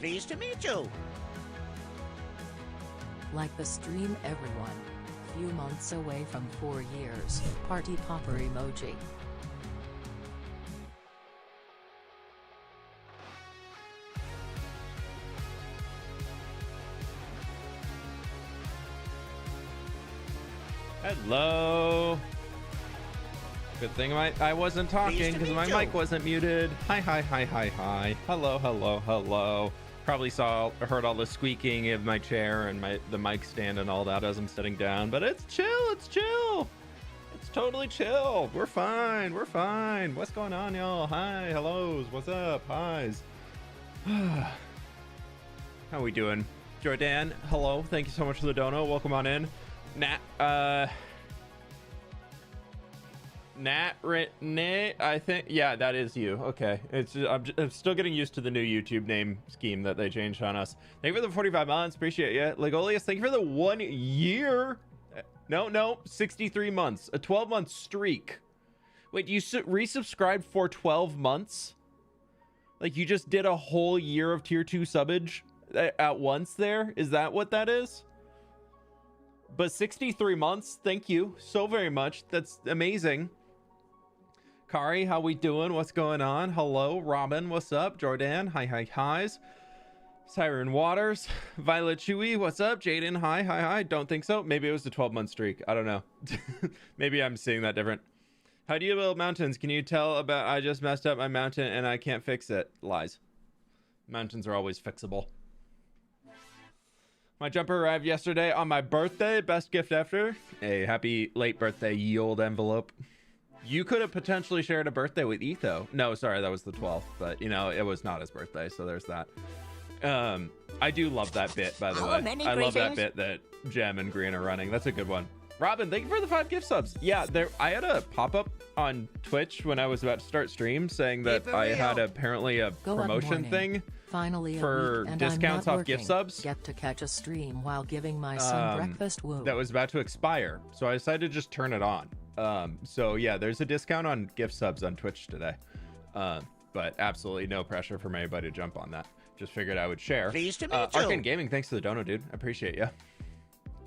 Pleased to meet you. Like the stream, everyone. Few months away from 4 years. Party popper emoji. Hello. Good thing I wasn't talking because my mic wasn't muted. Hi. Hello. Probably heard all the squeaking of my chair and the mic stand and all that as I'm sitting down, but it's chill. It's totally chill. We're fine. What's going on, y'all? Hi, hellos. What's up? Highs. How we doing? Jordan, hello. Thank you so much for the dono. Welcome on in. Nat Ritney, I think. Yeah, that is you. Okay. I'm still getting used to the new YouTube name scheme that they changed on us. Thank you for the 45 months. Appreciate you. Legolius, thank you for the 1 year. No, 63 months. A 12-month streak. Wait, you resubscribed for 12 months? Like, you just did a whole year of tier 2 subbage at once there? Is that what that is? But 63 months, thank you so very much. That's amazing. Kari, how we doing? What's going on? Hello, Robin, what's up? Jordan, highs. Siren Waters, Violet Chewy, what's up? Jaden, hi. Don't think so. Maybe it was the 12-month streak. I don't know. Maybe I'm seeing that different. How do you build mountains? Can you tell about I just messed up my mountain and I can't fix it? Lies. Mountains are always fixable. My jumper arrived yesterday on my birthday. Best gift ever. Hey, happy late birthday, ye old envelope. You could have potentially shared a birthday with Etho. No, sorry, that was the 12th, but you know, it was not his birthday, so there's that. I do love that bit, by the way. I love that bit that Gem and Green are running. That's a good one. Robin, thank you for the 5 gift subs. Yeah, I had a pop-up on Twitch when I was about to start stream saying that I had apparently a promotion thing. Finally for discounts off gift subs. Get to catch a stream while giving my son breakfast. Woo. That was about to expire, so I decided to just turn it on. So yeah, there's a discount on gift subs on Twitch today, but absolutely no pressure from anybody to jump on that. Just figured I would share. Pleased to meet you. Arcane Gaming, thanks for the dono, dude. I appreciate you.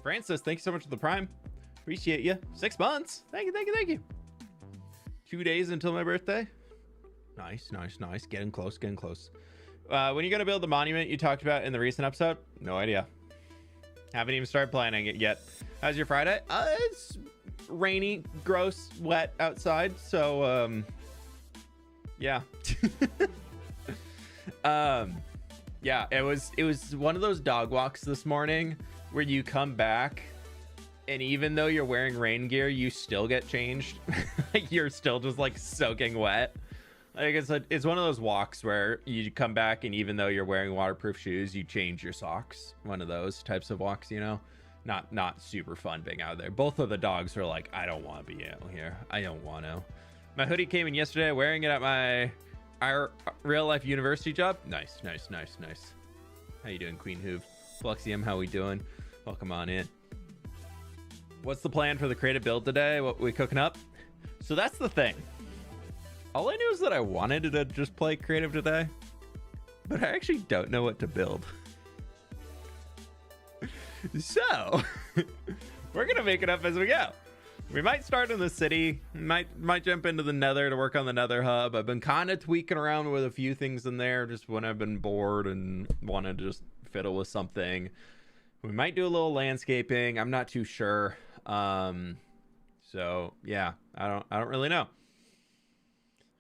Francis, thank you so much for the prime. Appreciate you. 6 months. Thank you. 2 days until my birthday. Nice. Getting close. When are you gonna build the monument you talked about in the recent episode? No idea. Haven't even started planning it yet. How's your Friday? It's rainy, gross, wet outside. So, yeah. Yeah, it was one of those dog walks this morning where you come back and even though you're wearing rain gear, you still get changed. Like you're still just like soaking wet. Like it's one of those walks where you come back and even though you're wearing waterproof shoes, you change your socks. One of those types of walks, you know. Not super fun being out there. Both of the dogs are like, I don't want to be out here. I don't want to. My hoodie came in yesterday, wearing it at our real life university job. Nice. How you doing, Queen Hoove? Fluxium, how we doing? Welcome on in. What's the plan for the creative build today? What we cooking up? So that's the thing. All I knew is that I wanted to just play creative today, but I actually don't know what to build. So we're gonna make it up as we go. We might start in the city, might jump into the Nether to work on the Nether hub. I've been kind of tweaking around with a few things in there just when I've been bored and wanted to just fiddle with something. We might do a little landscaping. I'm not too sure. So yeah, I don't really know.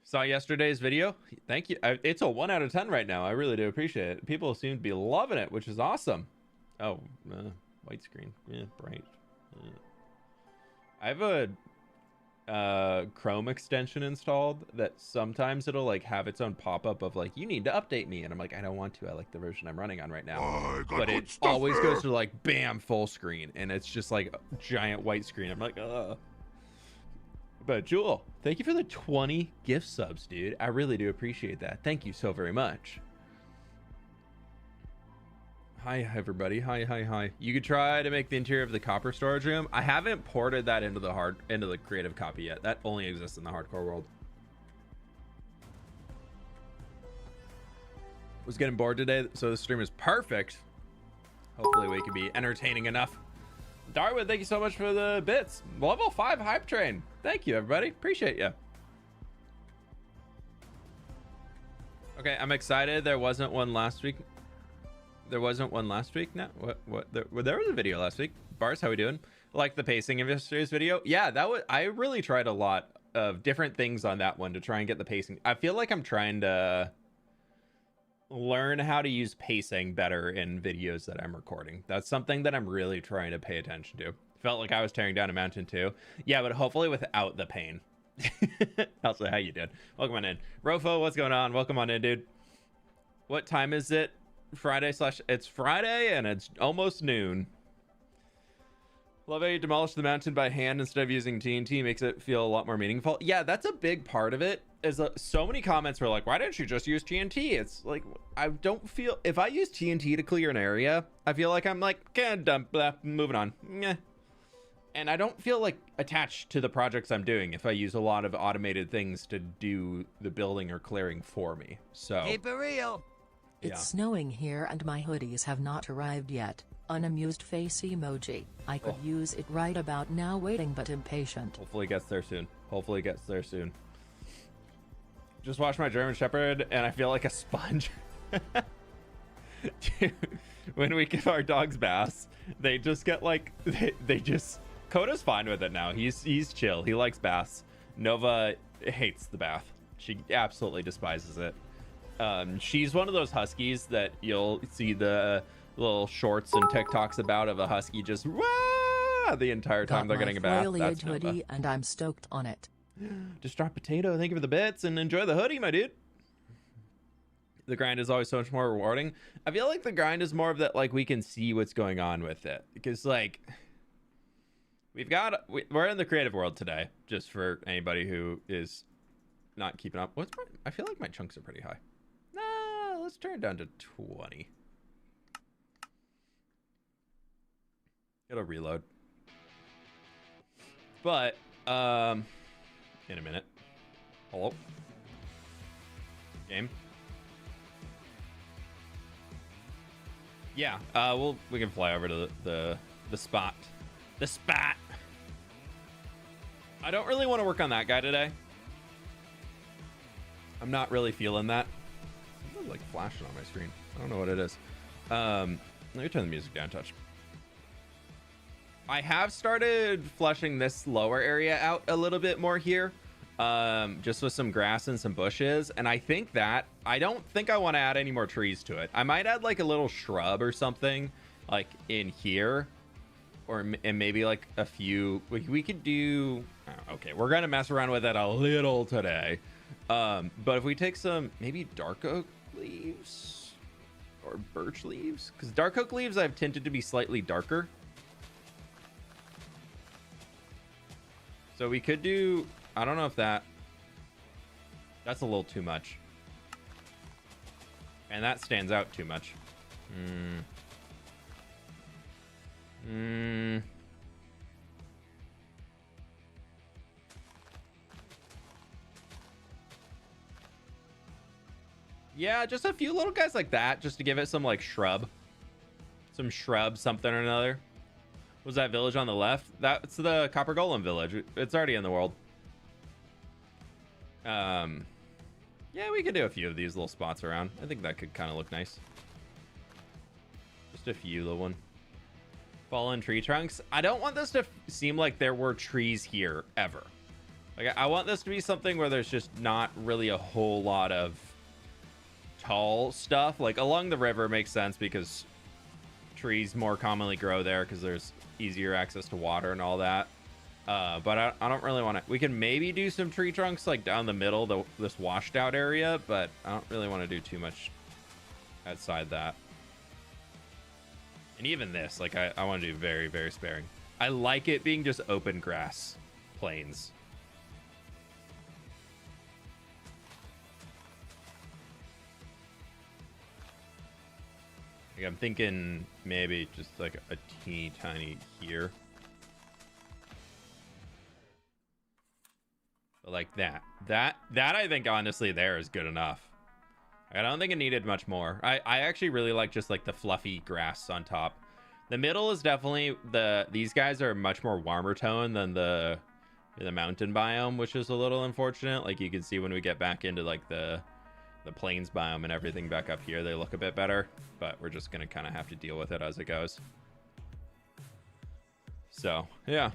Saw yesterday's video. Thank you. It's a 1 out of 10 right now. I really do appreciate it. People seem to be loving it, which is awesome. Oh, white screen. Yeah, bright. I have a Chrome extension installed that sometimes it'll like have its own pop-up of like, you need to update me. And I'm like, I don't want to. I like the version I'm running on right now. But it always goes to like, bam, full screen. And it's just like a giant white screen. I'm like, ugh. But Jewel, thank you for the 20 gift subs, dude. I really do appreciate that. Thank you so very much. Hi, everybody. Hi. You could try to make the interior of the copper storage room. I haven't ported that into the creative copy yet. That only exists in the hardcore world. Was getting bored today, so the stream is perfect. Hopefully we can be entertaining enough. Darwin, thank you so much for the bits. Level 5 hype train. Thank you, everybody. Appreciate you. Okay, I'm excited. There wasn't one last week. There wasn't one last week. No, what? There was a video last week. Bars, how we doing? Like the pacing of yesterday's video. Yeah, that was. I really tried a lot of different things on that one to try and get the pacing. I feel like I'm trying to learn how to use pacing better in videos that I'm recording. That's something that I'm really trying to pay attention to. Felt like I was tearing down a mountain too. Yeah, but hopefully without the pain. Also, how you doing? Welcome on in. Rofo, what's going on? Welcome on in, dude. What time is it? It's Friday and it's almost noon. Love how you demolish the mountain by hand instead of using TNT. Makes it feel a lot more meaningful. Yeah, that's a big part of it. Is so many comments were like, why didn't you just use TNT? It's like, I don't feel, if I use TNT to clear an area, I feel like I'm like, okay, dump, blah, moving on. Meh. And I don't feel like attached to the projects I'm doing if I use a lot of automated things to do the building or clearing for me. So keep it real. It's snowing here and my hoodies have not arrived yet. Unamused face emoji. I could use it right about now, waiting but impatient. Hopefully it gets there soon. Hopefully it gets there soon. Just watched my German Shepherd and I feel like a sponge. Dude, when we give our dogs baths, they just get like, they just, Coda's fine with it now. He's chill. He likes baths. Nova hates the bath. She absolutely despises it. She's one of those huskies that you'll see the little shorts and TikToks about of a husky just wah, the entire time they're getting a bath. That's hoodie and I'm stoked on it. Just drop potato. Thank you for the bits and enjoy the hoodie, my dude. The grind is always so much more rewarding. I feel like the grind is more of that, like, we can see what's going on with it because, like, we're in the creative world today. Just for anybody who is not keeping up. I feel like my chunks are pretty high. Nah, let's turn it down to 20. It'll reload. But in a minute. Hello? Game? Yeah, we can fly over to the spot. The spot. I don't really want to work on that guy today. I'm not really feeling that. It's like flashing on my screen. I don't know what it is. Let me turn the music down a touch. I have started fleshing this lower area out a little bit more here, just with some grass and some bushes. And I think that I don't think I want to add any more trees to it. I might add like a little shrub or something like in here, and maybe like a few. We could do. Okay, we're gonna mess around with it a little today. But if we take some maybe dark oak leaves or birch leaves, because dark oak leaves I've tinted to be slightly darker. So we could do, I don't know if that's a little too much. And that stands out too much. Yeah, just a few little guys like that, just to give it some like shrub. Some shrub, something or another. Was that village on the left? That's the Copper Golem village. It's already in the world. Yeah, we could do a few of these little spots around. I think that could kind of look nice. Just a few little one. Fallen tree trunks. I don't want this to seem like there were trees here ever. Like, I want this to be something where there's just not really a whole lot of tall stuff. Like along the river makes sense because trees more commonly grow there because there's easier access to water and all that. But I don't really want to. We can maybe do some tree trunks like down the middle, this washed out area, but I don't really want to do too much outside that. And even this, like I want to do very, very sparing. I like it being just open grass plains. Like I'm thinking maybe just like a teeny tiny here. But like that I think honestly there is good enough. I don't think it needed much more. I actually really like just like the fluffy grass on top. The middle is definitely these guys are much more warmer tone than the mountain biome, which is a little unfortunate. Like you can see when we get back into like the plains biome and everything back up here, they look a bit better, but we're just gonna kind of have to deal with it as it goes. So yeah.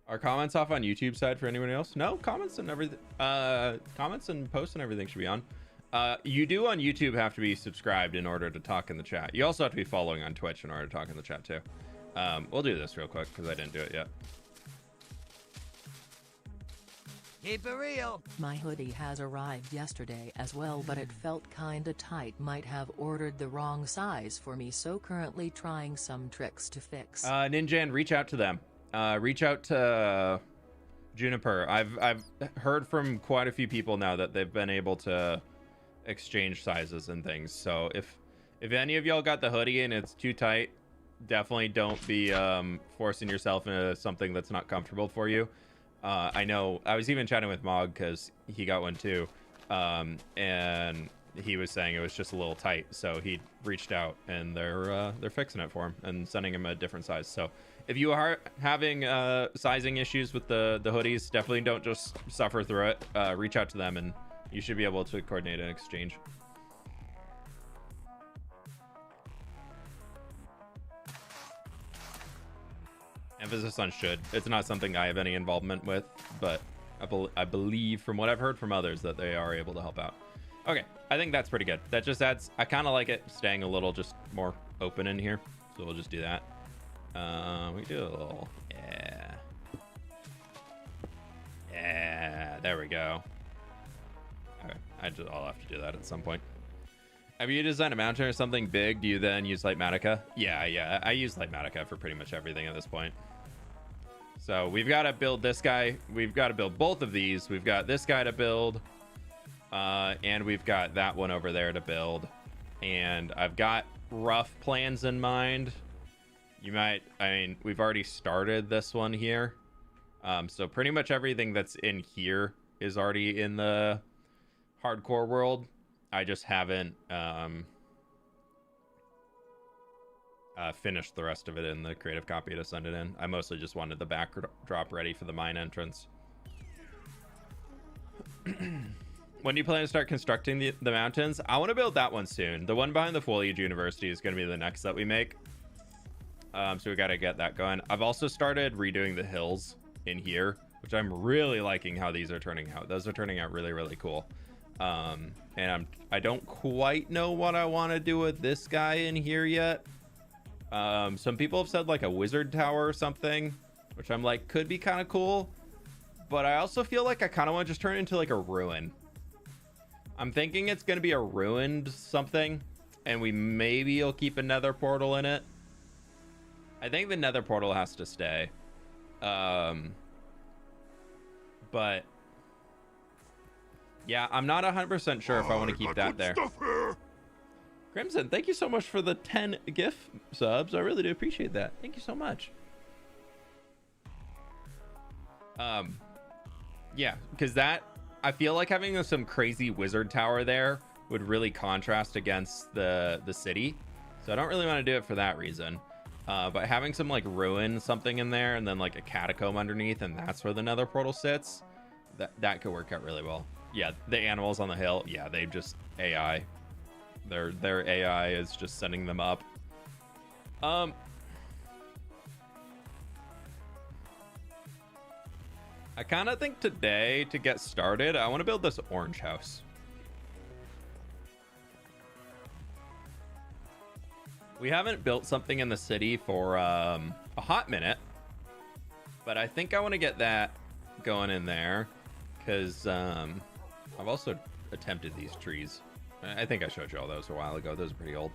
Are comments off on YouTube side for anyone else? No, comments and everything. Comments and posts and everything should be on. You do on YouTube have to be subscribed in order to talk in the chat. You also have to be following on Twitch in order to talk in the chat too. We'll do this real quick because I didn't do it yet. Keep it real. My hoodie has arrived yesterday as well, but it felt kinda tight. Might have ordered the wrong size for me, so currently trying some tricks to fix. Ninjan, reach out to them. Reach out to Juniper. I've heard from quite a few people now that they've been able to exchange sizes and things. So if any of y'all got the hoodie and it's too tight, definitely don't be forcing yourself into something that's not comfortable for you. I know I was even chatting with Mog because he got one too, and he was saying it was just a little tight, so he reached out and they're fixing it for him and sending him a different size. So if you are having sizing issues with the hoodies, definitely don't just suffer through it. Reach out to them and you should be able to coordinate an exchange. Emphasis on should. It's not something I have any involvement with, but I believe from what I've heard from others that they are able to help out. Okay, I think that's pretty good. That just adds, I kind of like it staying a little just more open in here. So we'll just do that. We do a little, yeah, there we go. Okay, I'll have to do that at some point. Have you designed a mountain or something big? Do you then use Lightmatica? Yeah, I use Lightmatica for pretty much everything at this point. So we've got to build this guy. We've got to build both of these. We've got this guy to build. And we've got that one over there to build. And I've got rough plans in mind. We've already started this one here. So pretty much everything that's in here is already in the hardcore world. I just haven't finished the rest of it in the creative copy to send it in. I mostly just wanted the backdrop ready for the mine entrance. When do you plan to start constructing the mountains? I want to build that one soon. The one behind the Foliage University is going to be the next that we make. So we got to get that going. I've also started redoing the hills in here, which I'm really liking how these are turning out. Those are turning out really, really cool. And I don't quite know what I want to do with this guy in here yet. Some people have said like a wizard tower or something, which I'm like, could be kind of cool. But I also feel like I kind of want to just turn it into like a ruin. I'm thinking it's going to be a ruined something, and maybe will keep a nether portal in it. I think the nether portal has to stay. But yeah, I'm not 100% sure if I want to keep that there. Crimson, thank you so much for the 10 GIF subs. I really do appreciate that. Thank you so much. Yeah, because I feel like having some crazy wizard tower there would really contrast against the city. So I don't really want to do it for that reason. But having some like ruin something in there and then like a catacomb underneath, and that's where the nether portal sits, that could work out really well. Yeah, the animals on the hill, yeah, they just AI. Their AI is just sending them up. I kind of think today, to get started, I want to build this orange house. We haven't built something in the city for a hot minute, but I think I want to get that going in there because I've also attempted these trees. I think I showed you all those a while ago. Those are pretty old.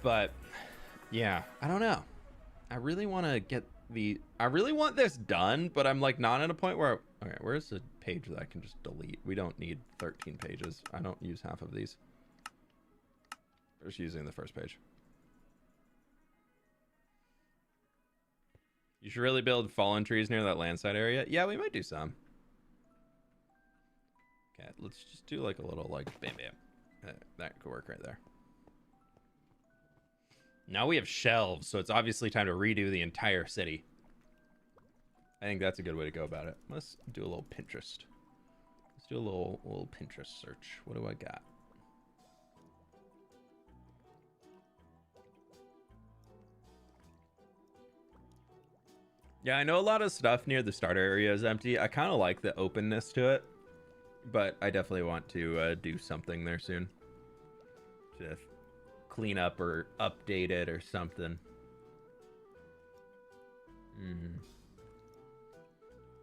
But yeah, I don't know. I really want to get I really want this done, but I'm like not at a point where, okay, where's the page that I can just delete? We don't need 13 pages. I don't use half of these. Just using the first page. You should really build fallen trees near that landside area. Yeah, we might do some. Okay, let's just do like a little like bam bam. That could work right there. Now we have shelves, so it's obviously time to redo the entire city. I think that's a good way to go about it. Let's do a little Pinterest. Let's do a little Pinterest search. What do I got? Yeah, I know a lot of stuff near the starter area is empty. I kind of like the openness to it, but I definitely want to do something there soon. To clean up or update it or something.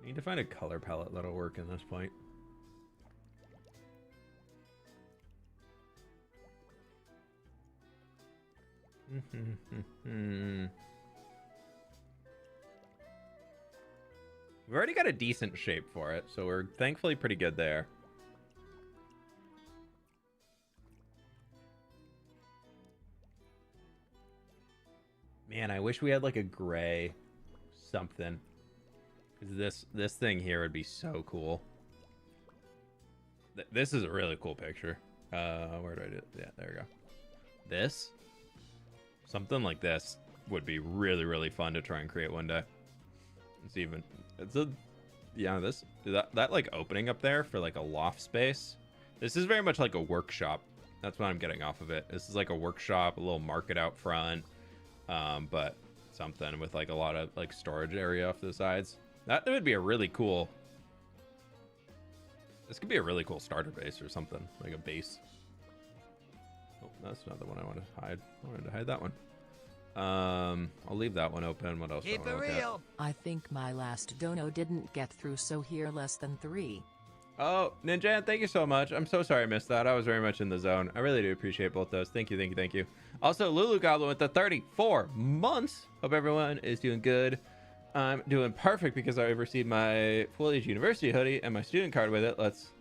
Need to find a color palette that'll work in this point. We've already got a decent shape for it, so we're thankfully pretty good there. Man, I wish we had like a gray something. Because this thing here would be so cool. This is a really cool picture. Where do I do it? Yeah, there we go. This? Something like this would be really, really fun to try and create one day. Yeah, that like opening up there for like a loft space. This is very much like a workshop. That's what I'm getting off of it. This is like a workshop, a little market out front. But something with like a lot of like storage area off the sides. That would be a really cool. This could be a really cool starter base or something, like a base. Oh, that's not the one I want to hide. I wanted to hide that one. I'll leave that one open. What else? Keep it real. I think my last dono didn't get through, so here less than 3. Oh, Ninja, thank you so much. I'm so sorry I missed that. I was very much in the zone. I really do appreciate both those. Thank you, thank you, thank you. Also, Lulu Goblin with the 34 months. Hope everyone is doing good. I'm doing perfect because I received my Foliage University hoodie and my student card with it. Let's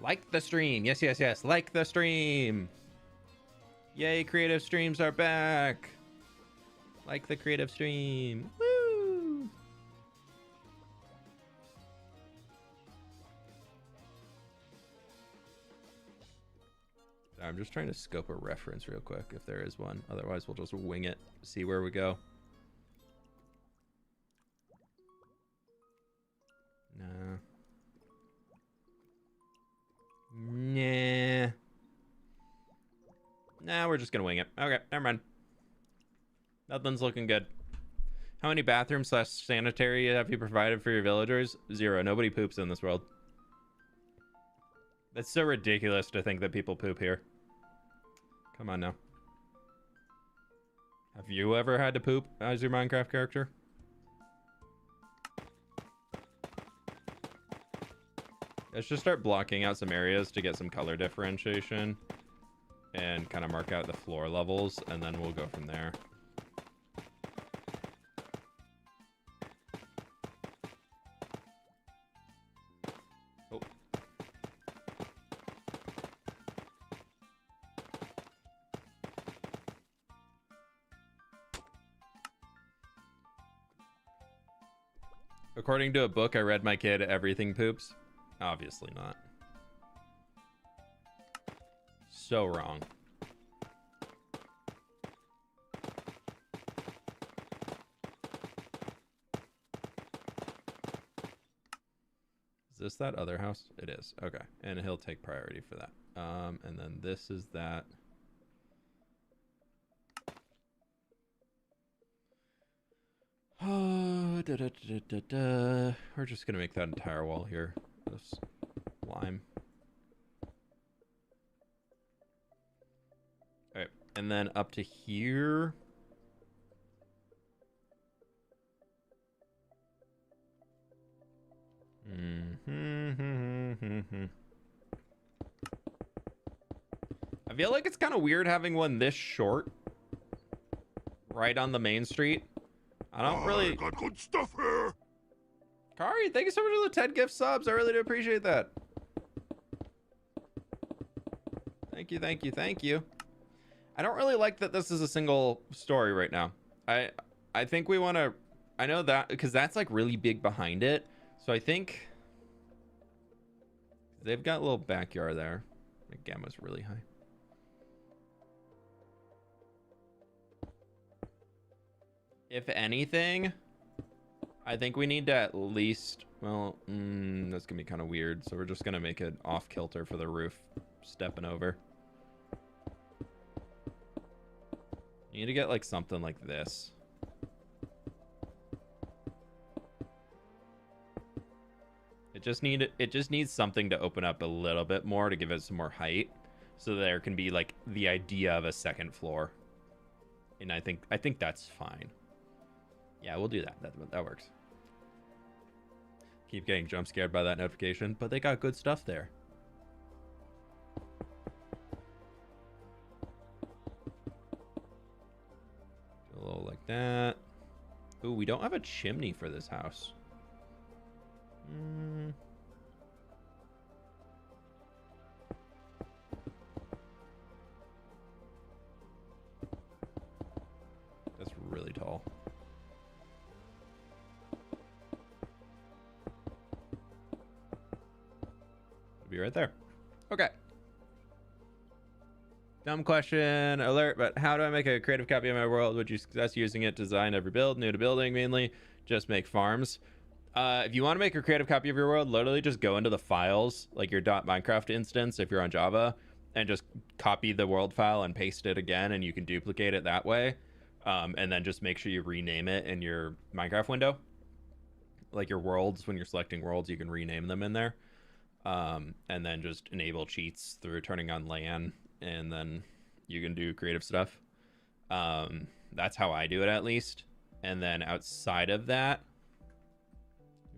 like the stream. Yes, yes, yes. Like the stream. Yay, creative streams are back. Like the creative stream. Woo! I'm just trying to scope a reference real quick if there is one. Otherwise, we'll just wing it, see where we go. No. Nah. Nah, we're just gonna wing it. Okay, never mind. Nothing's looking good. How many bathrooms / sanitary have you provided for your villagers? 0. Nobody poops in this world. That's so ridiculous to think that people poop here. Come on now. Have you ever had to poop as your Minecraft character? Let's just start blocking out some areas to get some color differentiation and kind of mark out the floor levels, and then we'll go from there. Oh. According to a book I read my kid, everything poops. Obviously not. So wrong. Is this that other house? It is. Okay. And he'll take priority for that. And then this is that. Oh, We're just gonna make that entire wall here. This lime. All right, and then up to here. I feel like it's kind of weird having one this short right on the main street. I don't really. Got good stuff here. Kari, thank you so much for the 10 gift subs. I really do appreciate that. Thank you, thank you, thank you. I don't really like that this is a single story right now. I think we want to. I know that because that's like really big behind it. So I think they've got a little backyard there. The gamma's really high. If anything, I think we need to at least, well, that's gonna be kind of weird. So we're just gonna make it off kilter for the roof, stepping over. You need to get like something like this. It just needs something to open up a little bit more to give it some more height, so there can be like the idea of a second floor. And I think that's fine. Yeah, we'll do that. That works. Keep getting jump scared by that notification, but they got good stuff there. Do a little like that. Ooh, we don't have a chimney for this house. That's really tall. It'll be right there. Okay. Dumb question alert, but how do I make a creative copy of my world? Would you suggest using it to design every build, new to building mainly? Just make farms. If you want to make a creative copy of your world, literally just go into the files, like your .minecraft instance if you're on Java, and just copy the world file and paste it again, and you can duplicate it that way. And then just make sure you rename it in your Minecraft window. Like your worlds, when you're selecting worlds, you can rename them in there. And then just enable cheats through turning on LAN, and then you can do creative stuff. That's how I do it, at least. And then outside of that,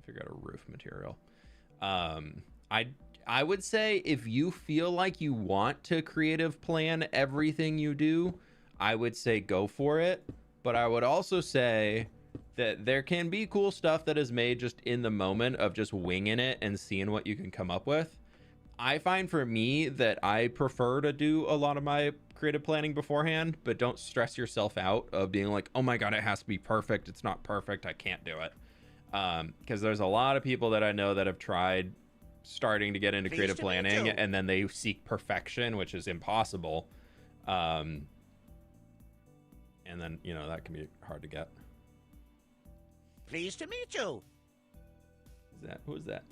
figure out a roof material. I would say if you feel like you want to creative plan everything you do, I would say go for it. But I would also say that there can be cool stuff that is made just in the moment of just winging it and seeing what you can come up with. I find for me that I prefer to do a lot of my creative planning beforehand, but don't stress yourself out of being like, oh my God, it has to be perfect. It's not perfect. I can't do it. Because there's a lot of people that I know that have tried starting to get into creative planning, and then they seek perfection, which is impossible. And then, you know, that can be hard to get. Pleased to meet you. Who is that?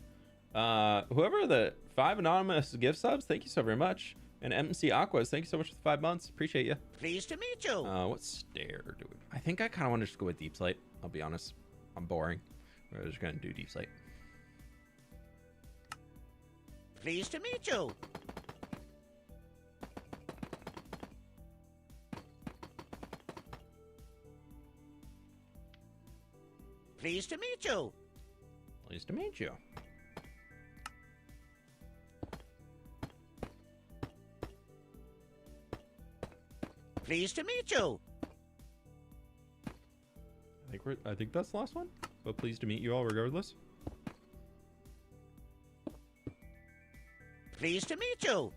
Whoever the 5 anonymous gift subs, thank you so very much. And MC Aquas, thank you so much for the 5 months. Appreciate you. Pleased to meet you. What stair do we? I think I kind of want to just go with deep slate. I'll be honest. I'm boring. We're just going to do deep slate. Pleased to meet you. Pleased to meet you. Pleased to meet you. Pleased to meet you. I think that's the last one. But pleased to meet you all regardless. Pleased to meet you.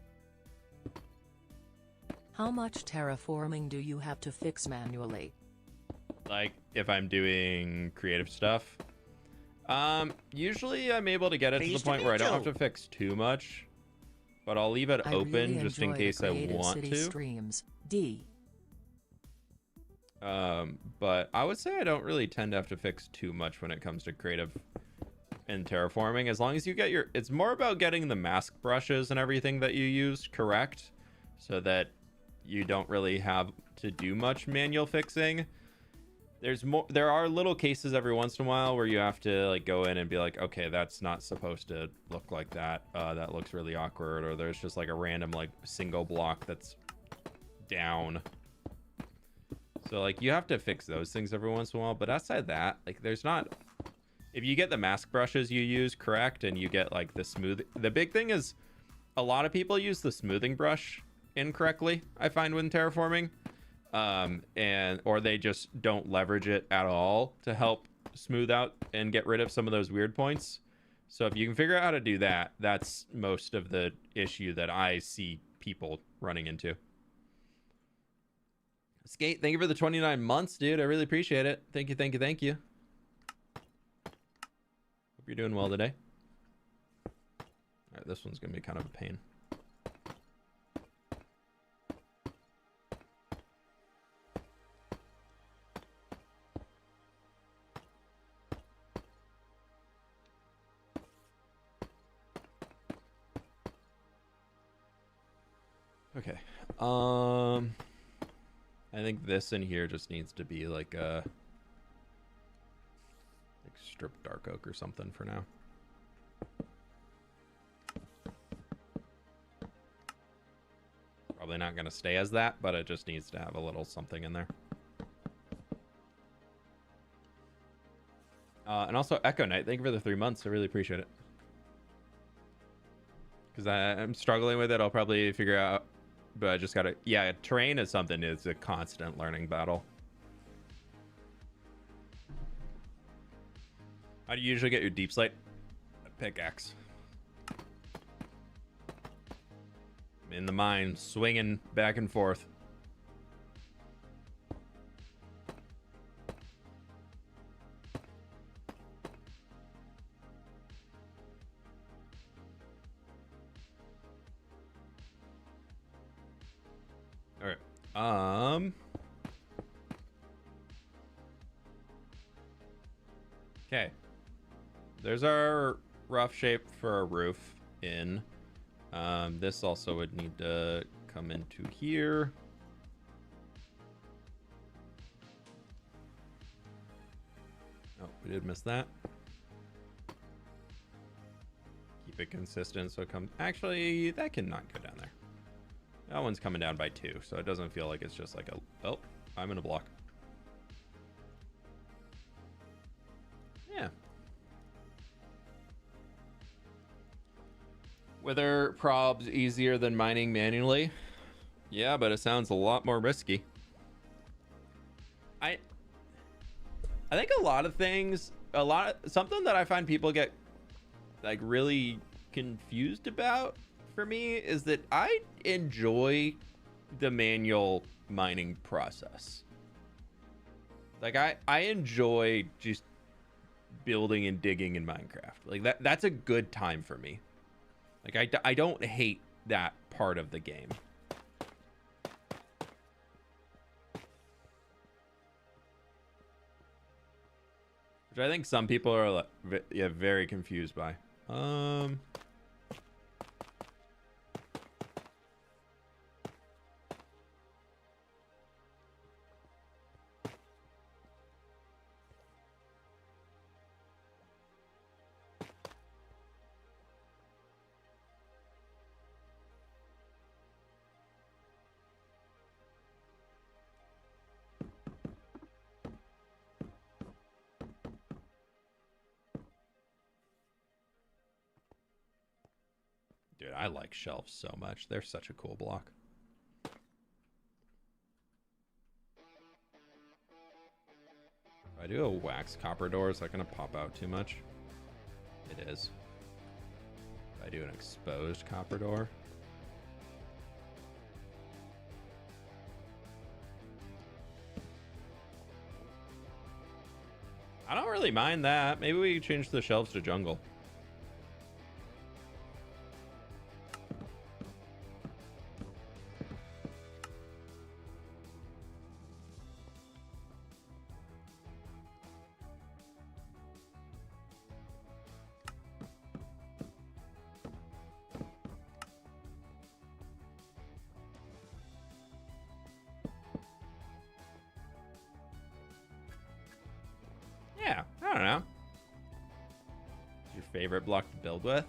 How much terraforming do you have to fix manually? Like if I'm doing creative stuff, usually I'm able to get it to the point where I don't have to fix too much, but I'll leave it open really just in case I want to. Streams. D. But I would say I don't really tend to have to fix too much when it comes to creative and terraforming, as long as you get it's more about getting the mask brushes and everything that you use correct, so that you don't really have to do much manual fixing. There are little cases every once in a while where you have to like go in and be like, okay, that's not supposed to look like that. That looks really awkward. Or there's just like a random like single block that's down. So like you have to fix those things every once in a while. But outside that, like there's not, if you get the mask brushes you use correct and you get like the big thing is a lot of people use the smoothing brush incorrectly, I find, when terraforming. Or they just don't leverage it at all to help smooth out and get rid of some of those weird points. So if you can figure out how to do that, that's most of the issue that I see people running into. Skate, thank you for the 29 months, dude. I really appreciate it. Thank you. you're doing well today. All right, this one's gonna be kind of a pain. Okay. I think this in here just needs to be like a stripped dark oak or something for now. Probably not going to stay as that, but it just needs to have a little something in there. And also Echo Knight, thank you for the 3 months. I really appreciate it. Because I'm struggling with it. I'll probably figure out, but I just got to, yeah, terrain is something. It's a constant learning battle. How do you usually get your deep slate? A pickaxe. I'm in the mine, swinging back and forth. All right. Okay. There's our rough shape for our roof in. This also would need to come into here. Oh, we did miss that. Keep it consistent so it comes... Actually, that cannot go down there. That one's coming down by 2, so it doesn't feel like it's just like a... Oh, I'm in a block. Yeah. Wither probs easier than mining manually? Yeah, but it sounds a lot more risky. I think a lot of things, something that I find people get like really confused about for me is that I enjoy the manual mining process. Like I enjoy just building and digging in Minecraft. Like that's a good time for me. Like I don't hate that part of the game. Which I think some people are like, yeah, very confused by. Dude, I like shelves so much. They're such a cool block. If I do a wax copper door, is that going to pop out too much? It is. If I do an exposed copper door. I don't really mind that. Maybe we change the shelves to jungle. Favorite block to build with?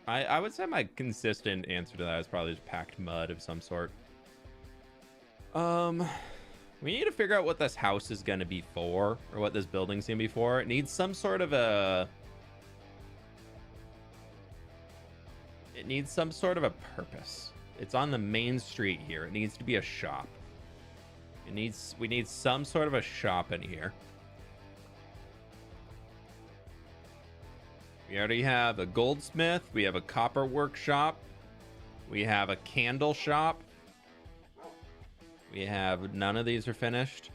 I would say my consistent answer to that is probably just packed mud of some sort. We need to figure out what this house is going to be for, or what this building's going to be for. It needs some sort of a... It needs some sort of a purpose. It's on the main street here. It needs to be a shop. We need some sort of a shop in here. We already have a goldsmith. We have a copper workshop. We have a candle shop. We have none of these are finished.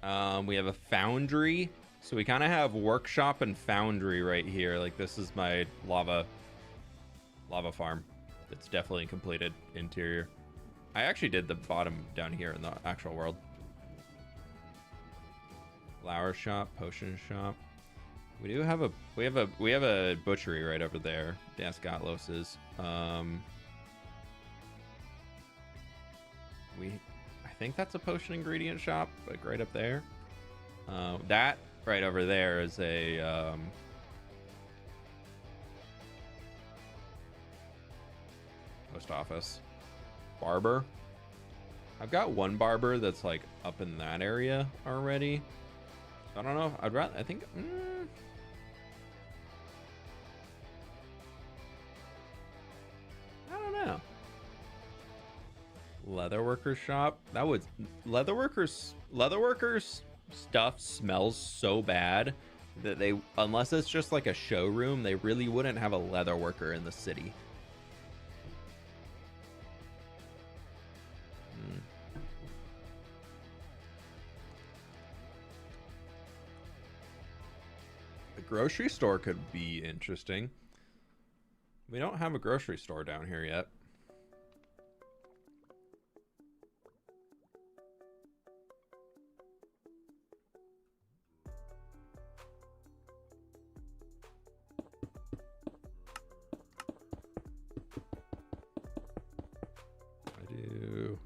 We have a foundry. So we kind of have workshop and foundry right here. Like this is my lava farm. It's definitely completed interior. I actually did the bottom down here in the actual world. Flower shop, potion shop. We do have we have a butchery right over there. Das Gatlos's. I think that's a potion ingredient shop, like right up there. That right over there is a post office. Barber. I've got one barber that's like up in that area already. I don't know. I think. I don't know. Leatherworkers shop. That would leatherworkers stuff smells so bad that they, unless it's just like a showroom, they really wouldn't have a leatherworker in the city. The grocery store could be interesting. We don't have a grocery store down here yet. I do.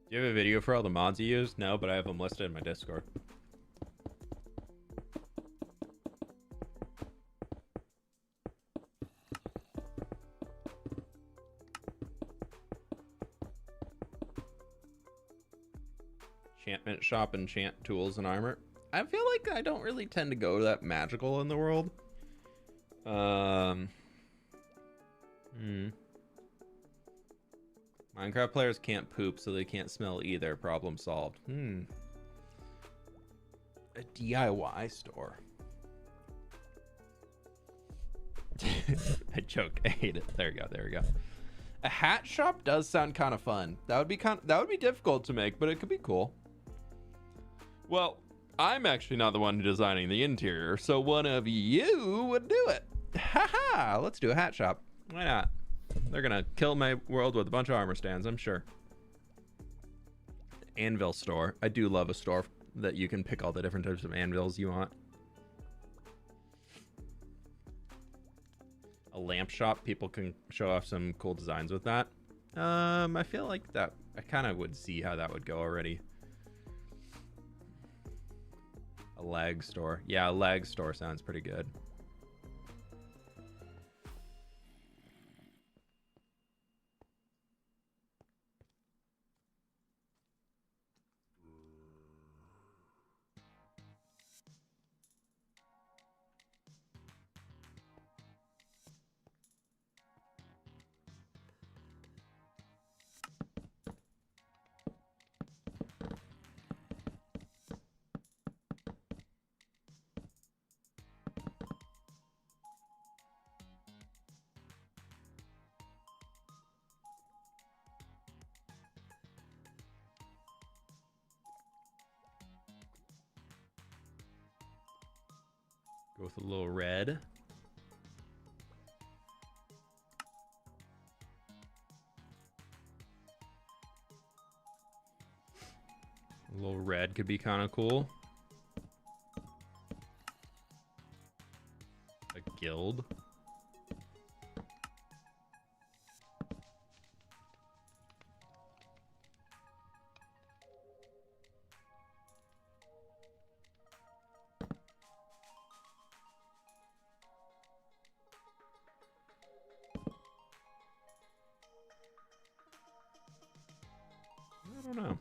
Do you have a video for all the mods you use? No, but I have them listed in my Discord. Enchantment shop, enchant tools and armor. I feel like I don't really tend to go that magical in the world. Minecraft players can't poop, so they can't smell either. Problem solved. A DIY store. I joked. I hate it. There we go. There we go. A hat shop does sound kind of fun. That would be difficult to make, but it could be cool. Well, I'm actually not the one designing the interior, so one of you would do it. Haha! Let's do a hat shop. Why not? They're gonna kill my world with a bunch of armor stands, I'm sure. Anvil store. I do love a store that you can pick all the different types of anvils you want. A lamp shop. People can show off some cool designs with that. I feel like that I kind of would see how that would go already. A lag store. Yeah, a lag store sounds pretty good. Go with a little red. A little red could be kind of cool. A guild. I don't know.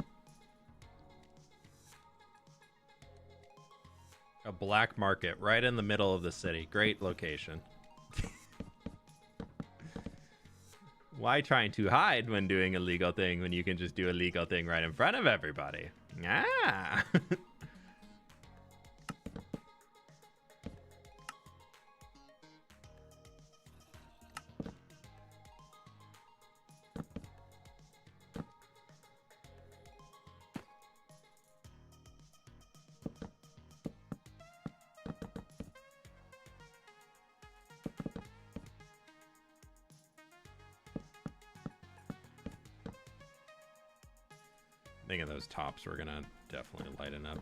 A black market right in the middle of the city. Great location. Why trying to hide when doing a legal thing when you can just do a legal thing right in front of everybody? Ah. I think of those tops we're gonna definitely lighten up.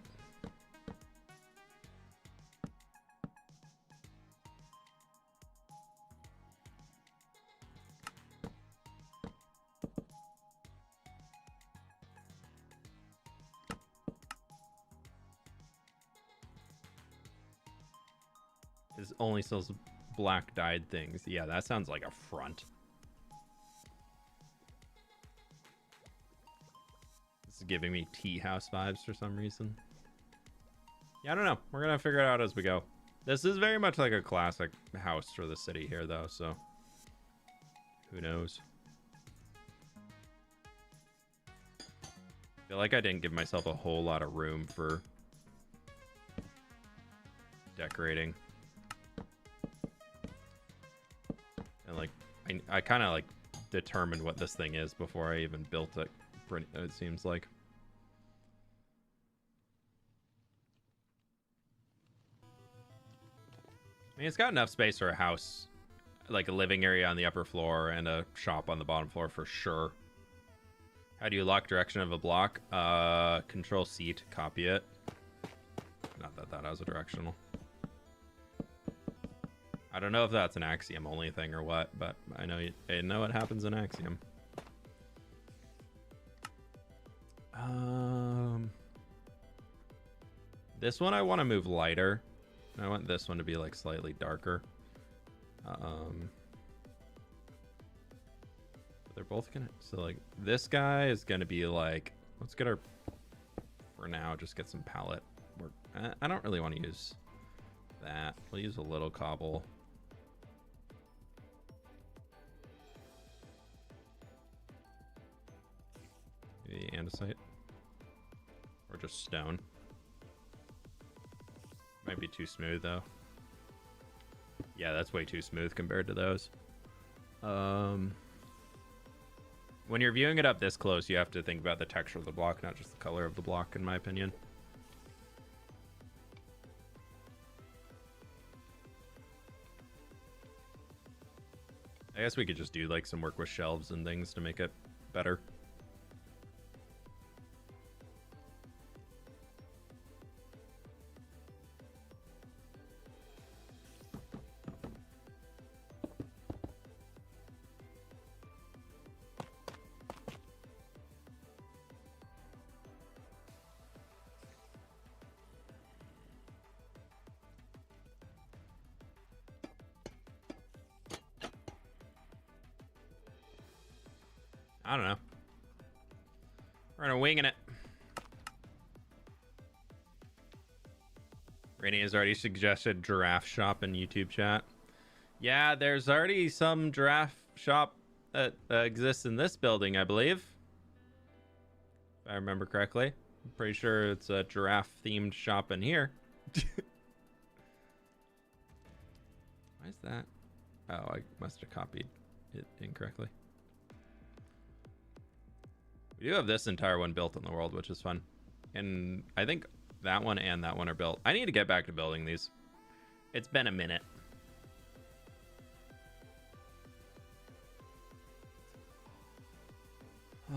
It only sells black dyed things. Yeah, that sounds like a front. Giving me tea house vibes for some reason. Yeah, I don't know. We're gonna figure it out as we go. This is very much like a classic house for the city here, though, so who knows? I feel like I didn't give myself a whole lot of room for decorating. And like I kind of like determined what this thing is before I even built it. It seems like. I mean, it's got enough space for a house, like a living area on the upper floor and a shop on the bottom floor for sure. How do you lock direction of a block? Control C to copy it. Not that that has a directional. I don't know if that's an Axiom only thing or what, but I know it happens in Axiom. This one I want to move lighter. I want this one to be like slightly darker. They're both gonna, so like this guy is gonna be like, let's get our, for now, just get some palette work. I don't really want to use that. We'll use a little cobble. Maybe andesite. Or just stone. Might be too smooth though. Yeah, that's way too smooth compared to those. When you're viewing it up this close, you have to think about the texture of the block, not just the color of the block, in my opinion. I guess we could just do like some work with shelves and things to make it better. I don't know. We're gonna winging it. Rainy has already suggested giraffe shop in YouTube chat. Yeah, there's already some giraffe shop that exists in this building, I believe. If I remember correctly. I'm pretty sure it's a giraffe themed shop in here. Why is that? Oh, I must have copied it incorrectly. We do have this entire one built in the world, which is fun. And I think that one and that one are built. I need to get back to building these. It's been a minute.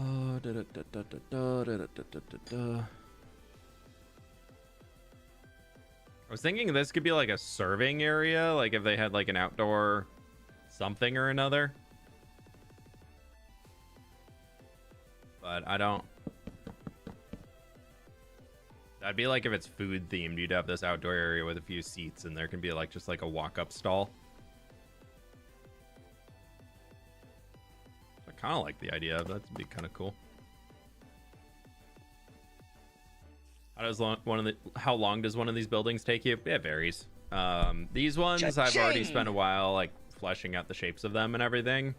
I was thinking this could be like a serving area, like if they had like an outdoor something or another. But I don't. That'd be like if it's food themed, you'd have this outdoor area with a few seats and there can be like just like a walk-up stall. I kind of like the idea of that. That'd be kind of cool. How How long does one of these buildings take you? It varies. These ones I've already spent a while like fleshing out the shapes of them and everything.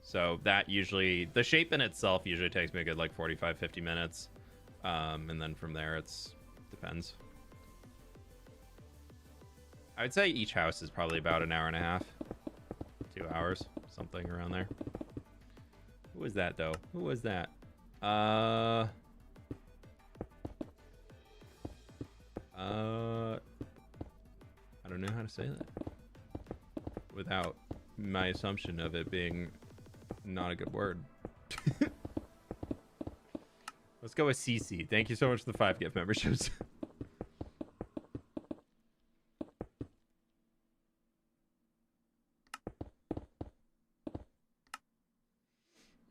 So that usually, the shape in itself usually takes me a good like 45-50 minutes. And then from there depends. I would say each house is probably about an hour and a half, 2 hours, something around there. Who was that though? Who was that? I don't know how to say that without my assumption of it being not a good word. Let's go with CC. Thank you so much for the 5 gift memberships.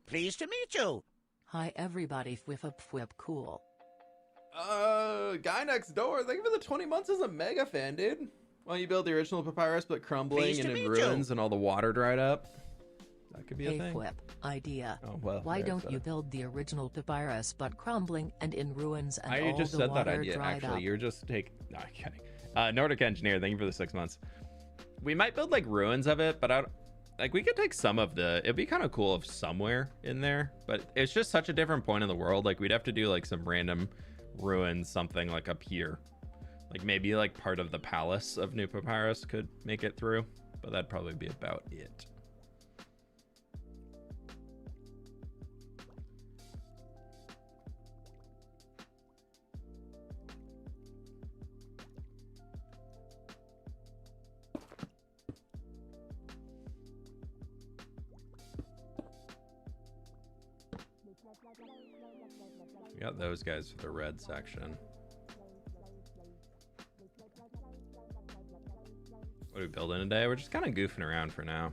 Pleased to meet you. Hi everybody, whip cool. Guy next door, thank you for the 20 months as a mega fan, dude. Well, you build the original papyrus, but crumbling Pleased and to in meet you. ruins and all the water dried up. That could be a Hey thing. Whip, idea. Oh, well, Why there's don't you that. build the original papyrus but crumbling and in ruins and I all just the said that water idea, dried actually. up? You're just taking... No, I'm kidding. Nordic Engineer, thank you for the 6 months. We might build, like, ruins of it, but I don't... Like, we could take some of the... It'd be kind of cool if somewhere in there, but it's just such a different point in the world. Like, we'd have to do, like, some random ruins, something, like, up here. Like, maybe, like, part of the palace of New Papyrus could make it through, but that'd probably be about it. We got those guys for the red section. What are we building today? We're just kind of goofing around for now.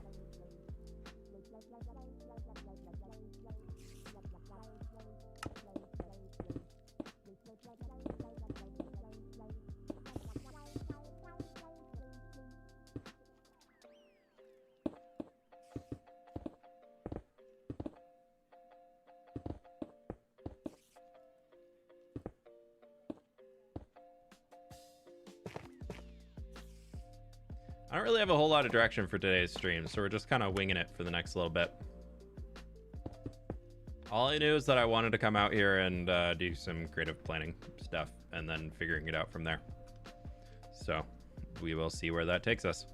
I don't really have a whole lot of direction for today's stream, so we're just kind of winging it for the next little bit. All I knew is that I wanted to come out here and do some creative planning stuff and then figuring it out from there. So we will see where that takes us.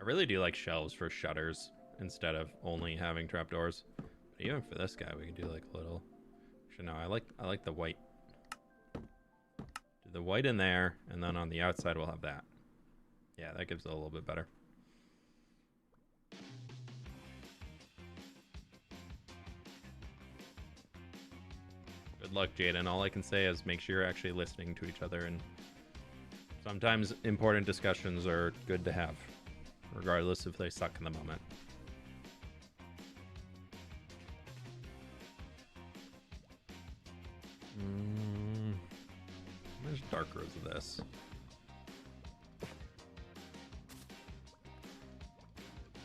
I really do like shelves for shutters instead of only having trapdoors. But even for this guy, we can do like a little. Actually, no, I like the white. Do the white in there, and then on the outside we'll have that. Yeah, that gives it a little bit better. Good luck, Jaden. All I can say is make sure you're actually listening to each other, and sometimes important discussions are good to have, regardless if they suck in the moment. There's dark rows of this.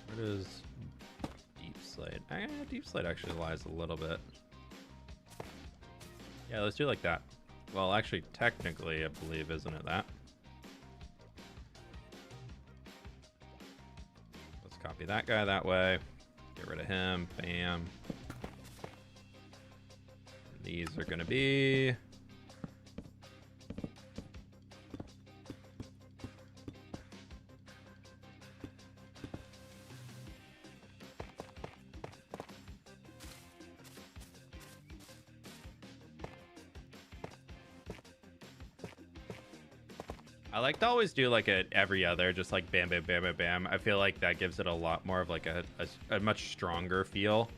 Where does deep slate? Deep slate actually lies a little bit. Yeah, let's do it like that. Well, actually, technically, I believe, isn't it that? Let's copy that guy that way. Get rid of him. Bam. These are going to be... I like to always do like a every other, just like bam, bam, bam, bam, bam. I feel like that gives it a lot more of like a much stronger feel.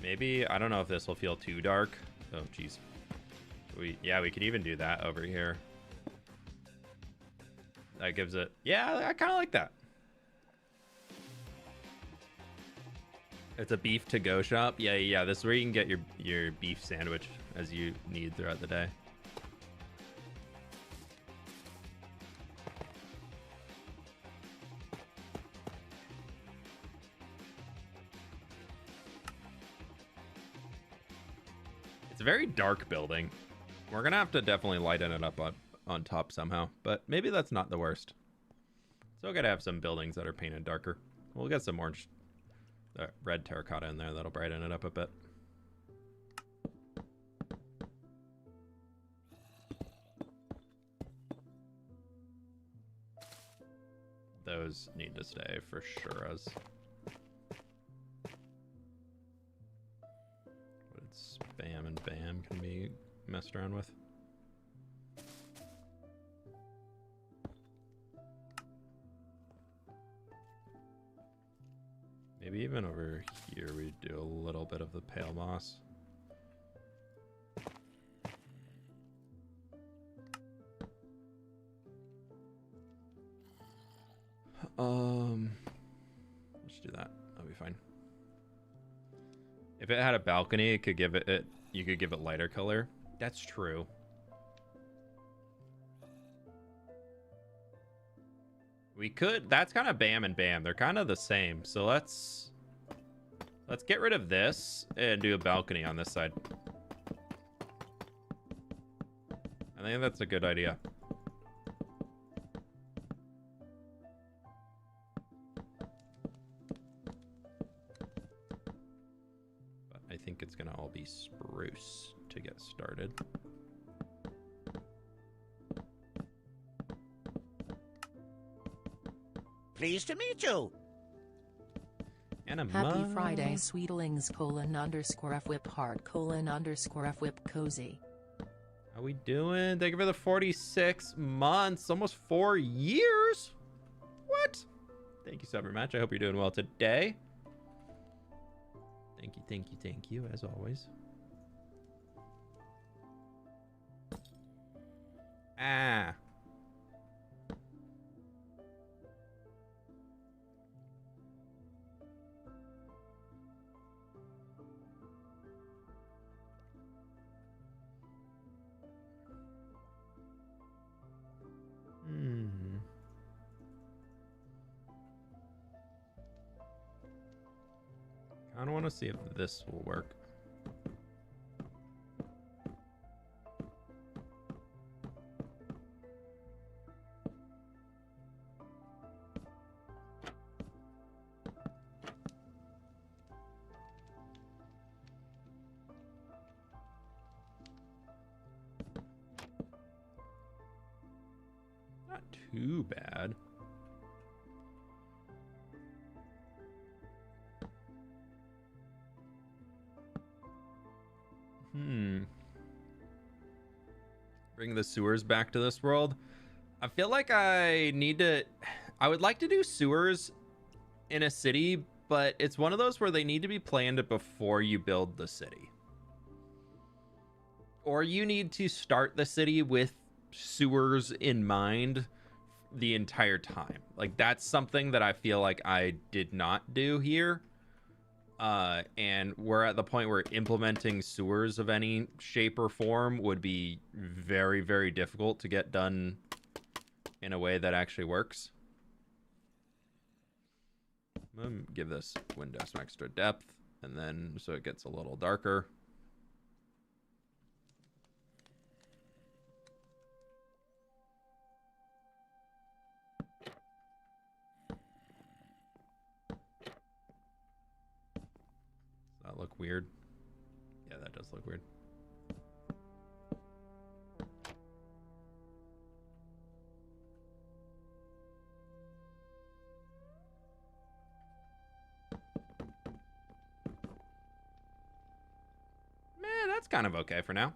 Maybe, I don't know if this will feel too dark. Oh, geez. Yeah, we could even do that over here. That gives it, yeah, I kind of like that. It's a beef to go shop. Yeah, yeah. This is where you can get your beef sandwich as you need throughout the day. It's a very dark building. We're gonna have to definitely lighten it up on top somehow, but maybe that's not the worst. So I gotta have some buildings that are painted darker. We'll get some orange, red terracotta in there. That'll brighten it up a bit. Those need to stay for sure. As spam and bam can be messed around with. Maybe even over here we do a little bit of the pale moss. Let's do that. That'll be fine. If it had a balcony, it could give it you could give it lighter color. That's true. We could. That's kind of bam and bam. They're kind of the same. So let's get rid of this and do a balcony on this side. I think that's a good idea. But I think it's gonna all be spruce to get started. Pleased to meet you. And a Happy Friday, sweetlings, _FWhip heart, _FWhip cozy. How we doing? Thank you for the 46 months, almost 4 years. What? Thank you so very much. I hope you're doing well today. Thank you, thank you, thank you, as always. Ah. I don't want to see if this will work. Not too bad. Bring the sewers back to this world. I feel like I would like to do sewers in a city, but it's one of those where they need to be planned before you build the city. Or you need to start the city with sewers in mind the entire time. Like, that's something that I feel like I did not do here. And we're at the point where implementing sewers of any shape or form would be very, very difficult to get done in a way that actually works. I'm gonna give this window some extra depth, and then so it gets a little darker. Does that look weird? Yeah, that does look weird. Man, that's kind of okay for now.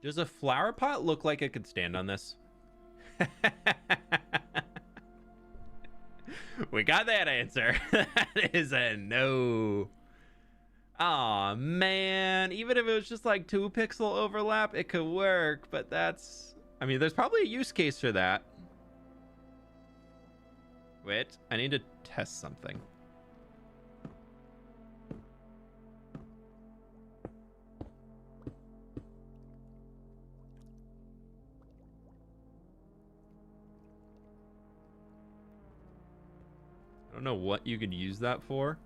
Does a flower pot look like it could stand on this? We got that answer. That is a no. Aw, man. Even if it was just like 2 pixel overlap, it could work, but that's I mean, there's probably a use case for that. Wait, I need to test something. I don't know what you could use that for.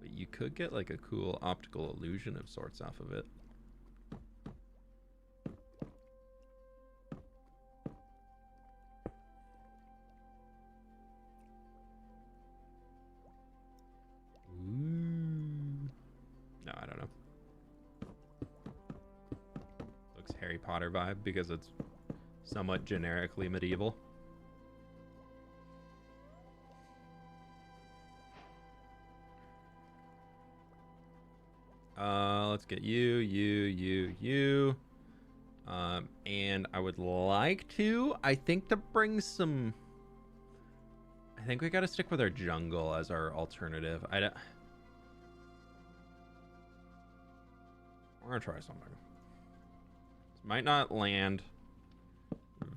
But you could get like a cool optical illusion of sorts off of it. Ooh. No, I don't know. Looks Harry Potter vibe because it's somewhat generically medieval. Let's get you. And I would like to, I think to bring some, I think we got to stick with our jungle as our alternative. We're going to try something. This might not land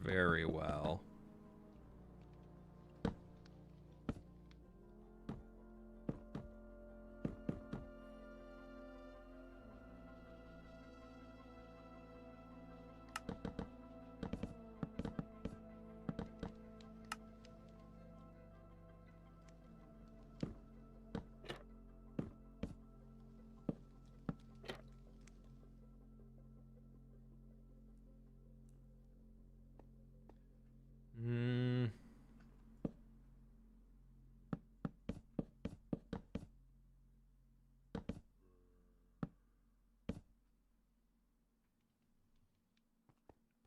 very well.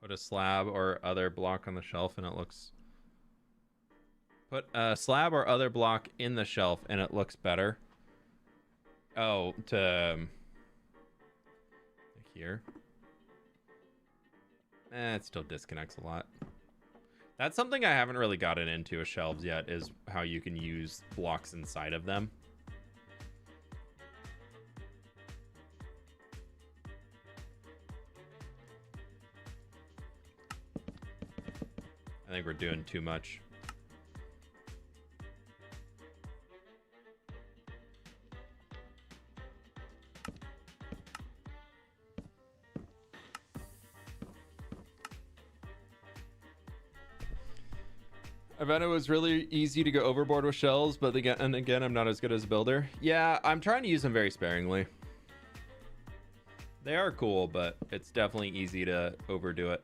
Put a slab or other block on the shelf and it looks... Put a slab or other block in the shelf and it looks better. Oh, to... here. It still disconnects a lot. That's something I haven't really gotten into with shelves yet, is how you can use blocks inside of them. I think we're doing too much. I bet it was really easy to go overboard with shells, but again, I'm not as good as a builder. Yeah, I'm trying to use them very sparingly. They are cool, but it's definitely easy to overdo it.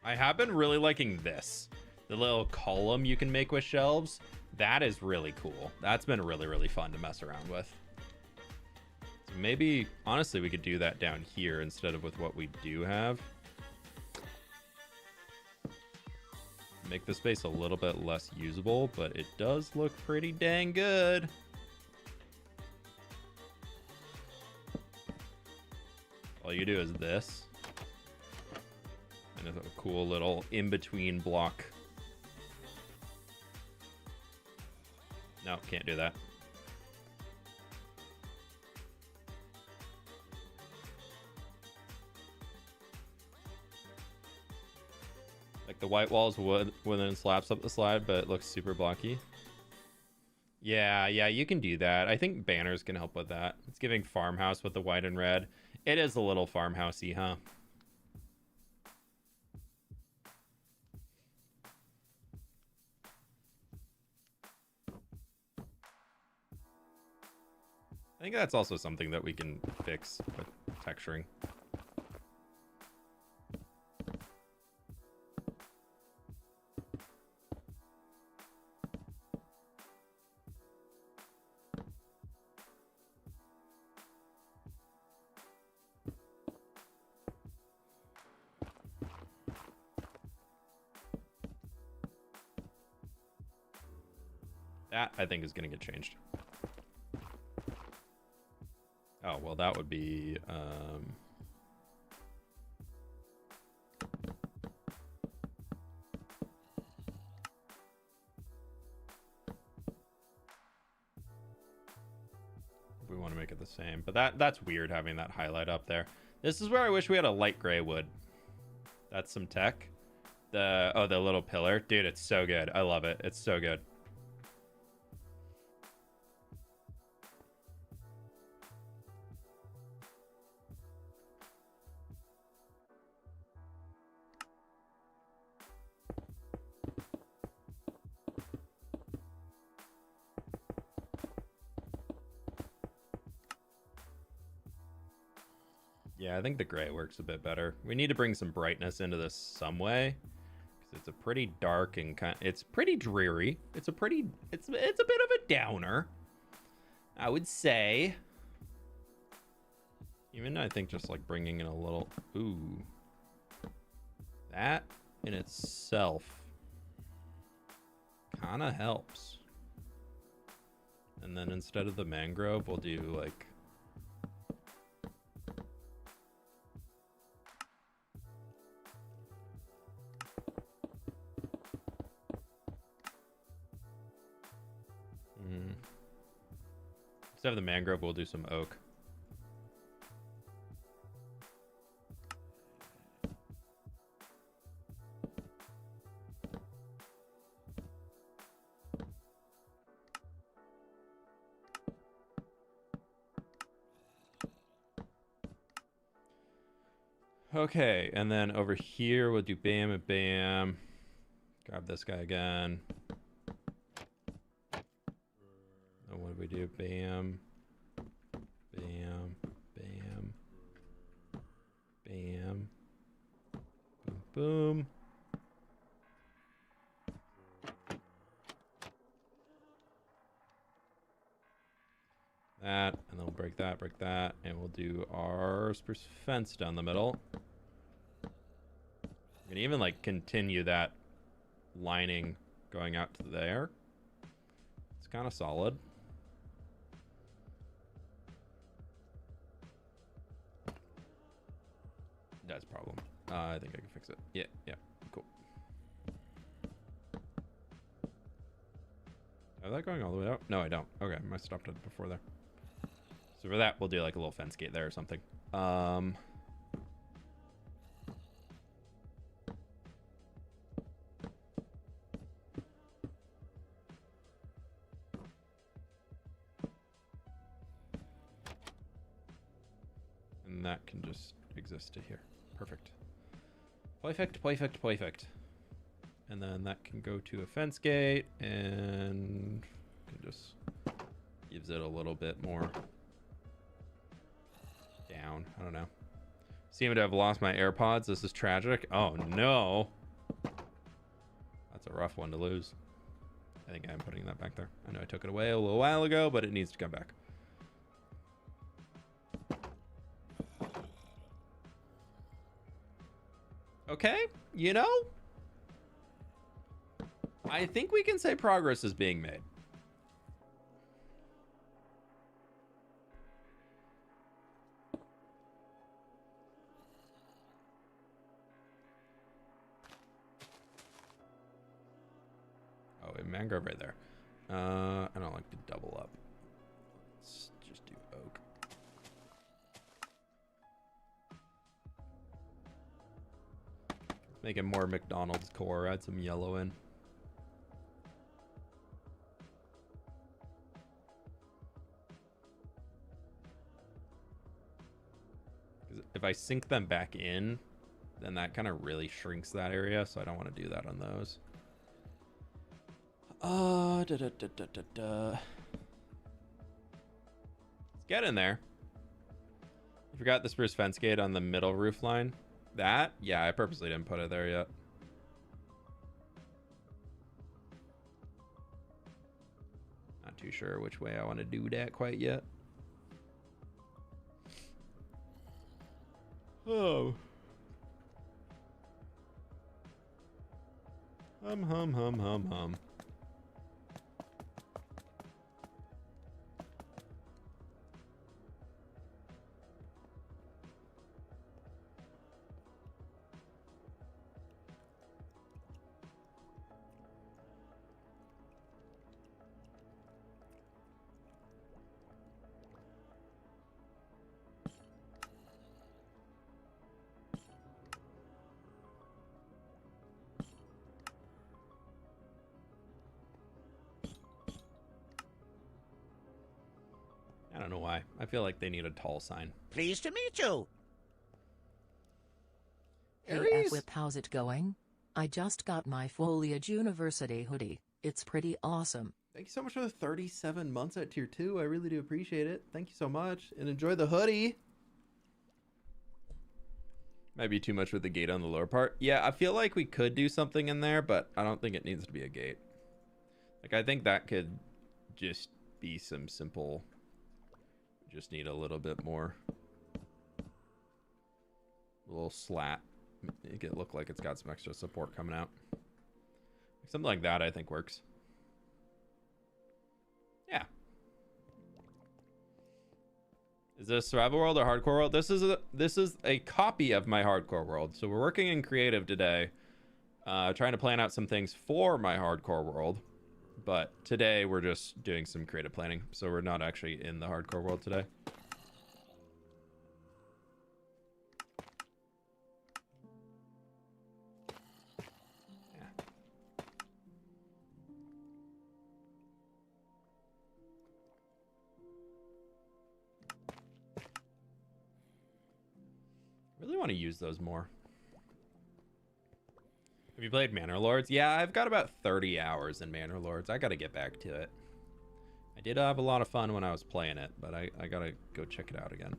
I have been really liking this. The little column you can make with shelves. That is really cool. That's been really, really fun to mess around with. So maybe, honestly, we could do that down here instead of with what we do have. Make the space a little bit less usable, but it does look pretty dang good. All you do is this. And a cool little in-between block. No, can't do that. Like the white walls would then slaps up the slide, but it looks super blocky. Yeah, you can do that. I think banners can help with that. It's giving farmhouse with the white and red. It is a little farmhousey, huh? I think that's also something that we can fix with texturing. That, I think, is going to get changed. Oh, well, that would be... we want to make it the same, but that's weird having that highlight up there. This is where I wish we had a light gray wood. That's some tech. The little pillar, dude, it's so good. I love it. It's so good. Yeah, I think the gray works a bit better. We need to bring some brightness into this some way, because it's a pretty dark and it's pretty dreary. It's a bit of a downer, I would say. Even I think just like bringing in a little, ooh, that in itself kind of helps. And then instead of the mangrove, we'll do like, instead of the mangrove, we'll do some oak. Okay, and then over here we'll do bam and bam. Grab this guy again. And what do we do? Bam, bam, bam, bam, boom, boom. That, and then we'll break that, and we'll do our spruce fence down the middle. We can even like continue that lining going out to there. It's kind of solid. That's a problem. I think I can fix it. Yeah, cool. Is that going all the way out? No, I don't. Okay, I might have stopped it before there. So for that, we'll do like a little fence gate there or something. And that can just exist to here. Perfect. Perfect. And then that can go to a fence gate and can just gives it a little bit more down. I don't know. Seem to have lost my AirPods. This is tragic. Oh no. That's a rough one to lose. I think I'm putting that back there. I know I took it away a little while ago, but it needs to come back. Okay, you know, I think we can say progress is being made. Oh, a mangrove right there. I don't like to double up. Let's just do oak. Make it more McDonald's core. Add some yellow in. If I sink them back in, then that kind of really shrinks that area, so I don't want to do that on those. Let's get in there. I forgot the spruce fence gate on the middle roof line. That? Yeah, I purposely didn't put it there yet. Not too sure which way I want to do that quite yet. Oh. Hum. why. I feel like they need a tall sign. Pleased to meet you. Hey Aries? F-Whip, how's it going? I just got my Foliage University hoodie. It's pretty awesome. Thank you so much for the 37 months at tier 2. I really do appreciate it. Thank you so much. And enjoy the hoodie. Might be too much with the gate on the lower part. Yeah, I feel like we could do something in there, but I don't think it needs to be a gate. Like, I think that could just be some simple... Just need a little bit more. A little slat. Make it look like it's got some extra support coming out. Something like that I think works. Yeah. Is this survival world or hardcore world? This is a copy of my hardcore world. So we're working in creative today. Trying to plan out some things for my hardcore world. But today we're just doing some creative planning. So we're not actually in the hardcore world today. Really want to use those more. Have you played Manor Lords? Yeah, I've got about 30 hours in Manor Lords. I got to get back to it. I did have a lot of fun when I was playing it, but I got to go check it out again.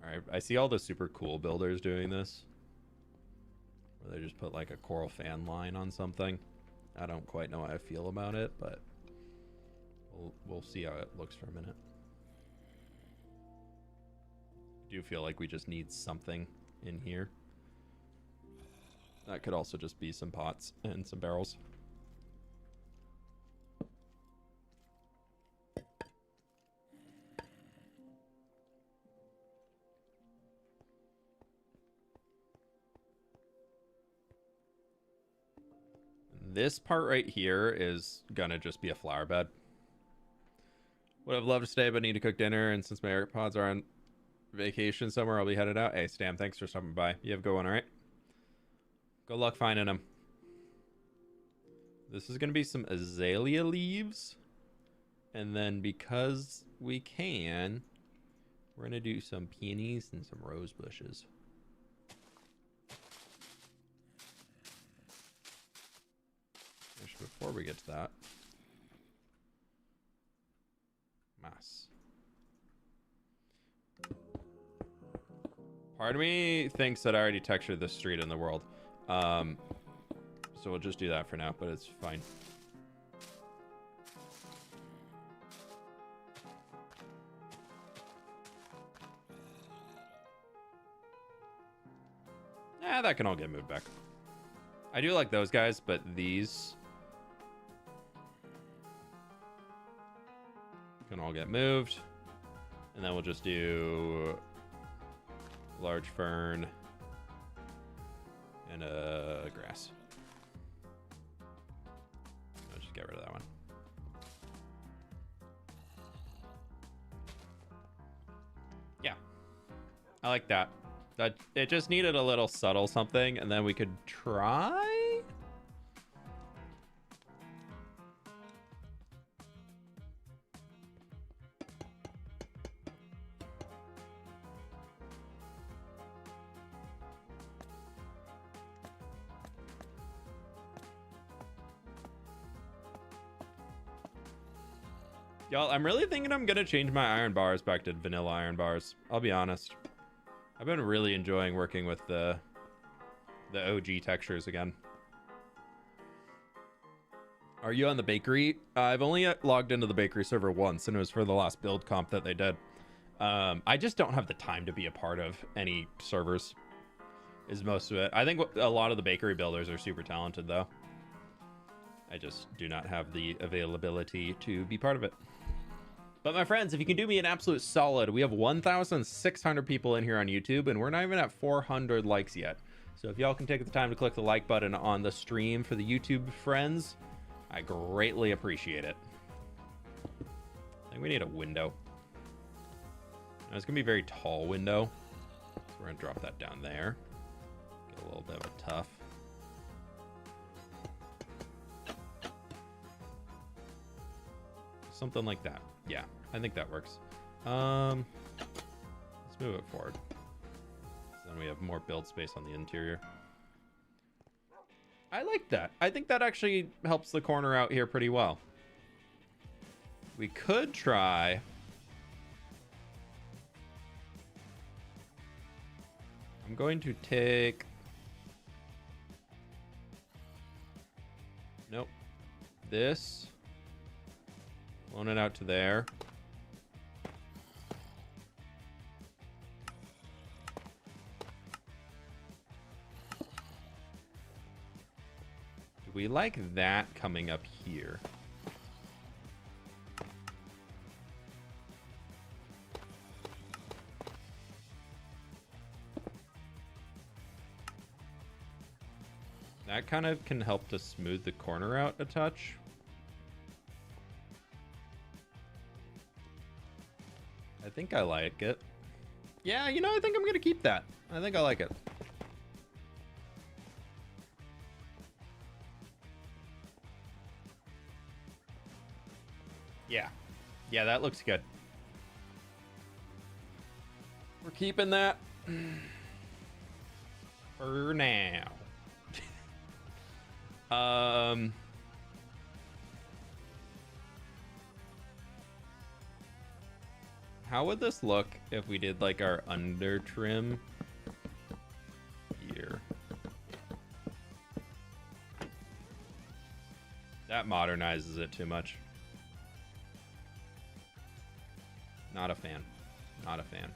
All right, I see all the super cool builders doing this. Where they just put like a coral fan line on something. I don't quite know how I feel about it, but we'll see how it looks for a minute. I do feel like we just need something in here. That could also just be some pots and some barrels. This part right here is gonna just be a flower bed. Would have loved to stay, but need to cook dinner, and since my AirPods are on vacation somewhere, I'll be headed out. Hey, Stam, thanks for stopping by. You have a good one, all right? Good luck finding them. This is gonna be some azalea leaves, and then because we can, we're gonna do some peonies and some rose bushes. Before we get to that, mass. Part of me thinks that I already textured this street in the world, so we'll just do that for now, but it's fine. Yeah, that can all get moved back. I do like those guys, but these can all get moved, and then we'll just do large fern and a grass. I'll just get rid of that one. Yeah, I like that. That it just needed a little subtle something, and then we could try. Y'all, I'm really thinking I'm gonna change my iron bars back to vanilla iron bars. I'll be honest. I've been really enjoying working with the OG textures again. Are you on the bakery? I've only logged into the bakery server once, and it was for the last build comp that they did. I just don't have the time to be a part of any servers, is most of it. I think a lot of the bakery builders are super talented, though. I just do not have the availability to be part of it. But my friends, if you can do me an absolute solid, we have 1,600 people in here on YouTube, and we're not even at 400 likes yet. So if y'all can take the time to click the like button on the stream for the YouTube friends, I greatly appreciate it. I think we need a window. Now, it's gonna be a very tall window, so we're gonna drop that down there. a little bit of a tough. Something like that. Yeah, I think that works. Let's move it forward. So then we have more build space on the interior. I like that. I think that actually helps the corner out here pretty well. We could try... I'm going to take... Nope. This. Loan it out to there. Do we like that coming up here? That kind of can help to smooth the corner out a touch. I think I like it. Yeah, you know, I think I'm gonna keep that. I think I like it. Yeah. Yeah, that looks good. We're keeping that for now. How would this look if we did like our under trim here? That modernizes it too much. Not a fan. Not a fan.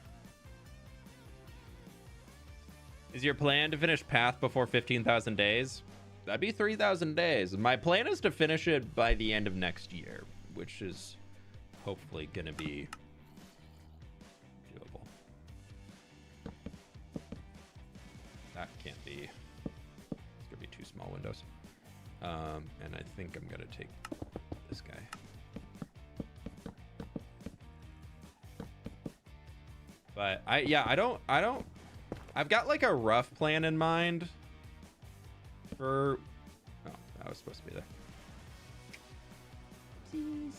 Is your plan to finish Path before 15,000 days? That'd be 3,000 days. My plan is to finish it by the end of next year, which is hopefully going to be doable. That can't be. It's going to be two small windows. And I think I'm going to take this guy. But I've got like a rough plan in mind for, oh, that was supposed to be there. Jeez.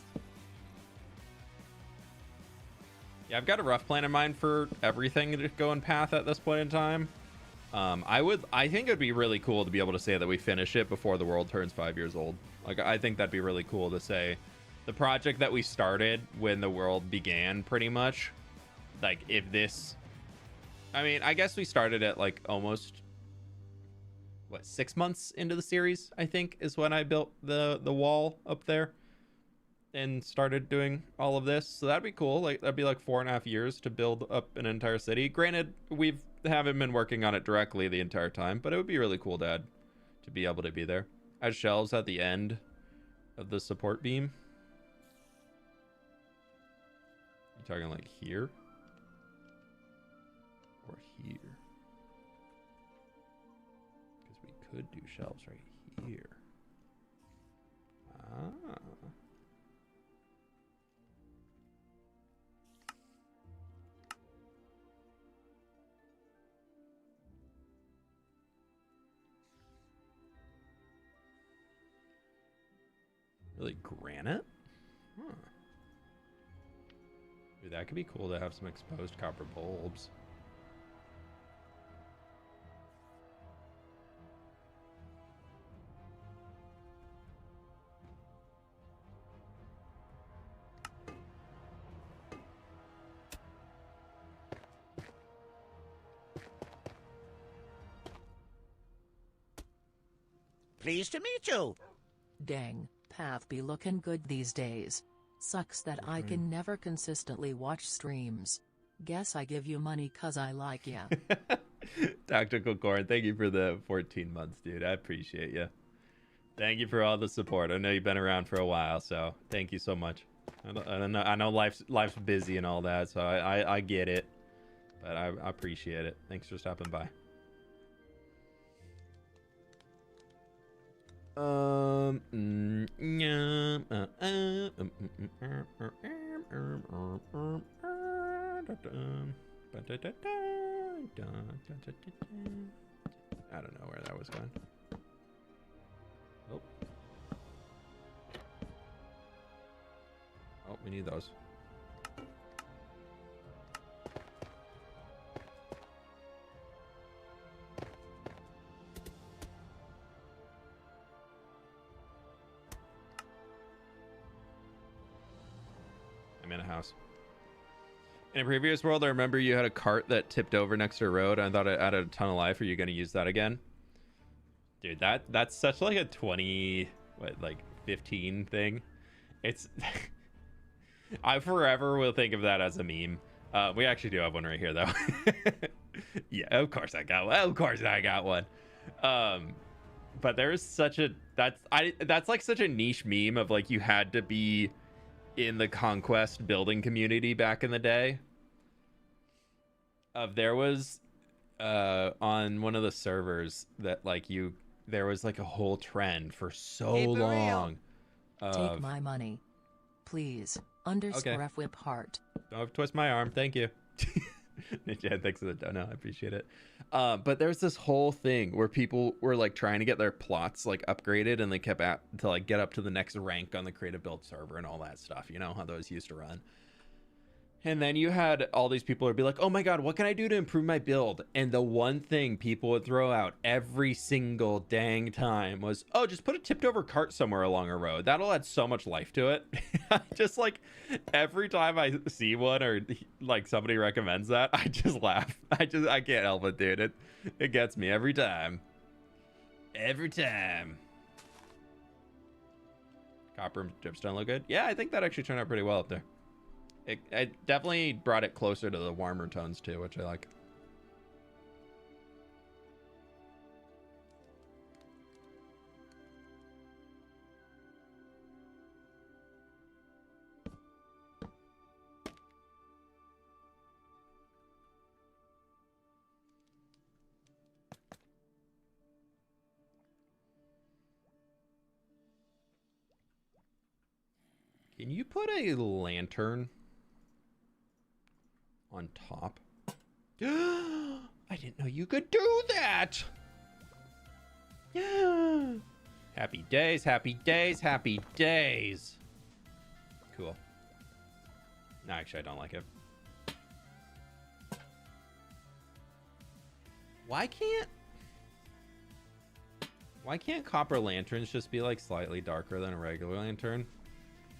Yeah, I've got a rough plan in mind for everything to go in Path at this point in time. I think it'd be really cool to be able to say that we finish it before the world turns 5 years old. Like, I think that'd be really cool to say the project that we started when the world began, pretty much. Like, if this, I mean, I guess we started at like almost, what, 6 months into the series, I think, is when I built the wall up there and started doing all of this. So that'd be cool. Like, that'd be like 4.5 years to build up an entire city. Granted, we haven't been working on it directly the entire time, but it would be really cool, Dad, to be able to be there. As shelves at the end of the support beam. You talking like here? Or here? Because we could do shelves right here. Ah. Really, granite? Huh. Dude, that could be cool to have some exposed copper bulbs. Pleased to meet you. Dang, Path be looking good these days. Sucks that I can never consistently watch streams. Guess I give you money 'cause I like ya. Tactical Corn, thank you for the 14 months, dude. I appreciate you. Thank you for all the support. I know you've been around for a while, so thank you so much. I know life's busy and all that, so I get it, but I appreciate it. Thanks for stopping by. I don't know where that was going. Oh. Oh, we need those. I'm in a house. In a previous world, I remember you had a cart that tipped over next to a road. I thought it added a ton of life. Are you going to use that again? Dude, that's such like a 15 thing. It's I forever will think of that as a meme. We actually do have one right here though. Yeah, of course I got one. Of course I got one. But there's such a that's like such a niche meme of like you had to be in the conquest building community back in the day. There was on one of the servers that like there was like a whole trend for so long. Take my money, please. _ whip heart. Don't have to twist my arm. Thank you. Yeah, thanks for the dono. I appreciate it. But there's this whole thing where people were like trying to get their plots like upgraded, and they kept to like get up to the next rank on the creative build server and all that stuff. You know how those used to run. And then you had all these people would be like, oh my god, what can I do to improve my build? And the one thing people would throw out every single dang time was, oh, just put a tipped over cart somewhere along a road. That'll add so much life to it. Just like every time I see one or like somebody recommends that, I just laugh. I can't help it, dude. It gets me every time. Every time. Copper and dripstone look good. Yeah, I think that actually turned out pretty well up there. It definitely brought it closer to the warmer tones too, which I like. Can you put a lantern on top? I didn't know you could do that. Happy days, happy days, happy days. Cool. No, actually, I don't like it. Why can't copper lanterns just be like slightly darker than a regular lantern?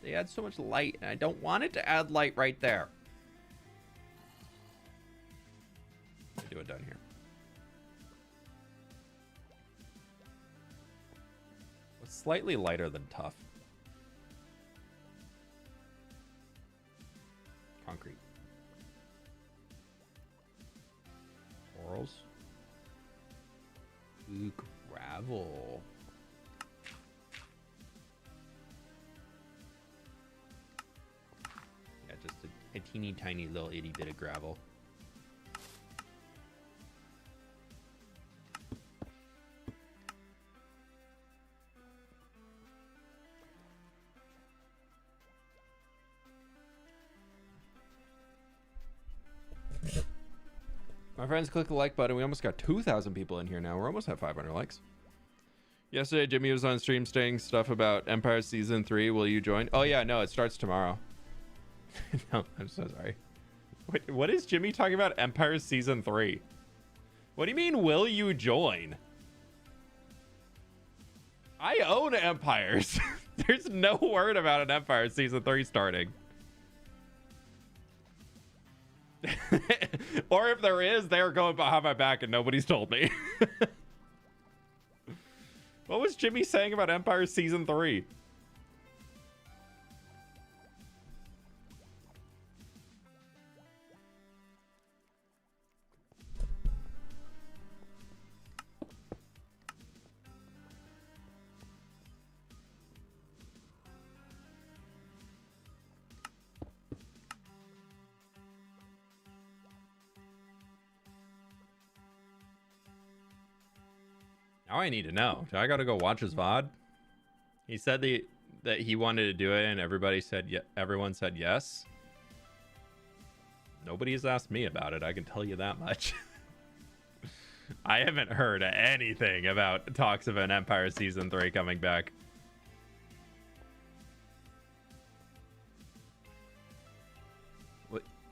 They add so much light, and I don't want it to add light right there. Let me do it down here. What's slightly lighter than tough? Concrete. Corals. Ooh, gravel. Just a teeny tiny little itty bit of gravel. My friends, click the like button. We almost got 2,000 people in here now. We're almost at 500 likes. Yesterday, Jimmy was on stream saying stuff about Empire Season 3. Will you join? Oh, yeah, no, it starts tomorrow. No, I'm so sorry. Wait, what is Jimmy talking about? Empire Season 3? What do you mean, will you join? I own Empires. There's no word about an Empire Season 3 starting. Or if there is, they're going behind my back and nobody's told me. What was Jimmy saying about Empire Season 3? Now I need to know. Do I gotta go watch his VOD? He said that he wanted to do it, and everybody said everyone said yes. Nobody's asked me about it. I can tell you that much. I haven't heard anything about talks of an Empire Season 3 coming back.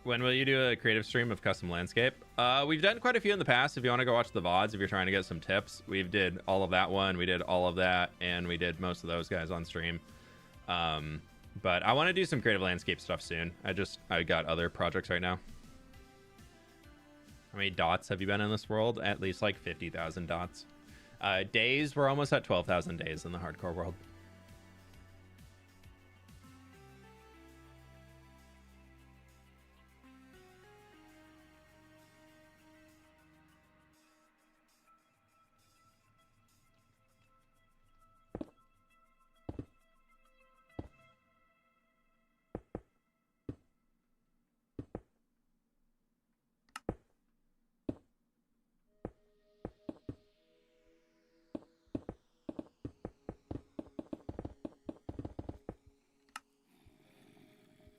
When will you do a creative stream of custom landscape? We've done quite a few in the past. If you want to go watch the VODs, if you're trying to get some tips, we did all of that one. We did all of that, and we did most of those guys on stream. But I want to do some creative landscape stuff soon. I got other projects right now. How many dots have you been in this world? At least like 50,000 dots. Days, we're almost at 12,000 days in the hardcore world.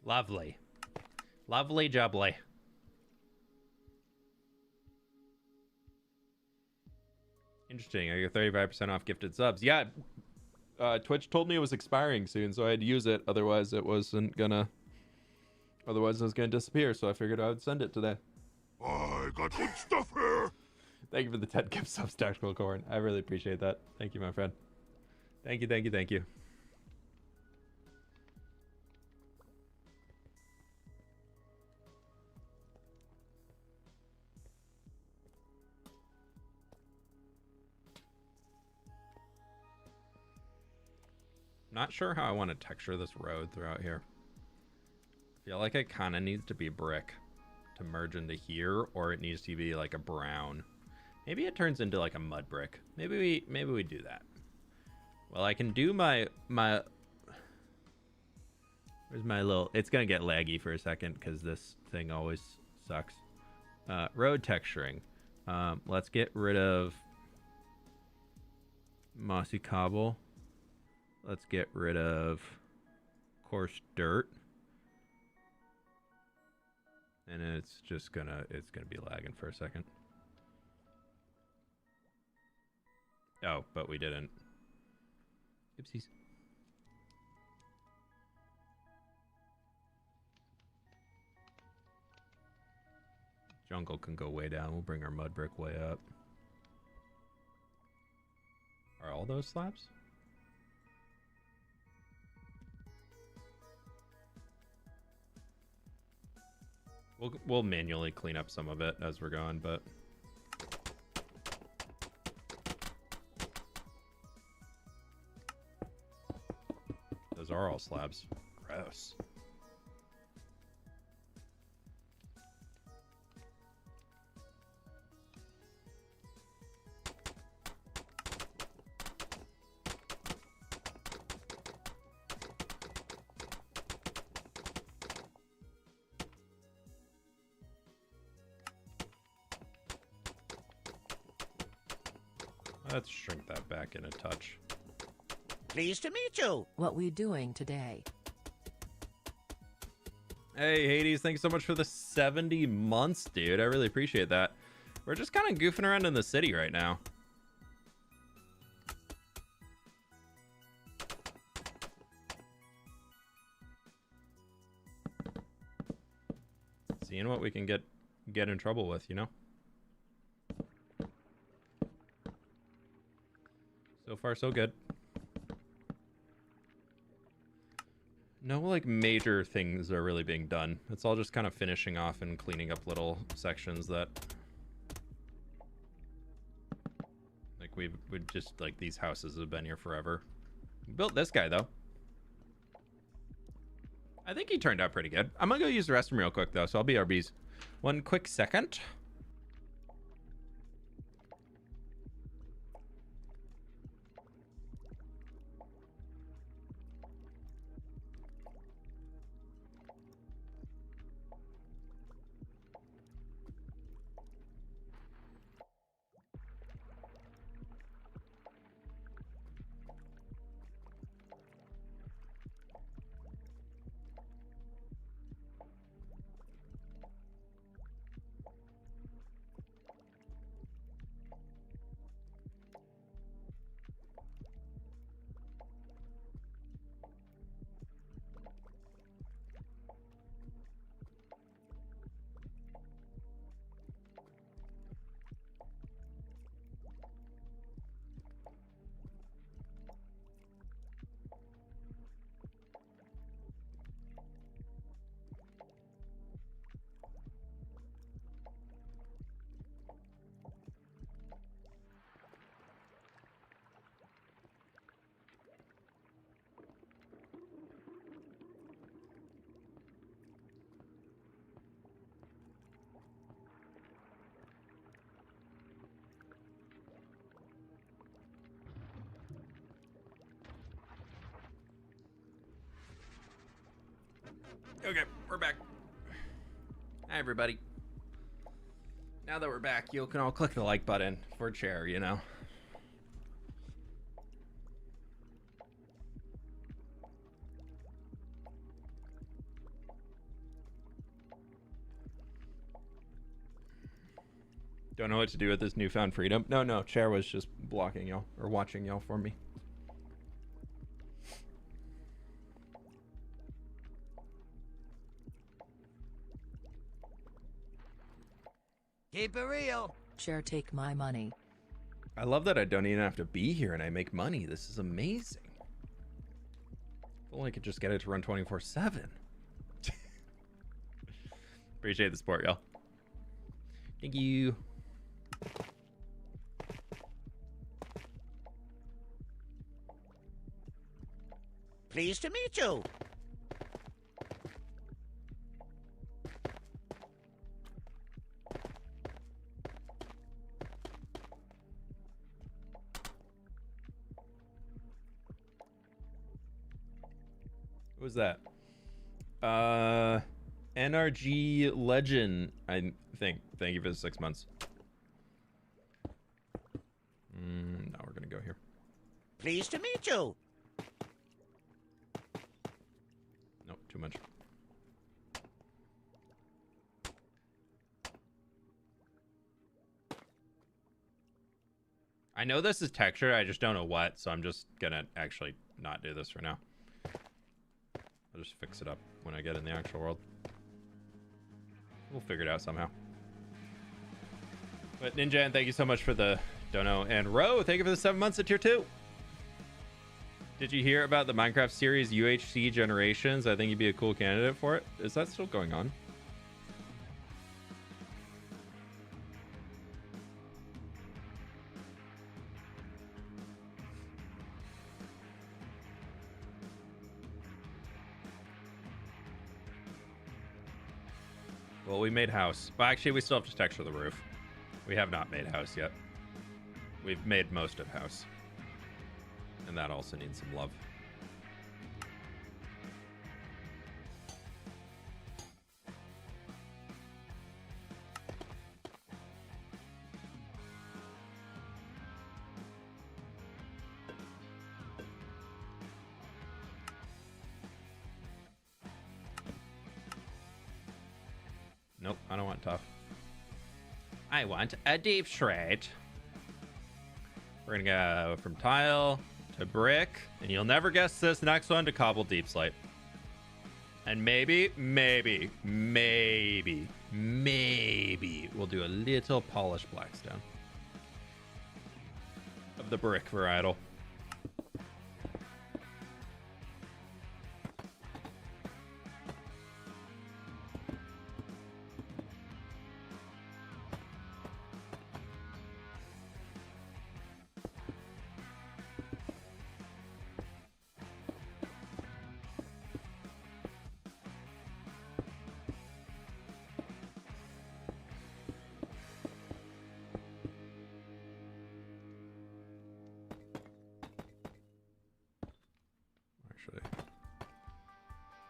Lovely. Lovely jubbly. Interesting. I get 35% off gifted subs. Yeah. Twitch told me it was expiring soon, so I had to use it. Otherwise, it was gonna disappear, so I figured I would send it today. I got good stuff here. Thank you for the 10 gift subs, Tactical Corn. I really appreciate that. Thank you, my friend. Thank you, thank you, thank you. Not sure how I want to texture this road throughout here. I feel like it kind of needs to be brick to merge into here, or it needs to be like a brown. Maybe it turns into like a mud brick. Maybe we do that. Well, I can do my where's my little, it's gonna get laggy for a second because this thing always sucks. Road texturing. Let's get rid of mossy cobble. Let's get rid of coarse dirt. And it's gonna be lagging for a second. Oh, but we didn't. Oopsies. Jungle can go way down. We'll bring our mud brick way up. Are all those slabs? We'll manually clean up some of it as we're going, but those are all slabs. Gross. Let's shrink that back in a touch. Pleased to meet you. What we doing today? Hey, Hades, thanks so much for the 70 months, dude. I really appreciate that. We're just kind of goofing around in the city right now. Seeing what we can get in trouble with, you know? So far, so good. No, like, major things are really being done. It's all just kind of finishing off and cleaning up little sections that... Like, we've just, like, these houses have been here forever. We built this guy, though. I think he turned out pretty good. I'm gonna go use the restroom real quick, though, so I'll be RBs. One quick second. Okay, we're back. Hi, everybody. Now that we're back, you can all click the like button for chair, you know. Don't know what to do with this newfound freedom. No, chair was just blocking y'all or watching y'all for me. Keep it real. Share take my money. I love that I don't even have to be here and I make money. This is amazing. If only I could just get it to run 24/7. Appreciate the support, y'all. Thank you. Pleased to meet you. What was that? NRG Legend, I think. Thank you for the 6 months. Now we're gonna go here. Pleased to meet you. Nope, too much. I know this is texture, I just don't know what, so I'm just gonna actually not do this for now. I'll just fix it up when I get in the actual world. We'll figure it out somehow. But Ninja, and thank you so much for the dono. And Ro, thank you for the 7 months at tier 2. Did you hear about the Minecraft series UHC Generations? I think you'd be a cool candidate for it. Is that still going on? Well, we made house. Well, actually, we still have to texture the roof. We have not made house yet. We've made most of house. And that also needs some love. Nope, I don't want tough. I want a deep shred. We're gonna go from tile to brick, and you'll never guess this next one, to cobble deep slate. And maybe we'll do a little polished blackstone of the brick varietal.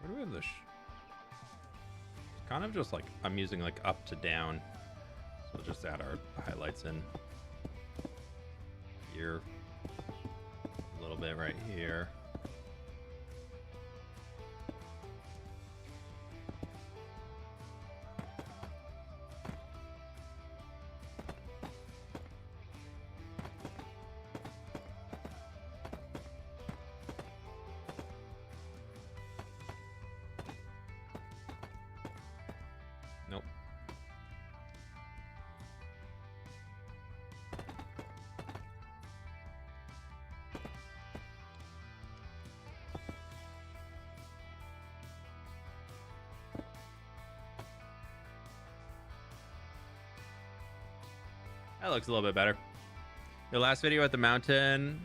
Where do we have this? It's kind of just like, I'm using like up to down. So we'll just add our highlights in here. A little bit right here. Nope. That looks a little bit better. Your last video at the mountain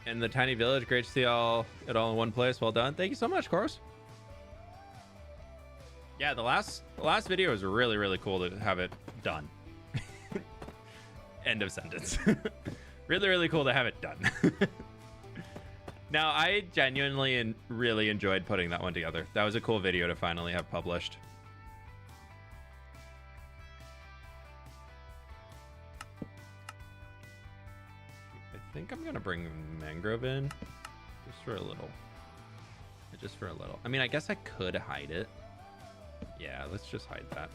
and the tiny village. Great to see it all in one place. Well done. Thank you so much, Course. Yeah, the last video was really, really cool to have it done. End of sentence. Really, really cool to have it done. Now, I genuinely and really enjoyed putting that one together. That was a cool video to finally have published. I think I'm gonna bring mangrove in just for a little. Just for a little. I mean, I guess I could hide it. Yeah, let's just hide that.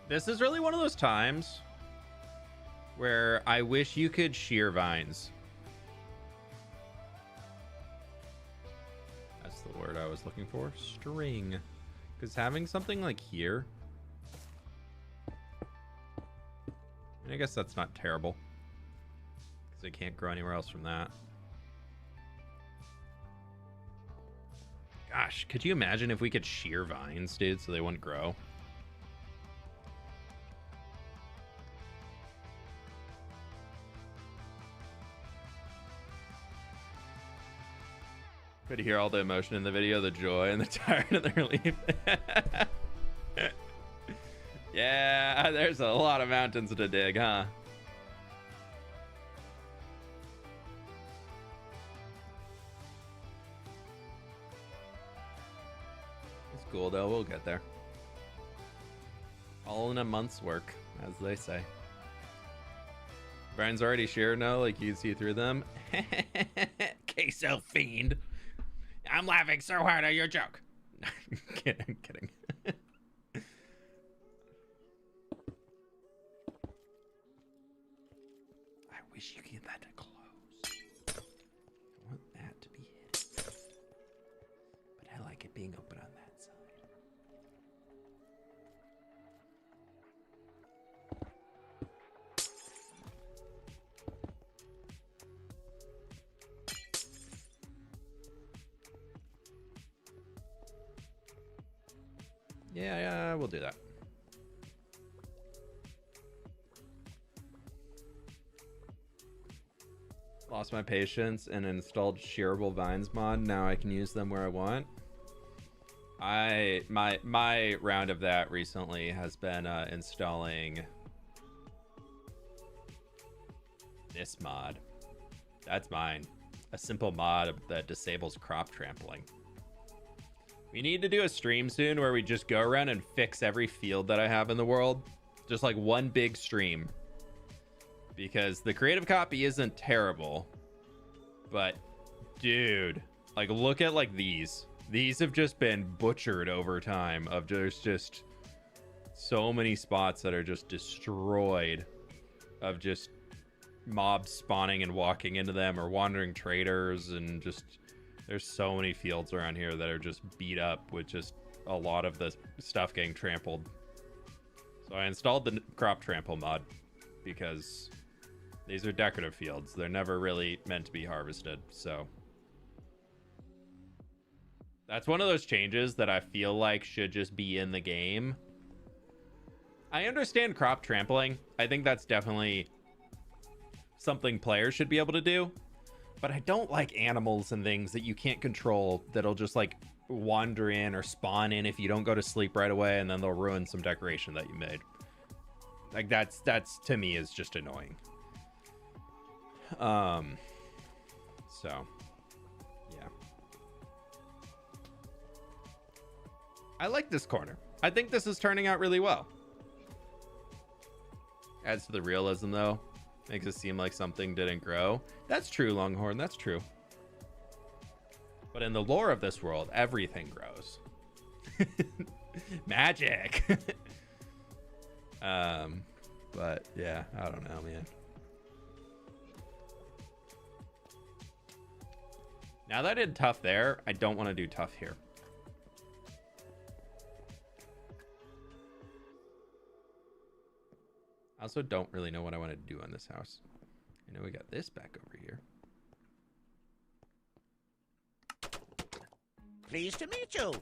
This is really one of those times where I wish you could shear vines. That's the word I was looking for. String. Because having something like here, and I guess that's not terrible, because I can't grow anywhere else from that. Gosh, could you imagine if we could shear vines, dude, so they wouldn't grow? Could hear all the emotion in the video, the joy and the tired and the relief. Yeah, there's a lot of mountains to dig, huh? It's cool though, we'll get there. All in a month's work, as they say. Brian's already shared now, like you can see through them. Queso fiend. I'm laughing so hard at your joke. I'm kidding. I wish you could get that to close. I want that to be hidden. But I like it being open on that side. Yeah, we'll do that. Lost my patience and installed shearable vines mod. Now I can use them where I want. My round of that recently has been installing this mod. That's mine. A simple mod that disables crop trampling. We need to do a stream soon where we just go around and fix every field that I have in the world. Just like one big stream. Because the creative copy isn't terrible. But, dude, like look at like these. These have just been butchered over time. There's just so many spots that are just destroyed. Of just mobs spawning and walking into them, or wandering traders, and just... There's so many fields around here that are just beat up with just a lot of the stuff getting trampled. So I installed the crop trample mod because these are decorative fields. They're never really meant to be harvested. So that's one of those changes that I feel like should just be in the game. I understand crop trampling. I think that's definitely something players should be able to do. But I don't like animals and things that you can't control that'll just like wander in or spawn in if you don't go to sleep right away, and then they'll ruin some decoration that you made. Like that's to me is just annoying. So yeah. I like this corner. I think this is turning out really well. Adds to the realism though. Makes it seem like something didn't grow. That's true, Longhorn. That's true. But in the lore of this world, everything grows. Magic. But yeah, I don't know, man. Now that I did tough there, I don't want to do tough here. I also don't really know what I want to do on this house. I know we got this back over here. Pleased to meet you.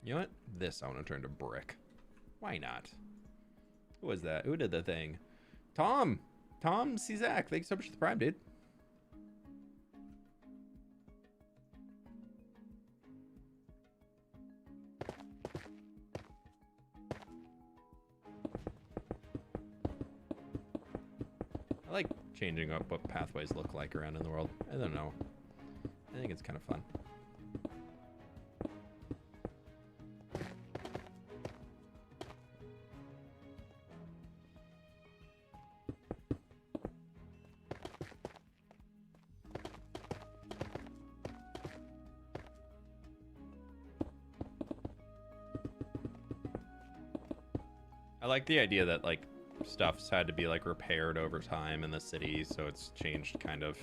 You know what? This I want to turn to brick. Why not? Who was that? Who did the thing? Tom Czak. Thanks so much for the prime, dude. I like changing up what pathways look like around in the world. I don't know. I think it's kind of fun. I like the idea that like stuff's had to be like repaired over time in the city, so it's changed kind of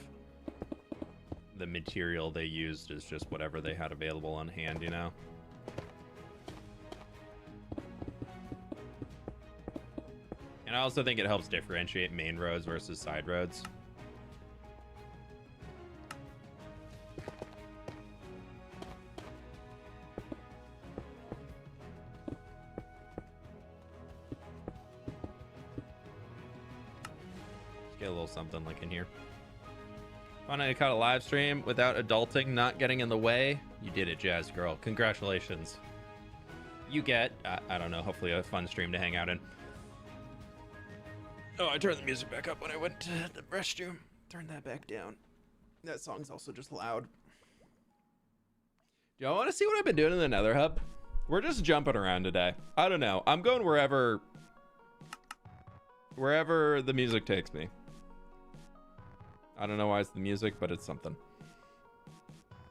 the material they used is just whatever they had available on hand, you know? And I also think it helps differentiate main roads versus side roads. Get a little something like in here. Finally caught a live stream without adulting not getting in the way. You did it, Jazz Girl. Congratulations. You get, I don't know, hopefully a fun stream to hang out in. Oh, I turned the music back up when I went to the restroom. Turn that back down. That song's also just loud. Do y'all want to see what I've been doing in the Nether Hub? We're just jumping around today. I don't know. I'm going wherever the music takes me. I don't know why it's the music, but it's something.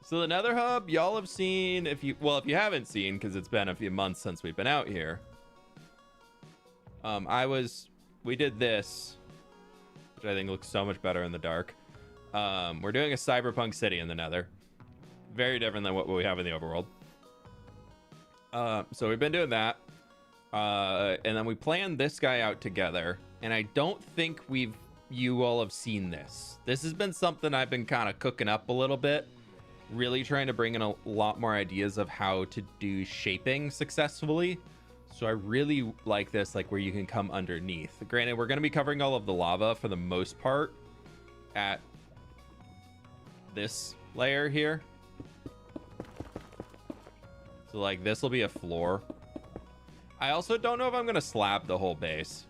So the Nether Hub, y'all have seen, if you haven't seen, because it's been a few months since we've been out here. We did this, which I think looks so much better in the dark. We're doing a cyberpunk city in the Nether. Very different than what we have in the overworld. So we've been doing that. And then we planned this guy out together. And I don't think you all have seen this. This has been something I've been kind of cooking up a little bit. Really trying to bring in a lot more ideas of how to do shaping successfully. So I really like this, like where you can come underneath. Granted, we're going to be covering all of the lava for the most part at this layer here. So like this will be a floor. I also don't know if I'm going to slab the whole base.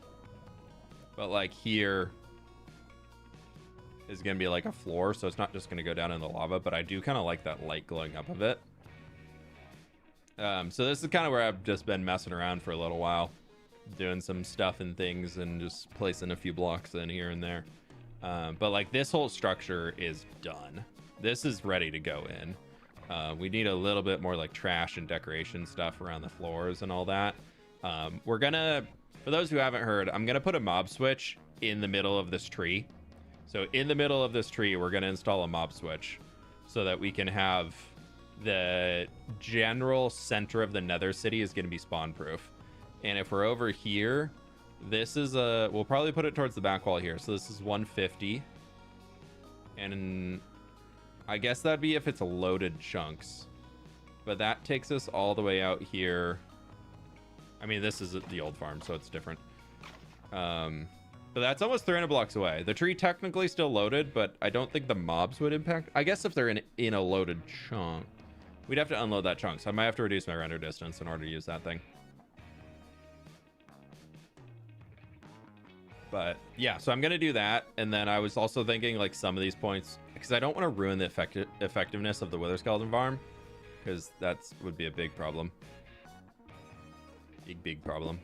But like here is going to be like a floor, so it's not just going to go down in the lava, but I do kind of like that light glowing up of it. So this is kind of where I've just been messing around for a little while, doing some stuff and things and just placing a few blocks in here and there. But like this whole structure is done. This is ready to go in. We need a little bit more like trash and decoration stuff around the floors and all that. We're gonna, for those who haven't heard, I'm gonna put a mob switch in the middle of this tree. So in the middle of this tree, we're gonna install a mob switch so that we can have the general center of the Nether city is gonna be spawn proof. And if we're over here, this is we'll probably put it towards the back wall here. So this is 150. And I guess that'd be if it's loaded chunks. But that takes us all the way out here. I mean, this is the old farm, so it's different. But that's almost 300 blocks away. The tree technically still loaded, but I don't think the mobs would impact. I guess if they're in a loaded chunk, we'd have to unload that chunk. So I might have to reduce my render distance in order to use that thing. But yeah, so I'm going to do that. And then I was also thinking like some of these points, because I don't want to ruin the effectiveness of the Wither Skeleton farm, because that would be a big problem. Big problem.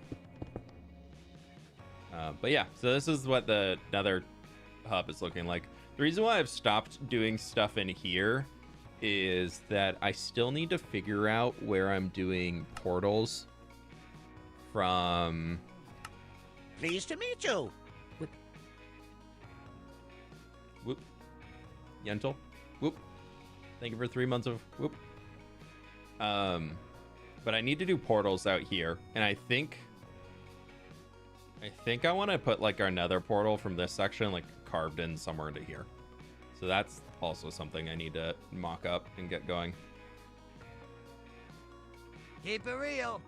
But yeah, so this is what the Nether hub is looking like. The reason why I've stopped doing stuff in here is that I still need to figure out where I'm doing portals from. Pleased to meet you. Whoop. Yentl. Whoop. Thank you for 3 months of whoop. But I need to do portals out here, and I think I want to put like our Nether portal from this section like carved in somewhere into here. So that's also something I need to mock up and get going. Keep it real.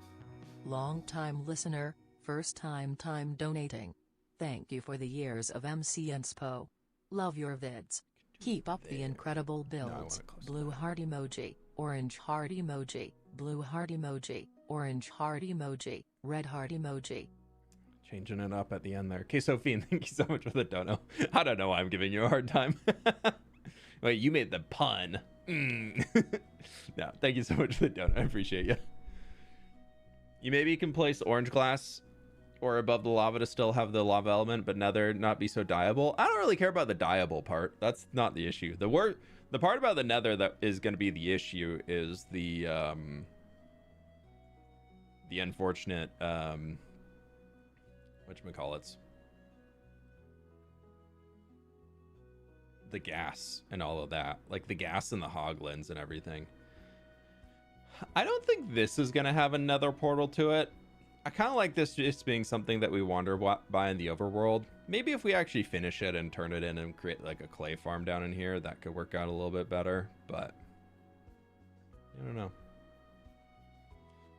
Long-time listener, first-time donating. Thank you for the years of MC Inspo. Love your vids. Keep up the incredible builds. Blue heart emoji, orange heart emoji, blue heart emoji, orange heart emoji, red heart emoji. Changing it up at the end there. Okay, Sophie, thank you so much for the dono. I don't know why I'm giving you a hard time. Wait, you made the pun. No, thank you so much for the dono. I appreciate you. You maybe can place orange glass or above the lava to still have the lava element, but Nether not be so dyeable. I don't really care about the dyeable part. That's not the issue. The part about the Nether that is going to be the issue is the unfortunate whatchamacallits, the gas and all of that, like the gas and the hoglins and everything. I don't think this is going to have a Nether portal to it. I kind of like this just being something that we wander by in the overworld. Maybe if we actually finish it and turn it in and create like a clay farm down in here, that could work out a little bit better, but I don't know.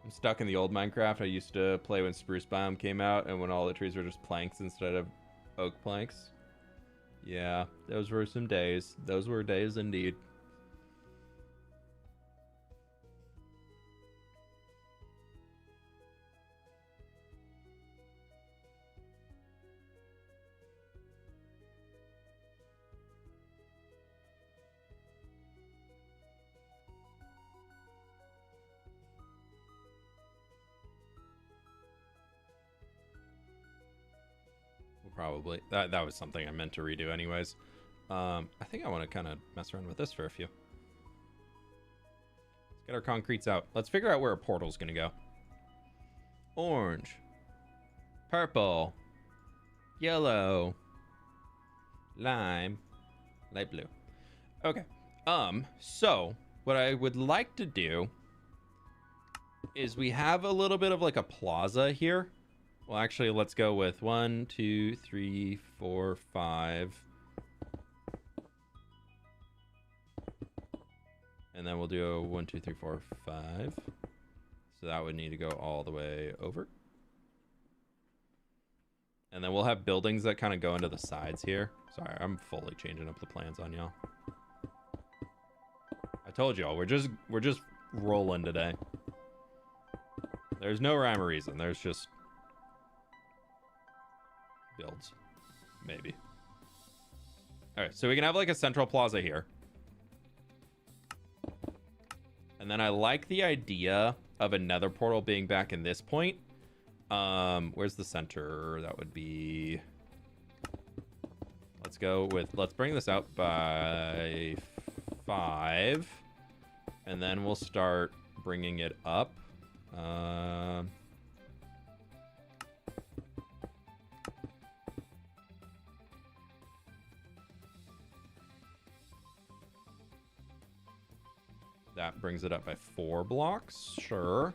I'm stuck in the old Minecraft I used to play when Spruce Biome came out and when all the trees were just planks instead of oak planks. Yeah, those were some days. Those were days indeed. Probably that was something I meant to redo anyways. I think I want to kind of mess around with this for a few. Let's get our concretes out. Let's figure out where a portal's gonna go. Orange, purple, yellow, lime, light blue. Okay. So what I would like to do is we have a little bit of like a plaza here. Well, actually, let's go with 1, 2, 3, 4, 5. And then we'll do a 1, 2, 3, 4, 5. So that would need to go all the way over. And then we'll have buildings that kind of go into the sides here. Sorry, I'm fully changing up the plans on y'all. I told y'all, we're just rolling today. There's no rhyme or reason. There's just builds, maybe. All right, so we can have like a central plaza here, and then I like the idea of a Nether portal being back in this point. Where's the center? That would be, let's bring this out by 5, and then we'll start bringing it up. That brings it up by 4 blocks, sure.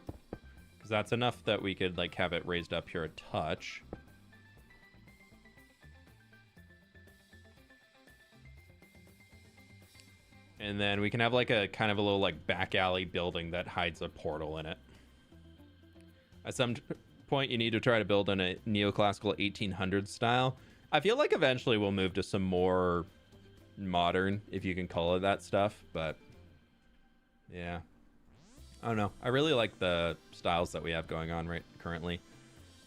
Because that's enough that we could like have it raised up here a touch. And then we can have like a kind of a little like back alley building that hides a portal in it. At some point you need to try to build in a neoclassical 1800s style. I feel like eventually we'll move to some more modern, if you can call it that, stuff, but yeah, I don't know. I really like the styles that we have going on right currently.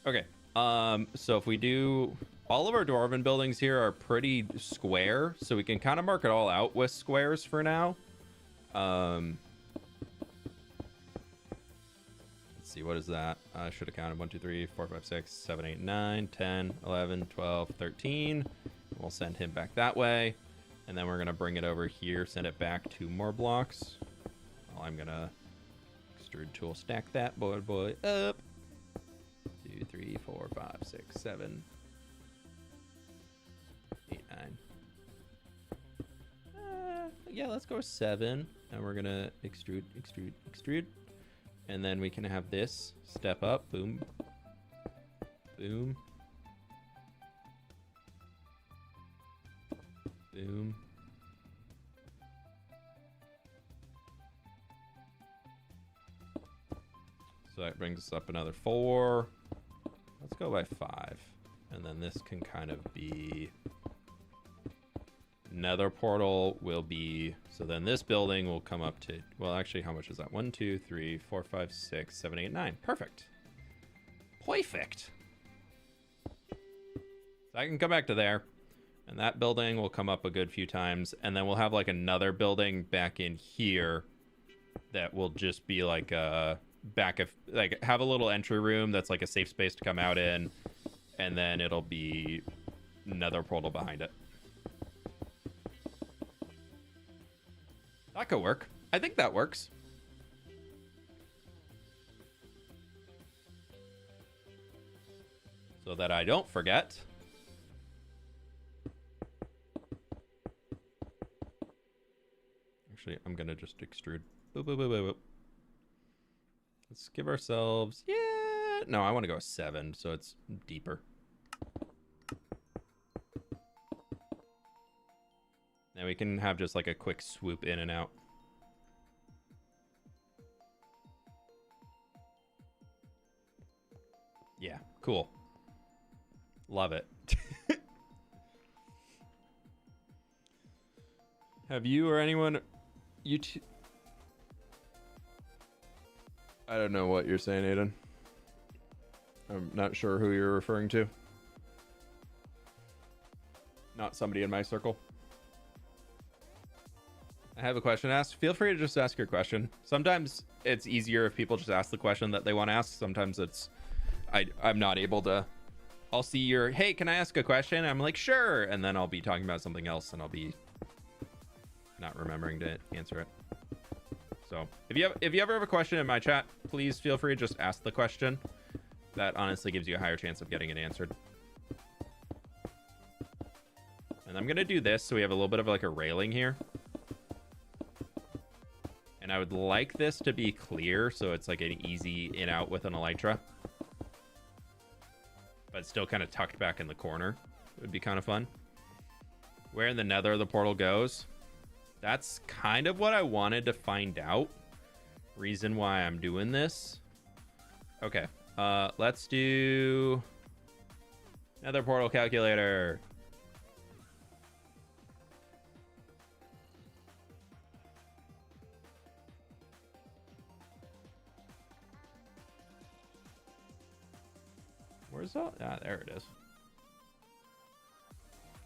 Okay, so if we do, all of our Dwarven buildings here are pretty square, so we can kind of mark it all out with squares for now. Let's see, what is that? I should have counted 1, 2, 3, 4, 5, 6, 7, 8, 9, 10, 11, 12, 13. We'll send him back that way, and then we're gonna bring it over here, send it back 2 more blocks. I'm gonna extrude tool stack that boy up. 2, 3, 4, 5, 6, 7, 8, 9. Yeah, let's go with 7. And we're gonna extrude, and then we can have this step up. Boom, boom, boom. So that brings us up another 4. Let's go by 5. And then this can kind of be... Nether portal will be... So then this building will come up to... Well, actually, how much is that? 1, 2, 3, 4, 5, 6, 7, 8, 9. Perfect. Perfect. So I can come back to there, and that building will come up a good few times, and then we'll have like another building back in here that will just be like a like have a little entry room that's like a safe space to come out in, and then it'll be another portal behind it. That could work. I think that works. So that I don't forget. Actually, I'm gonna just extrude. Boop, boop, boop, boop, boop. Let's give ourselves, yeah. No, I want to go 7, so it's deeper. And we can have just like a quick swoop in and out. Yeah, cool. Love it. Have you or anyone I don't know what you're saying, Aiden. I'm not sure who you're referring to. Not somebody in my circle. I have a question to ask. Feel free to just ask your question. Sometimes it's easier if people just ask the question that they want to ask. Sometimes it's I'm not able to. I'll see your, hey, can I ask a question? I'm like, sure. And then I'll be talking about something else and I'll be not remembering to answer it. So if you ever have a question in my chat, please feel free to just ask the question. That honestly gives you a higher chance of getting it answered. And I'm going to do this so we have a little bit of like a railing here. And I would like this to be clear so it's like an easy in out with an elytra. But still kind of tucked back in the corner. It would be kind of fun. Where in the Nether the portal goes. That's kind of what I wanted to find out. Reason why I'm doing this. Okay. Let's do Nether portal calculator. Where's that? Ah, there it is.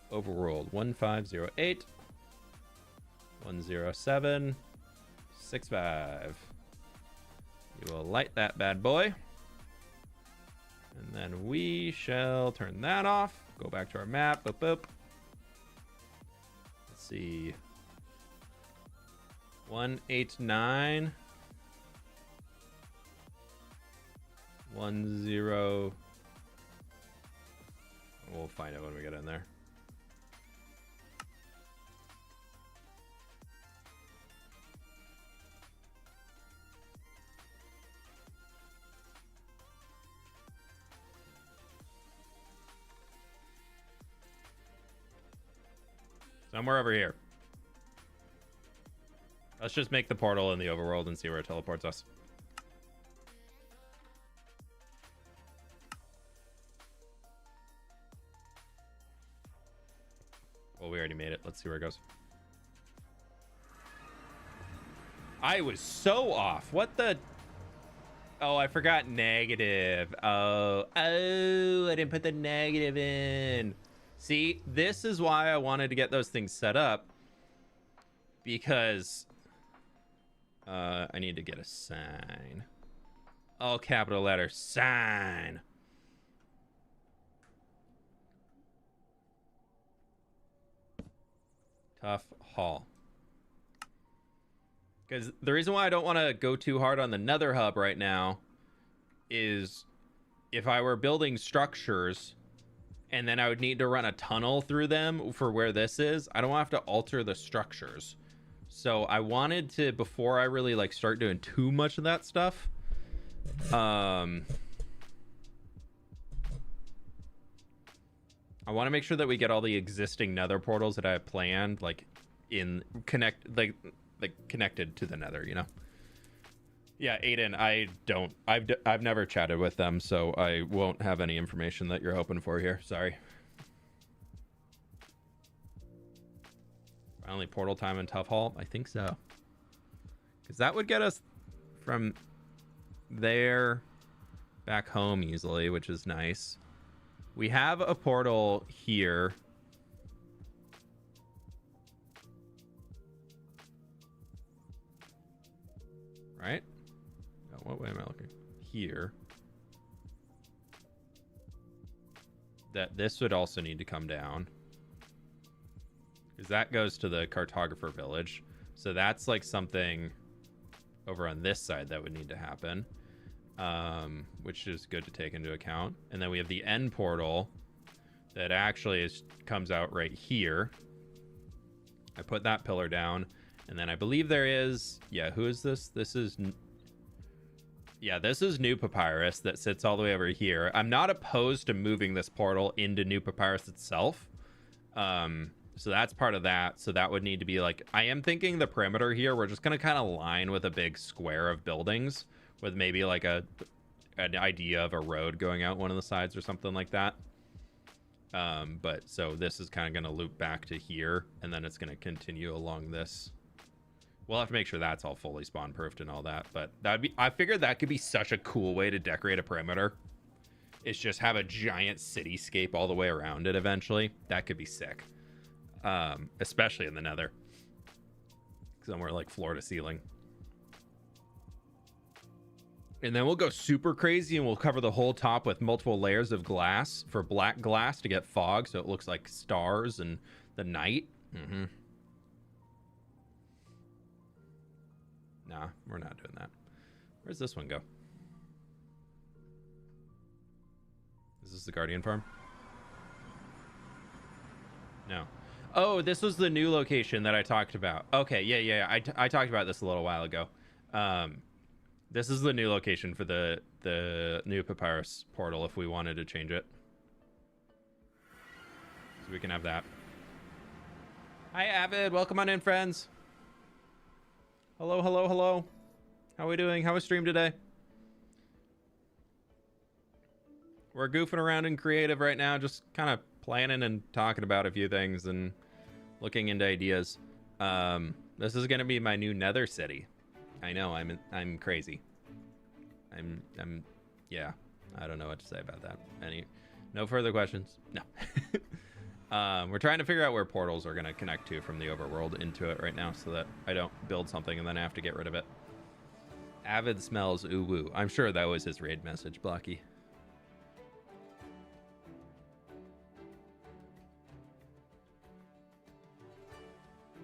Overworld 1508 107 65. You will light that bad boy. And then we shall turn that off. Go back to our map. Boop, boop. Let's see. 189 10. We'll find it when we get in there. Somewhere over here. Let's just make the portal in the overworld and see where it teleports us. Well, we already made it. Let's see where it goes. I was so off. What the? Oh, I forgot negative. Oh, I didn't put the negative in. See, this is why I wanted to get those things set up. Because I need to get a sign. All capital letters. Sign. Tough haul. Because the reason why I don't want to go too hard on the Nether hub right now is if I were building structures and then I would need to run a tunnel through them for where this is, I don't have to alter the structures. So I wanted to, before I really like start doing too much of that stuff, I want to make sure that we get all the existing Nether portals that I have planned, like connected to the Nether, you know? Yeah, Aiden, I've never chatted with them, so I won't have any information that you're hoping for here. Sorry. Finally, portal time and tough haul? I think so. Because that would get us from there back home easily, which is nice. We have a portal here. Right? Oh, what way am I looking? Here. That this would also need to come down. Because that goes to the cartographer village. So that's like something over on this side that would need to happen. Which is good to take into account. And then we have the end portal that actually comes out right here. I put that pillar down. And then I believe there is... Yeah, who is this? This is... Yeah, this is New Papyrus that sits all the way over here. I'm not opposed to moving this portal into New Papyrus itself. So that's part of that. So that would need to be like... I am thinking the perimeter here, we're just going to kind of line with a big square of buildings with maybe like an idea of a road going out one of the sides or something like that. But so this is kind of going to loop back to here, and then it's going to continue along this. We'll have to make sure that's all fully spawn proofed and all that, but that'd be, I figured that could be such a cool way to decorate a perimeter. It's just have a giant cityscape all the way around it eventually. That could be sick. Especially in the Nether. Somewhere like floor to ceiling. And then we'll go super crazy and we'll cover the whole top with multiple layers of glass for black glass to get fog so it looks like stars and the night. Nah, we're not doing that. Where's this one go? Is this the Guardian farm? No. Oh, this was the new location that I talked about. Okay, yeah. I talked about this a little while ago. This is the new location for the new Papyrus portal if we wanted to change it. So we can have that. Hi, Avid. Welcome on in, friends. Hello. How are we doing? How was stream today? We're goofing around in creative right now, just kind of planning and talking about a few things and looking into ideas. This is going to be my new Nether city. I know, I'm crazy. Yeah, I don't know what to say about that. No further questions? No. We're trying to figure out where portals are going to connect to from the overworld into it right now so that I don't build something and then have to get rid of it. Avid smells ooh-woo. I'm sure that was his raid message, Blocky.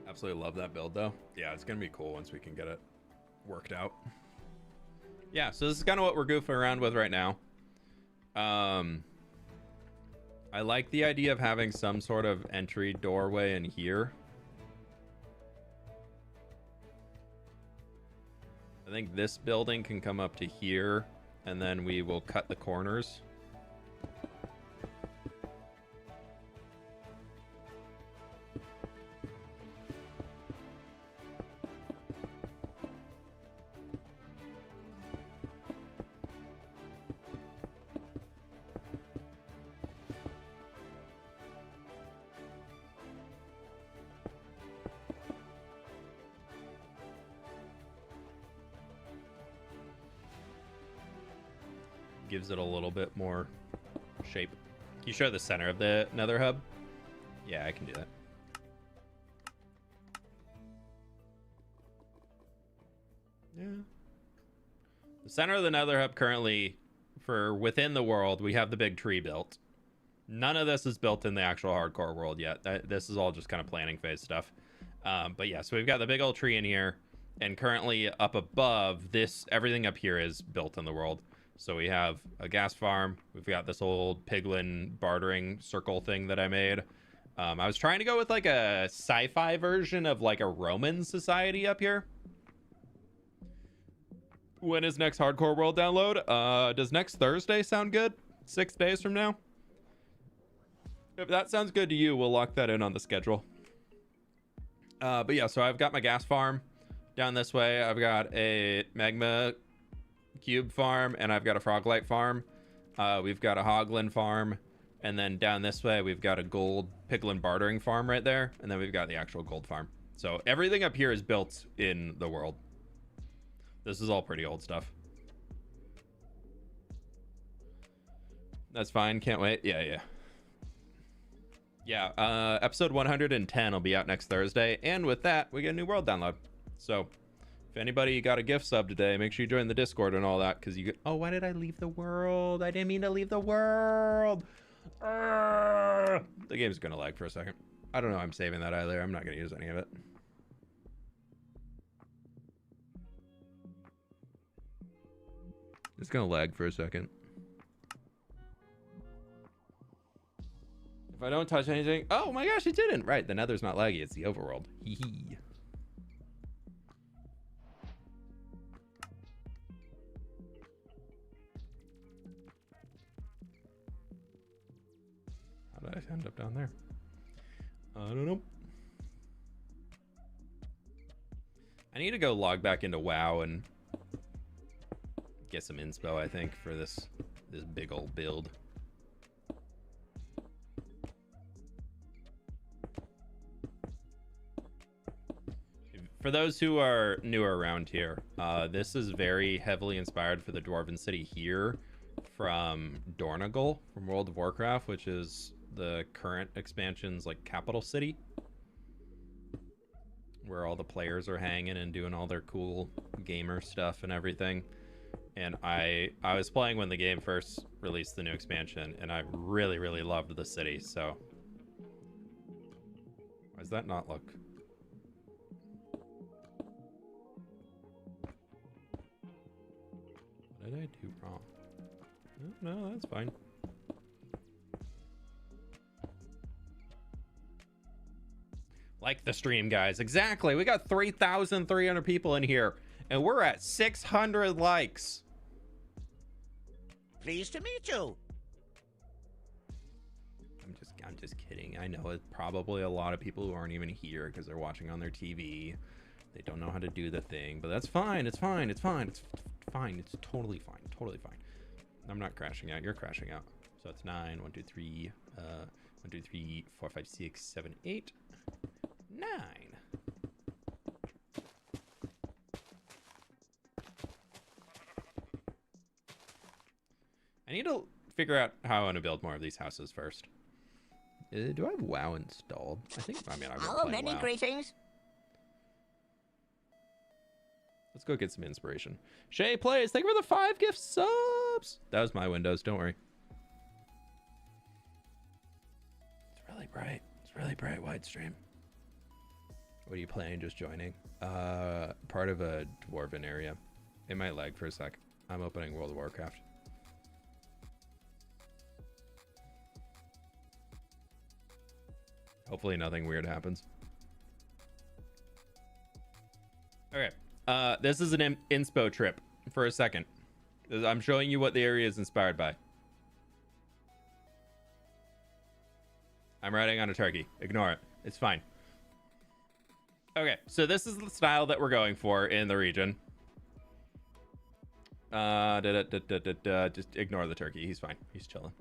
Absolutely love that build, though. Yeah, it's going to be cool once we can get it worked out. Yeah, so this is kind of what we're goofing around with right now. I like the idea of having some sort of entry doorway in here. I think this building can come up to here, and then we will cut the corners. Gives it a little bit more shape. Can you show the center of the Nether hub? Yeah, I can do that. Yeah. The center of the Nether hub currently, for within the world, we have the big tree built. None of this is built in the actual hardcore world yet. This is all just kind of planning phase stuff. But yeah, so we've got the big old tree in here, and currently up above this, everything up here is built in the world. So we have a gas farm. We've got this old piglin bartering circle thing that I made. I was trying to go with like a sci-fi version of like a Roman society up here. When is next Hardcore World download? Does next Thursday sound good? 6 days from now? If that sounds good to you, we'll lock that in on the schedule. But yeah, so I've got my gas farm down this way. I've got a magma cube farm, and I've got a froglight farm. We've got a hoglin farm, and then down this way we've got a gold piglin bartering farm right there, and then we've got the actual gold farm. So everything up here is built in the world. This is all pretty old stuff. That's fine. Can't wait. Yeah. Episode 110 will be out next Thursday, and with that, we get a new world download. So, if anybody got a gift sub today, make sure you join the Discord and all that, because you get. Oh, why did I leave the world? I didn't mean to leave the world. The game's gonna lag for a second. I don't know. I'm saving that either. I'm not gonna use any of it. It's gonna lag for a second. If I don't touch anything, oh my gosh, it didn't. Right, the Nether's not laggy. It's the overworld. Hee hee. How did I end up down there? I don't know. I need to go log back into WoW and get some inspo, I think, for this big old build. For those who are newer around here, this is very heavily inspired for the Dwarven city here from Dornogal from World of Warcraft, which is the current expansion's like capital city, where all the players are hanging and doing all their cool gamer stuff and everything. And I was playing when the game first released the new expansion, and I really, really loved the city. So why does that not look? What did I do wrong? No, that's fine. Like the stream, guys. Exactly. We got 3,300 people in here, and we're at 600 likes. Pleased to meet you. I'm just kidding. I know it's probably a lot of people who aren't even here because they're watching on their TV. They don't know how to do the thing, but that's fine. It's fine. It's fine. It's fine. It's totally fine. Totally fine. I'm not crashing out. You're crashing out. So it's 9, 1, 2, 3, 1, 2, 3, 4, 5, 6, 7, 8, 9. I need to figure out how I want to build more of these houses first. Do I have WoW installed? I mean, I've been playing many WoW. greetings. Let's go get some inspiration. Shay Plays, thank you for the 5 gift subs. That was my Windows, don't worry. It's really bright. It's really bright wide stream. What are you playing? Just joining? Part of a Dwarven area. It might lag for a sec. I'm opening World of Warcraft. Hopefully nothing weird happens. Okay. This is an inspo trip for a second. I'm showing you what the area is inspired by. I'm riding on a turkey. Ignore it. It's fine. Okay, so this is the style that we're going for in the region. Just ignore the turkey. He's fine. He's chilling.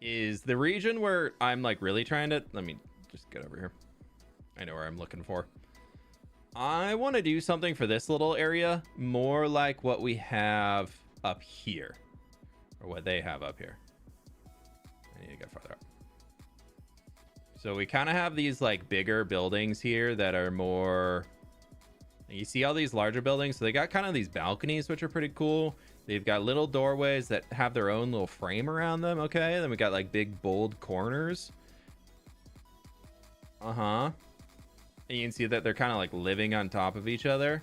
Is the region where I'm like really trying to... Let me just get over here. I know where I'm looking for. I want to do something for this little area more like what we have up here, or what they have up here. I need to get farther up. So we kind of have these like bigger buildings here that are more... You see all these larger buildings? So they got kind of these balconies, which are pretty cool. They've got little doorways that have their own little frame around them. Okay. Then we got like big, bold corners. Uh-huh. And you can see that they're kind of like living on top of each other.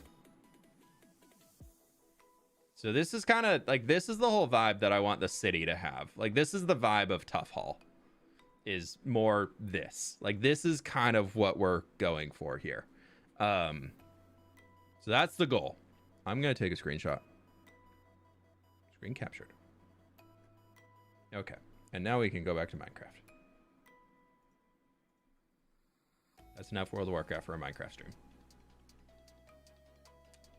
So this is kind of like, this is the whole vibe that I want the city to have. Like, this is the vibe of Tough Hall, is more this. Like, this is kind of what we're going for here. So that's the goal. I'm going to take a screenshot. Screen captured. Okay. And now we can go back to Minecraft. That's enough World of Warcraft for a Minecraft stream.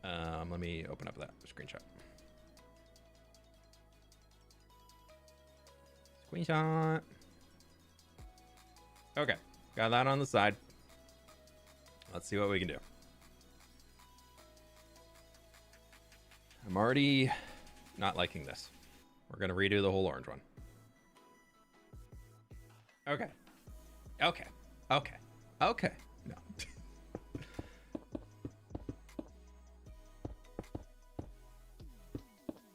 Let me open up that screenshot. Screenshot. Okay. Got that on the side. Let's see what we can do. I'm already not liking this. We're going to redo the whole orange one. Okay. Okay. Okay. Okay. No.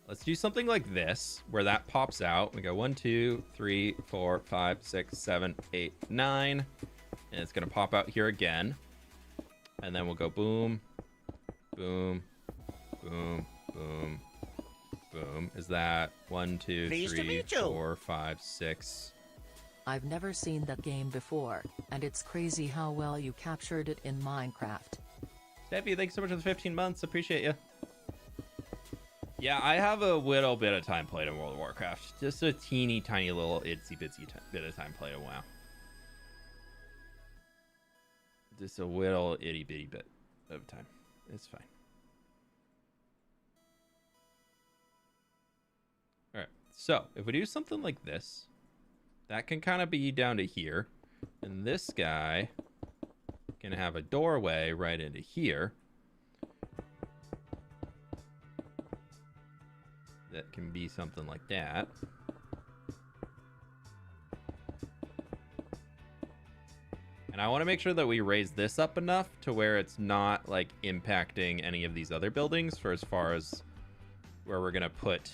Let's do something like this, where that pops out. We go 1, 2, 3, 4, 5, 6, 7, 8, 9. And it's going to pop out here again. And then we'll go boom, boom, boom, boom, boom. Is that 1, 2, Pleased to 3, meet you. 4, 5, 6? I've never seen that game before, and it's crazy how well you captured it in Minecraft. Steffi, thanks so much for the 15 months. Appreciate you. Yeah, I have a little bit of time played in World of Warcraft. Just a teeny tiny little itsy bitsy bit of time played in WoW. Just a little itty bitty bit of time. It's fine. All right. So if we do something like this, that can kind of be down to here. And this guy can have a doorway right into here. That can be something like that. And I want to make sure that we raise this up enough to where it's not like impacting any of these other buildings for as far as where we're going to put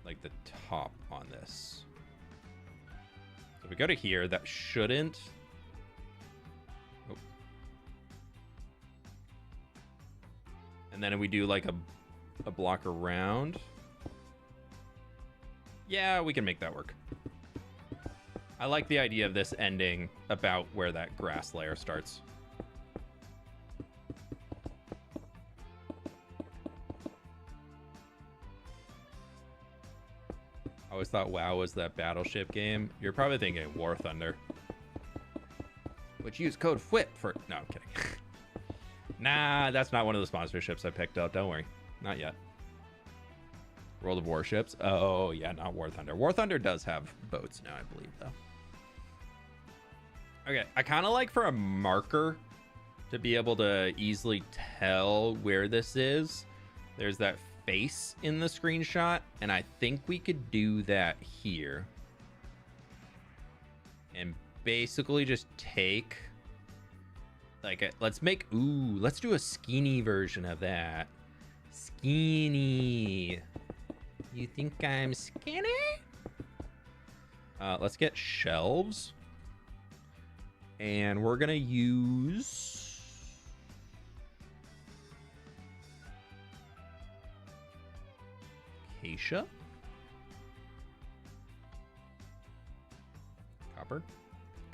like the top on this. So if we go to here, that shouldn't... Oh. And then if we do like a block around... Yeah, we can make that work. I like the idea of this ending about where that grass layer starts. I always thought WoW was that battleship game. You're probably thinking War Thunder, which use code FWHIP for... No, I'm kidding. Nah, that's not one of the sponsorships I picked up. Don't worry. Not yet. World of Warships. Oh, yeah, not War Thunder. War Thunder does have boats now, I believe, though. Okay, I kind of like for a marker to be able to easily tell where this is. There's that face in the screenshot, and I think we could do that here. And basically just take... Like, let's do a skinny version of that. Skinny. You think I'm skinny? Let's get shelves. And we're going to use... Acacia. Copper.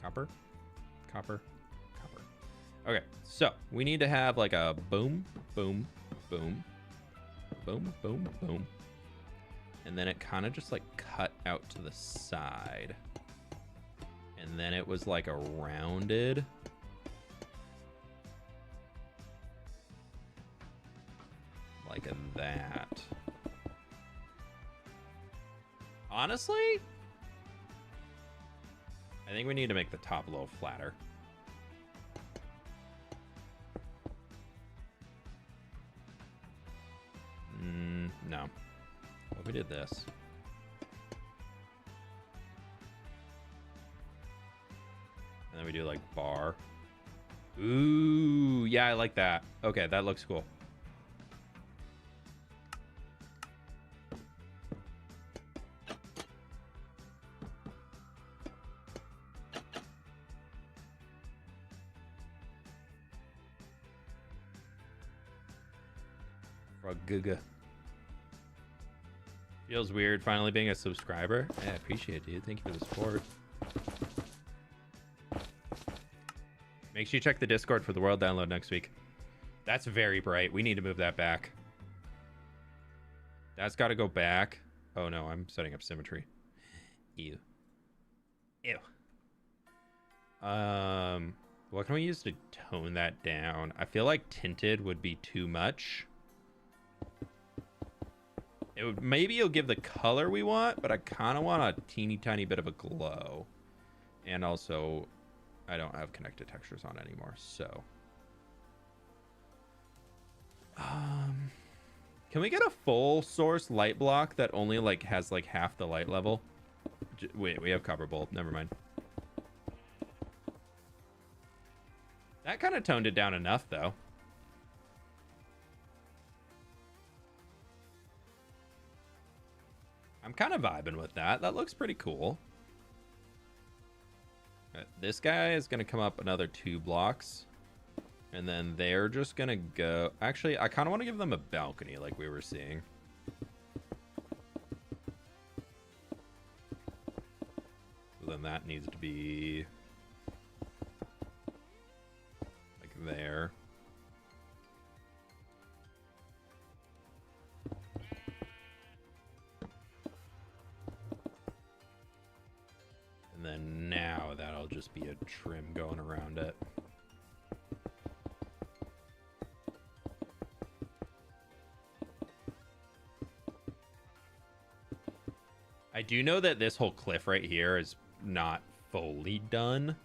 Copper. Copper. Copper. Okay, so we need to have like a boom, boom, boom, boom, boom, boom. And then it kind of just like cut out to the side. And then it was like a rounded. Like that. Honestly, I think we need to make the top a little flatter. No. What if we did this? And then we do like bar. Ooh, yeah, I like that. Okay, that looks cool. Guga. Feels weird finally being a subscriber. I appreciate it, dude. Thank you for the support. Make sure you check the Discord for the world download next week. That's very bright. We need to move that back. That's got to go back. Oh no, I'm setting up symmetry. Ew. Ew. What can we use to tone that down? I feel like tinted would be too much. Maybe it'll give the color we want, but I kind of want a teeny tiny bit of a glow. And also, I don't have connected textures on anymore, so. Can we get a full source light block that only like has like half the light level? Wait, we have copper bulb. Never mind. That kind of toned it down enough, though. I'm kind of vibing with that. That looks pretty cool. This guy is going to come up another 2 blocks. And then they're just going to go... Actually, I kind of want to give them a balcony like we were seeing. So then that needs to be... like there. And then now that'll just be a trim going around it. I do know that this whole cliff right here is not fully done,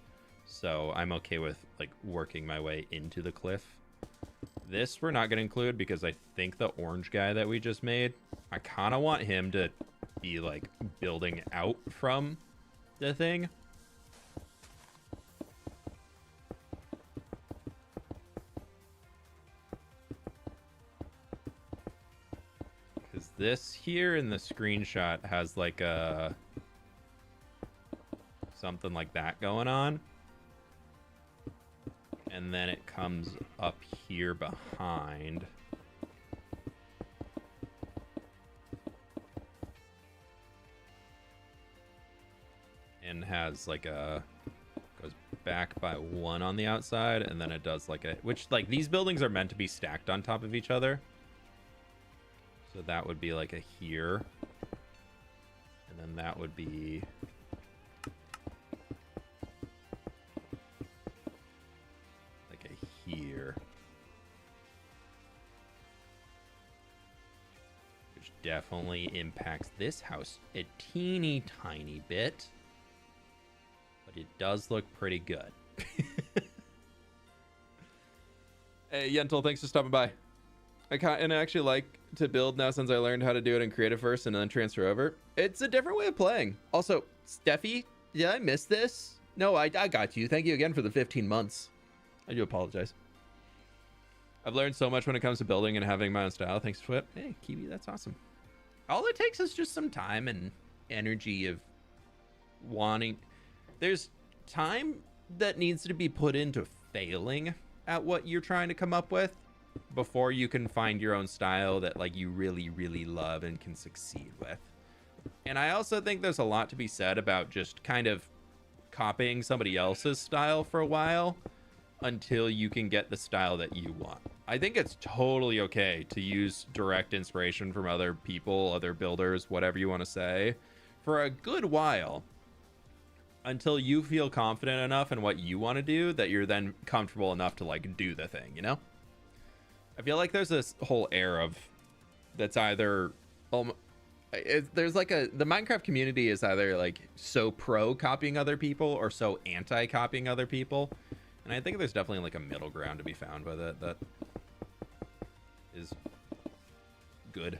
so I'm okay with like working my way into the cliff. This we're not going to include because I think the orange guy that we just made, I kind of want him to be like building out from the thing. Because this here in the screenshot has like a something like that going on. And then it comes up here behind. And has like a, goes back by 1 on the outside, and then it does like a, which like these buildings are meant to be stacked on top of each other. So that would be like a here. And then that would be like a here. Which definitely impacts this house a teeny tiny bit. But it does look pretty good. Hey, Yentl, thanks for stopping by. I actually like to build now since I learned how to do it in creative first and then transfer over. It's a different way of playing. Also, Steffi, did I miss this? No, I got you. Thank you again for the 15 months. I do apologize. I've learned so much when it comes to building and having my own style. Thanks, Flip. Hey, Kiwi, that's awesome. All it takes is just some time and energy of wanting... There's time that needs to be put into failing at what you're trying to come up with before you can find your own style that like you really, really love and can succeed with. And I also think there's a lot to be said about just kind of copying somebody else's style for a while until you can get the style that you want. I think it's totally okay to use direct inspiration from other people, other builders, whatever you want to say, for a good while until you feel confident enough in what you want to do that you're then comfortable enough to like do the thing, you know? I feel like there's this whole air of that's either there's like the Minecraft community is either like so pro copying other people or so anti copying other people, and I think there's definitely like a middle ground to be found with it that is good,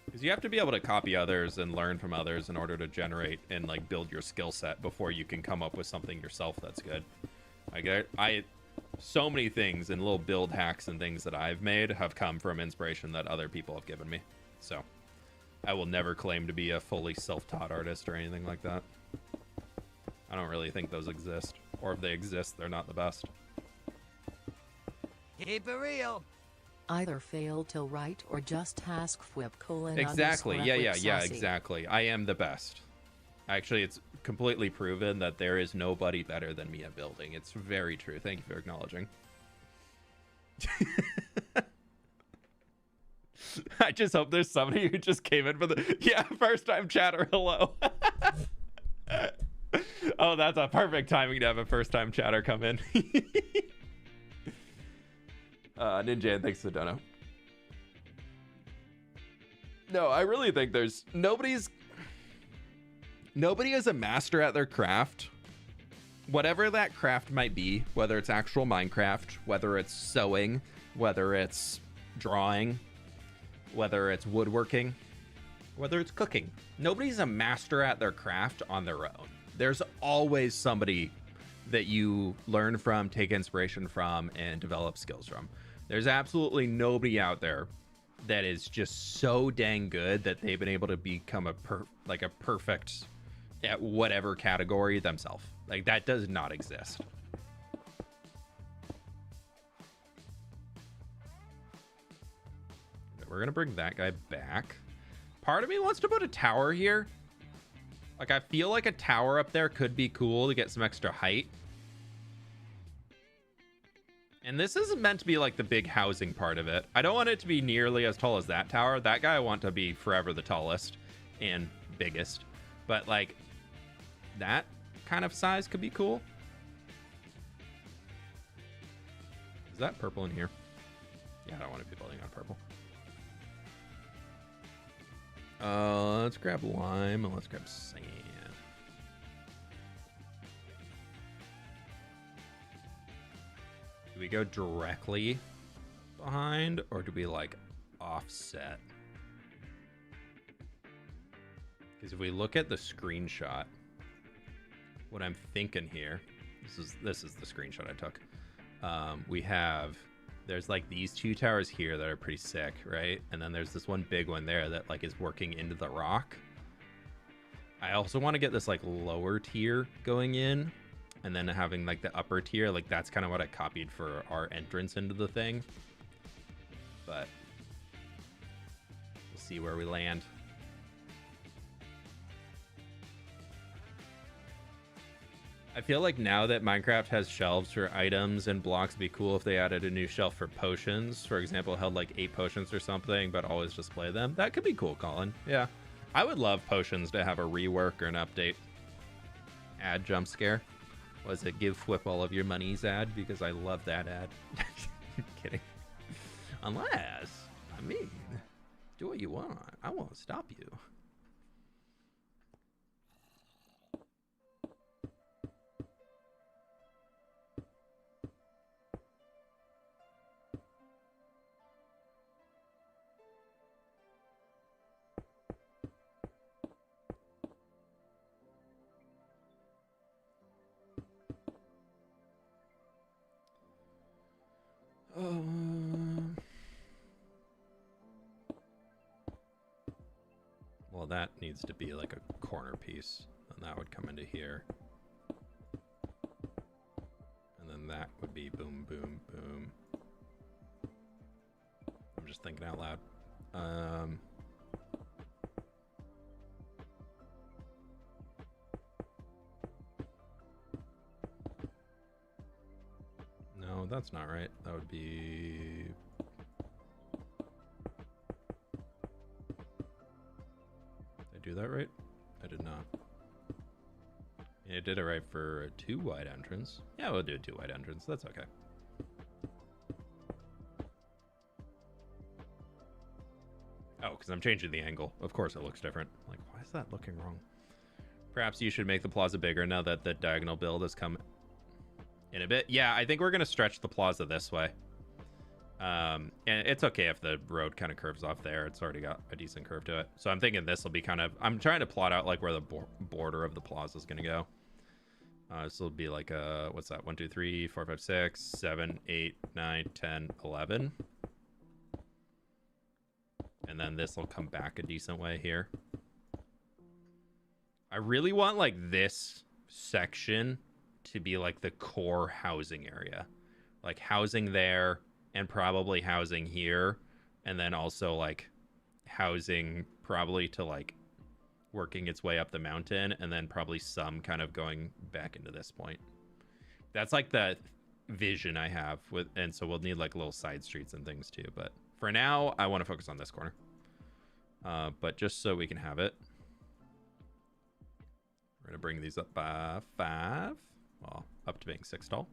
because you have to be able to copy others and learn from others in order to generate and like build your skill set before you can come up with something yourself that's good. I so many things and little build hacks and things that I've made have come from inspiration that other people have given me. So I will never claim to be a fully self-taught artist or anything like that. I don't really think those exist, or if they exist, they're not the best. Keep it real. Either fail till right or just task flip : Exactly. Yeah, exactly. I am the best. Actually, it's completely proven that there is nobody better than me at building. It's very true. Thank you for acknowledging. I just hope there's somebody who just came in for the... Yeah, first time chatter, hello. Oh, that's a perfect timing to have a first time chatter come in. Ninja, and thanks to Dono. No, I really think there's... Nobody is a master at their craft. Whatever that craft might be, whether it's actual Minecraft, whether it's sewing, whether it's drawing, whether it's woodworking, whether it's cooking. Nobody's a master at their craft on their own. There's always somebody that you learn from, take inspiration from, and develop skills from. There's absolutely nobody out there that is just so dang good that they've been able to become a perfect at whatever category themselves. Like, that does not exist. We're gonna bring that guy back. Part of me wants to put a tower here. Like, I feel like a tower up there could be cool to get some extra height. And this isn't meant to be like the big housing part of it. I don't want it to be nearly as tall as that tower. That guy I want to be forever the tallest and biggest. But like, that kind of size could be cool. Is that purple in here? Yeah, I don't want to be building on purple. Let's grab lime and let's grab sand. Do we go directly behind or do we like offset? Because if we look at the screenshot, what I'm thinking here, this is the screenshot I took. There's like these two towers here that are pretty sick, right? And then there's this one big one there that like is working into the rock. I also want to get this like lower tier going in, and then having like the upper tier. Like, that's kind of what I copied for our entrance into the thing. But we'll see where we land. I feel like now that Minecraft has shelves for items and blocks, it'd be cool if they added a new shelf for potions. For example, held like 8 potions or something, but always display them. That could be cool, Colin. Yeah. I would love potions to have a rework or an update. Ad jump scare. Was it give Flip all of your monies ad? Because I love that ad. Kidding. Unless, I mean, do what you want. I won't stop you. Well, that needs to be like a corner piece, and that would come into here. And then that would be boom, boom, boom. I'm just thinking out loud. No, that's not right. That would be... Did I do that right? I did not. I did it right for a 2 wide entrance. Yeah, we'll do a 2 wide entrance. That's okay. Oh, because I'm changing the angle. Of course it looks different. Like, why is that looking wrong? Perhaps you should make the plaza bigger now that the diagonal build has come in a bit. Yeah, I think we're going to stretch the plaza this way. And it's okay if the road kind of curves off there. It's already got a decent curve to it. So I'm thinking this will be kind of... I'm trying to plot out like where the border of the plaza is going to go. This will be like a... What's that? 1, 2, 3, 4, 5, 6, 7, 8, 9, 10, 11. And then this will come back a decent way here. I really want like this section to be like the core housing area. Like housing there and probably housing here. And then also like housing probably to like working its way up the mountain. And then probably some kind of going back into this point. That's like the vision I have with, and so we'll need like little side streets and things too. But for now, I want to focus on this corner. But just so we can have it, we're gonna bring these up by 5. Well, up to being 6 tall.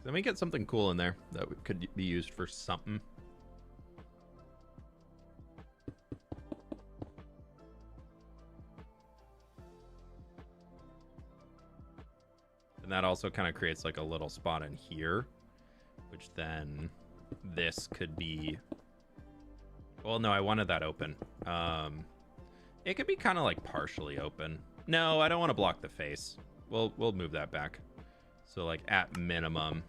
Let me get something cool in there that could be used for something. And that also kind of creates like a little spot in here, which then this could be, well, no, I wanted that open. It could be kind of like partially open. No, I don't want to block the face. We'll move that back. So like at minimum,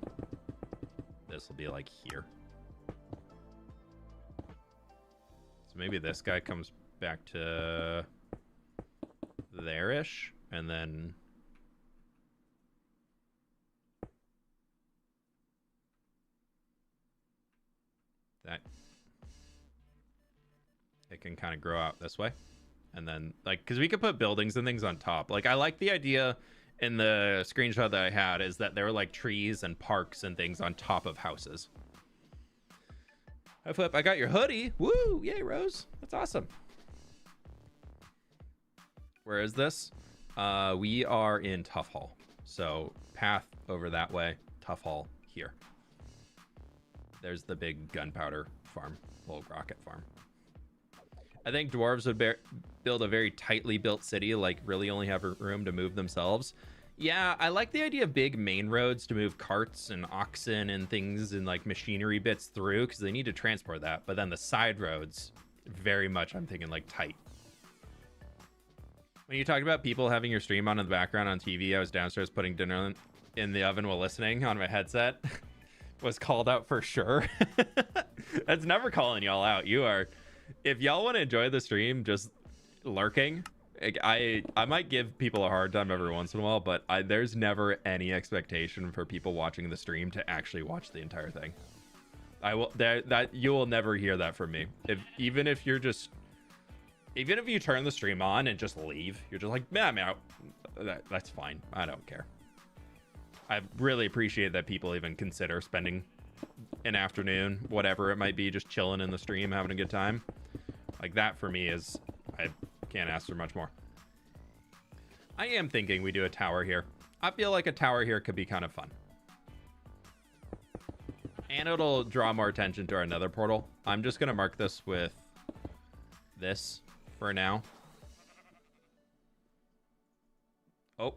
this will be like here. So maybe this guy comes back to there-ish, and then that it can kind of grow out this way. And then like, because we could put buildings and things on top. Like I like the idea in the screenshot that I had is that there were like trees and parks and things on top of houses. Hi Flip, I got your hoodie. Woo! Yay, Rose. That's awesome. Where is this? We are in Tough Hall. So path over that way, Tough Hall here. There's the big gunpowder farm, little rocket farm. I think dwarves would build a very tightly built city, like really only have room to move themselves. Yeah, I like the idea of big main roads to move carts and oxen and things and like machinery bits through, because they need to transport that. But then the side roads, very much I'm thinking like tight. When you talked about people having your stream on in the background on TV, I was downstairs putting dinner in the oven while listening on my headset. Was called out for sure. That's never calling y'all out. You are... If y'all want to enjoy the stream, just lurking, I might give people a hard time every once in a while, but there's never any expectation for people watching the stream to actually watch the entire thing. I will that you will never hear that from me. Even if you turn the stream on and just leave, you're just like, man, I'm out. That's fine. I don't care. I really appreciate that people even consider spending an afternoon, whatever it might be, just chilling in the stream, having a good time. Like that for me is, I can't ask for much more. I am thinking we do a tower here. I feel like a tower here could be kind of fun. And it'll draw more attention to our nether portal. I'm just going to mark this with this for now. Oh.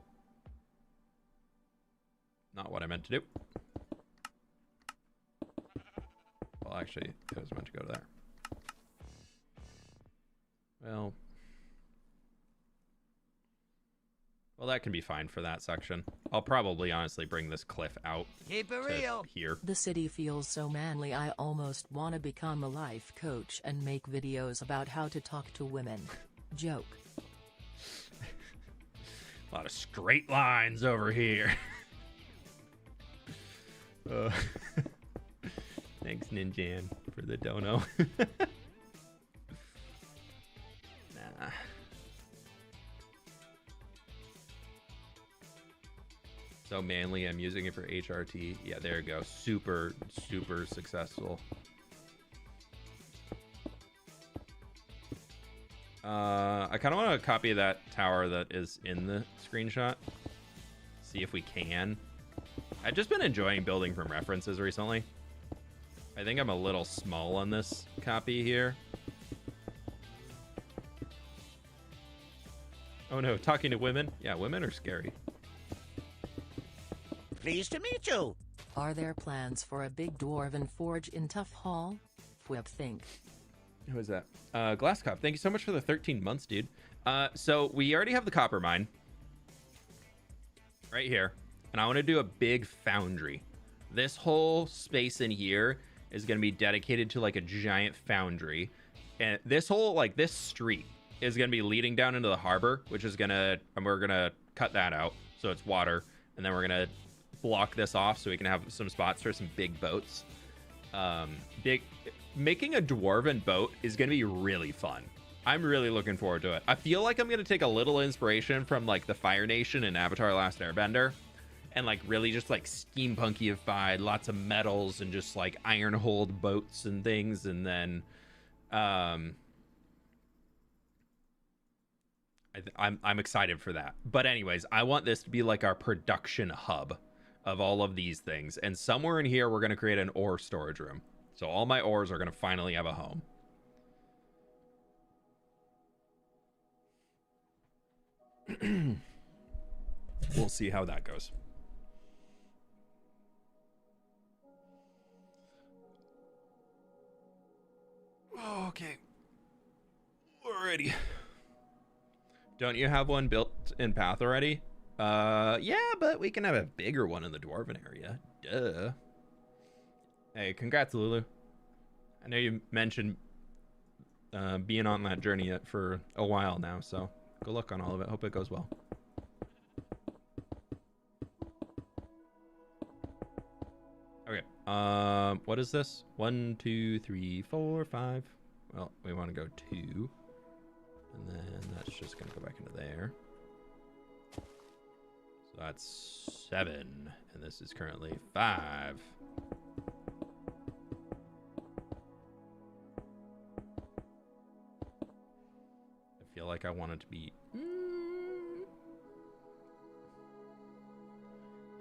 Not what I meant to do. Well, actually, it was meant to go to there. Well, that can be fine for that section. I'll probably honestly bring this cliff out Keep it real. Here. The city feels so manly. I almost want to become a life coach and make videos about how to talk to women. Joke. A lot of straight lines over here. Thanks, Ninjan, for the dono. Nah. So manly, I'm using it for HRT. Yeah, there you go. Super, super successful. I kind of want to copy that tower that is in the screenshot. See if we can. I've just been enjoying building from references recently. I think I'm a little small on this copy here. Oh no, talking to women? Yeah, women are scary. Pleased to meet you. Are there plans for a big dwarven forge in Tough Hall? Fwip think. Who is that? Glasscop, thank you so much for the 13 months, dude. So we already have the copper mine. Right here. And I want to do a big foundry. This whole space in here is going to be dedicated to like a giant foundry. And this whole, like this street is going to be leading down into the harbor, which is going to, and we're going to cut that out. So it's water. And then we're going to block this off so we can have some spots for some big boats. Making a dwarven boat is going to be really fun. I'm really looking forward to it. I feel like I'm going to take a little inspiration from like the Fire Nation and Avatar Last Airbender. And like really just like steampunkified, lots of metals and just like iron hulled boats and things. And then I'm excited for that. But anyways, I want this to be like our production hub of all of these things. And somewhere in here, we're going to create an ore storage room. So all my ores are going to finally have a home. We'll see how that goes. Okay. Alrighty. Don't you have one built in path already? Yeah, but we can have a bigger one in the Dwarven area. Duh. Hey, congrats, Lulu. I know you mentioned being on that journey for a while now, so good luck on all of it. Hope it goes well. Okay. What is this? 1, 2, 3, 4, 5. Well, we want to go 2. And then that's just going to go back into there. So that's 7. And this is currently 5. I feel like I want it to be...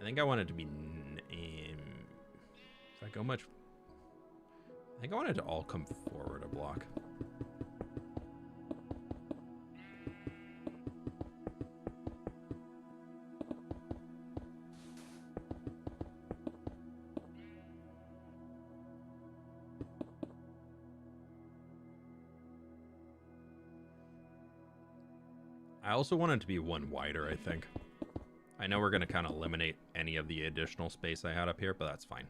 I think I want it to be... If I go much... I think I want it to all come forward a block. I also want it to be one wider, I think. I know we're going to kind of eliminate any of the additional space I had up here, but that's fine.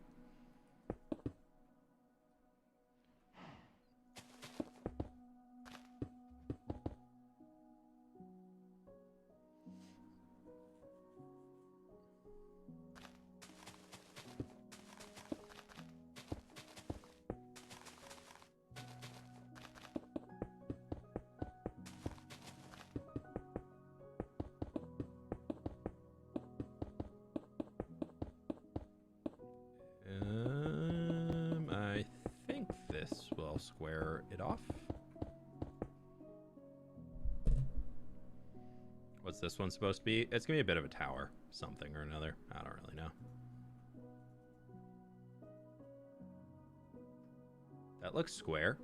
I think this will square it off. What's this one supposed to be? It's gonna be a bit of a tower, something or another. I don't really know. That looks square.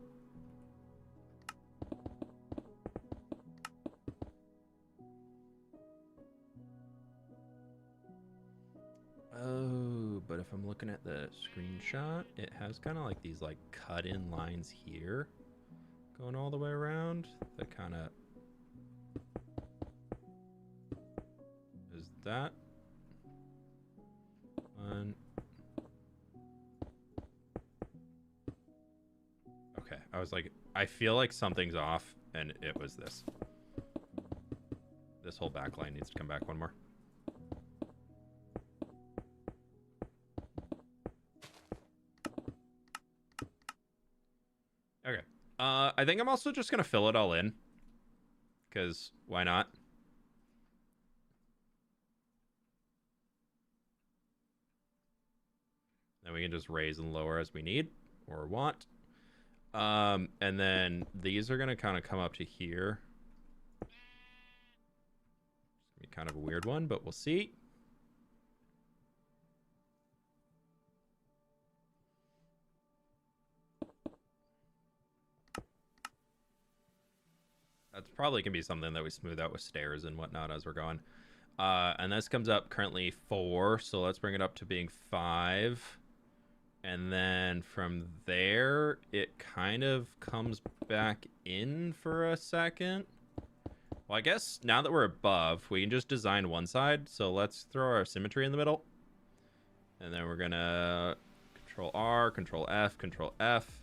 Oh, but if I'm looking at the screenshot, it has kind of like these like cut in lines here going all the way around. That kind of... Is that one? Okay, I was like, I feel like something's off, and it was this. This whole back line needs to come back one more. Okay. I think I'm also just going to fill it all in. Because why not? Then we can just raise and lower as we need or want. And then these are going to kind of come up to here. It's going to be kind of a weird one, but we'll see. That's probably going to be something that we smooth out with stairs and whatnot as we're going. And this comes up currently 4, so let's bring it up to being 5. And then from there, it kind of comes back in for a second. Well, I guess now that we're above, we can just design one side. So let's throw our symmetry in the middle. And then we're going to Control R, Control F, Control F.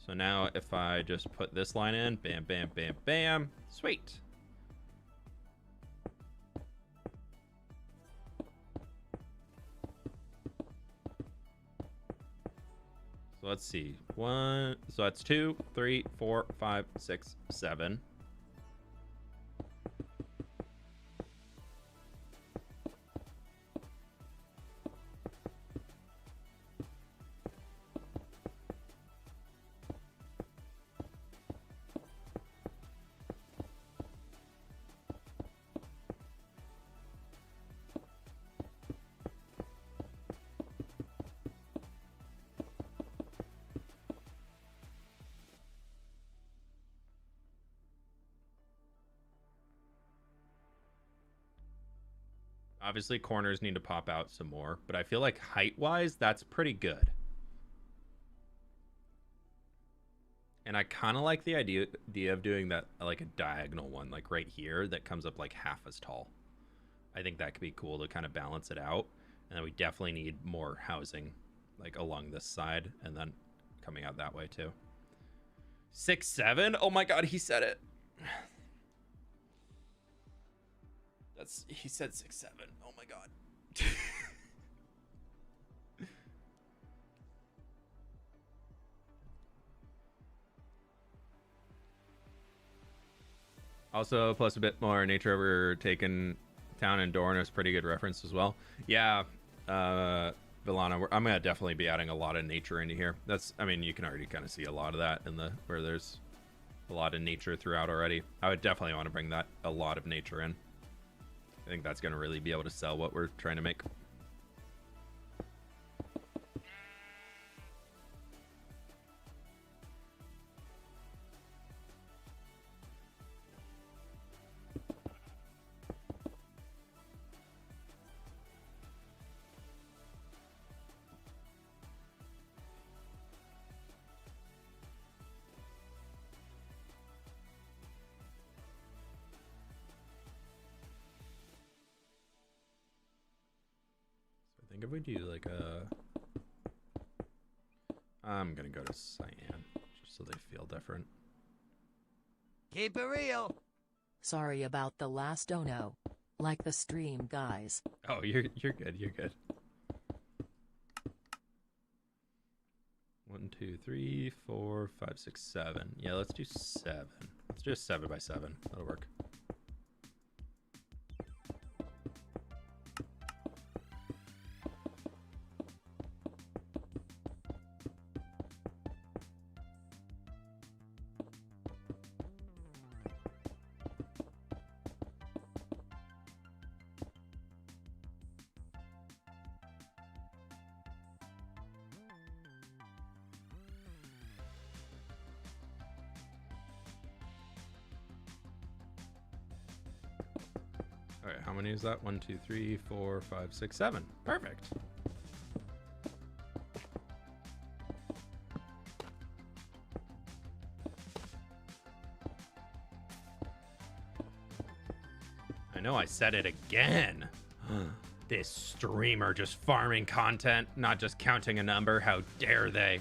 So now if I just put this line in, bam, bam, bam, bam, sweet. So let's see, 1, so that's 2, 3, 4, 5, 6, 7. Obviously, corners need to pop out some more, but I feel like height-wise, that's pretty good. And I kind of like the idea of doing that, like a diagonal one, like right here, that comes up like half as tall. I think that could be cool to kind of balance it out. And then we definitely need more housing, like along this side, and then coming out that way too. 6'7"? Oh my god, he said it. He said 6'7". Oh my god. Also, plus a bit more nature overtaken town and Dorn is pretty good reference as well. Yeah, Villana, I'm gonna definitely be adding a lot of nature into here. That's, I mean, you can already kind of see a lot of that in the where there's a lot of nature throughout already. I would definitely want to bring that a lot of nature in. I think that's gonna really be able to sell what we're trying to make. I think if we do like a... I'm gonna go to cyan, just so they feel different. Keep it real. Sorry about the last dono. Like the stream, guys. Oh, you're good, you're good. 1, 2, 3, 4, 5, 6, 7. Yeah, let's do 7. Let's do a 7 by 7. That'll work. All right, how many is that? 1, 2, 3, 4, 5, 6, 7. Perfect. I know I said it again. This streamer just farming content, not just counting a number. How dare they?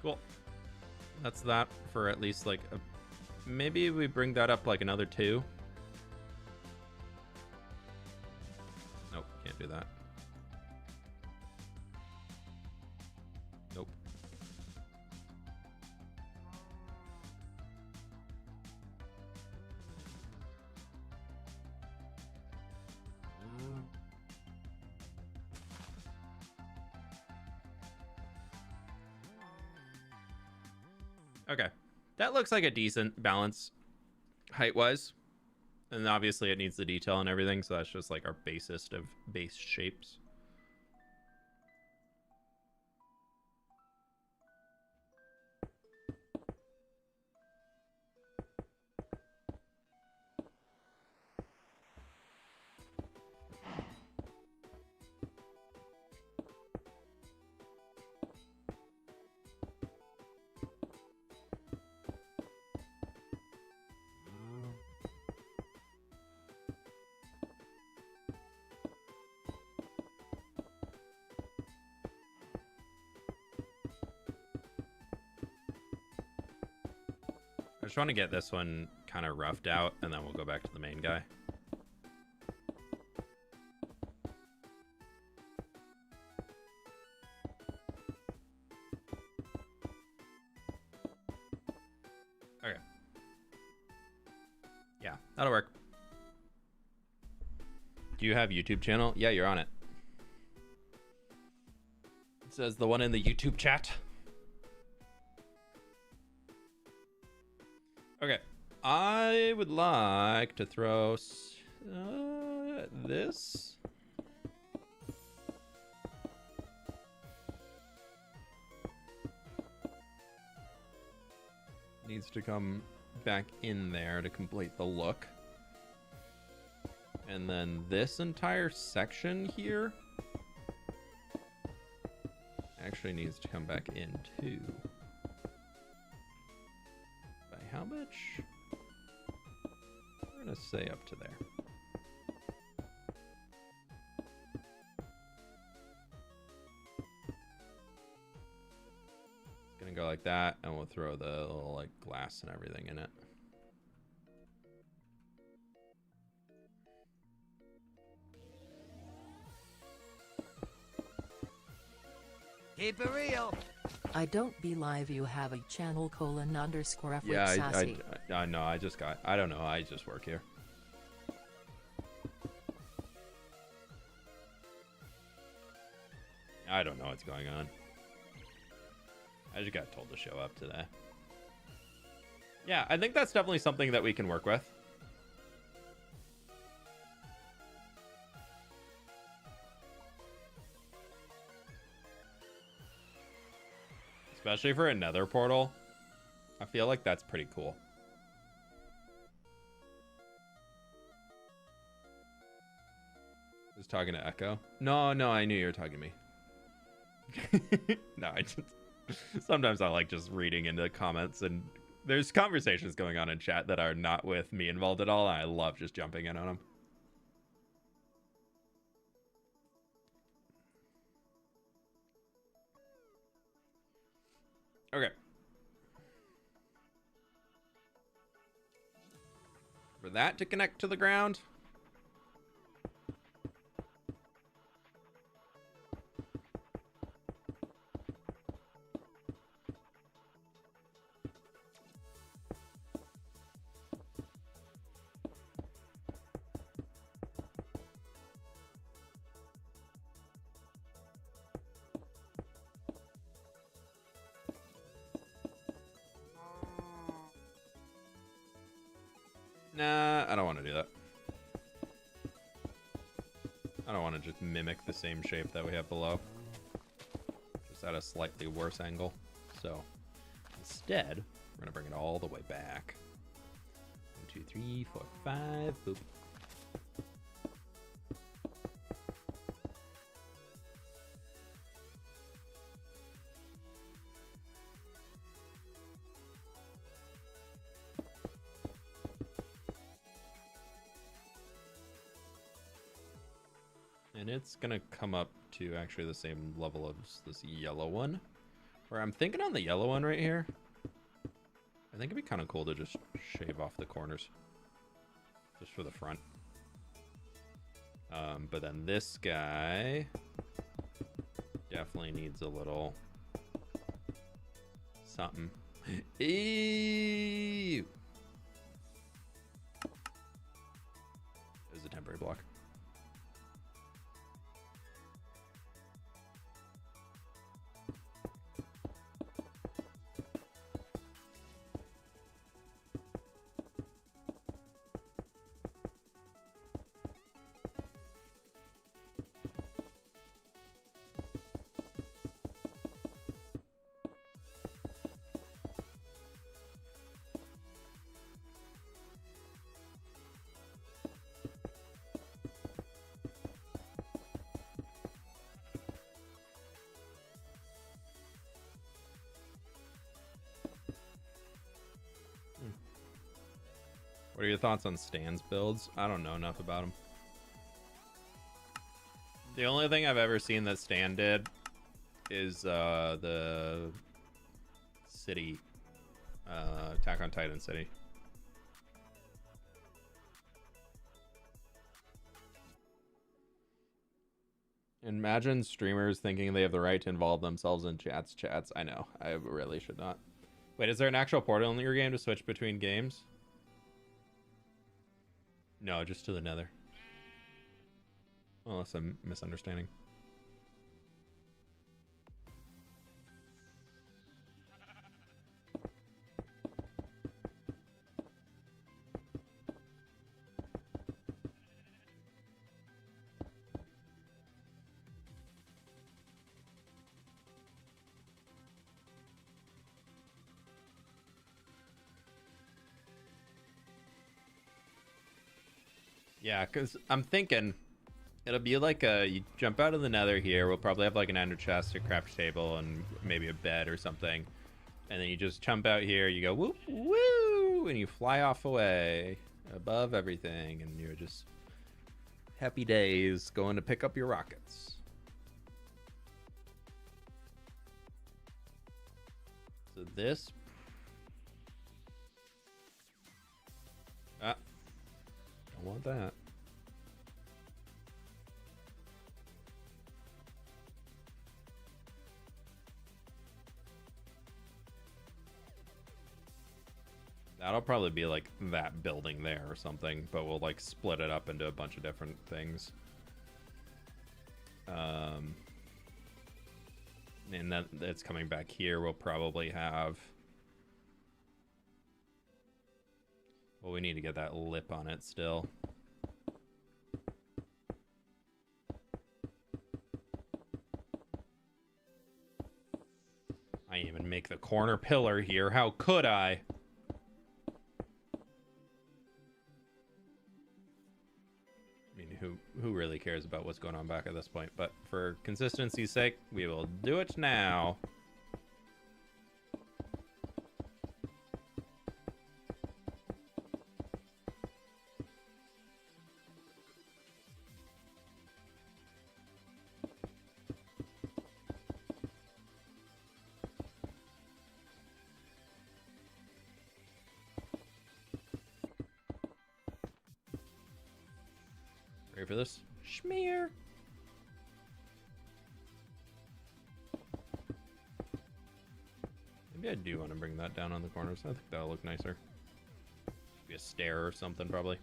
Cool. That's that for at least like a, maybe we bring that up like another 2. Nope, can't do that. Nope. Okay, that looks like a decent balance height-wise, and obviously it needs the detail and everything, so that's just like our basest of base shapes. I just want to get this one kind of roughed out, and then we'll go back to the main guy. Okay. Yeah, that'll work. Do you have YouTube channel? Yeah, you're on it. It says the one in the YouTube chat. Okay. I would like to throw this. Needs to come back in there to complete the look. And then this entire section here actually needs to come back in too. By how much? We're gonna say up to there. It's gonna go like that, and we'll throw the little like glass and everything in it. Keep it real. I don't be live. You have a channel __ Yeah, sassy. I know. I don't know. I just work here. I don't know what's going on. I just got told to show up today. Yeah, I think that's definitely something that we can work with. Especially for a Nether portal. I feel like that's pretty cool. I was talking to Echo. No, I knew you were talking to me. No, I just... Sometimes I like just reading into comments, and there's conversations going on in chat that are not with me involved at all, and I love just jumping in on them. Okay. For that to connect to the ground. Nah, I don't want to do that. I don't want to just mimic the same shape that we have below. Just at a slightly worse angle. So, instead, we're going to bring it all the way back. 1, 2, 3, 4, 5. Boop. And it's gonna come up to actually the same level as this yellow one. Where I'm thinking on the yellow one right here, I think it'd be kind of cool to just shave off the corners. Just for the front. But then this guy definitely needs a little something. Ew! There's a temporary block. What are your thoughts on Stan's builds? I don't know enough about him. The only thing I've ever seen that Stan did is the city, Attack on Titan city. Imagine streamers thinking they have the right to involve themselves in chats. I know. I really should not. Wait, is there an actual portal in your game to switch between games? No, just to the Nether. Unless I'm misunderstanding. Yeah, because I'm thinking it'll be like you jump out of the nether here. We'll probably have like an ender chest, a craft table, and maybe a bed or something. And then you just jump out here, you go woo, woo, and you fly off away above everything. And you're just happy days going to pick up your rockets. So this... don't want that. That'll probably be like that building there or something, but we'll like split it up into a bunch of different things. And that's coming back here. We'll probably have... Well, we need to get that lip on it still. I even make the corner pillar here. How could I? I mean, who really cares about what's going on back at this point? But for consistency's sake, we will do it now. Ready for this? Schmear. Maybe I do want to bring that down on the corners. I think that'll look nicer. Be a stair or something, probably.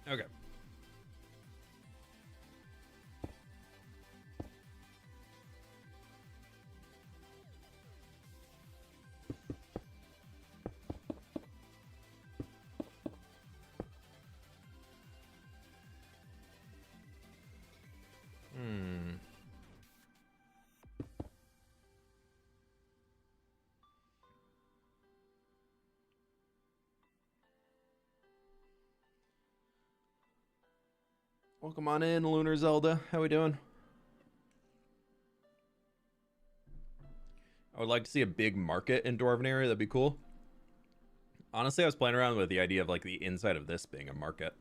Okay. Welcome on in, Lunar Zelda. How we doing? I would like to see a big market in Dwarven area. That'd be cool. Honestly, I was playing around with the idea of like the inside of this being a market.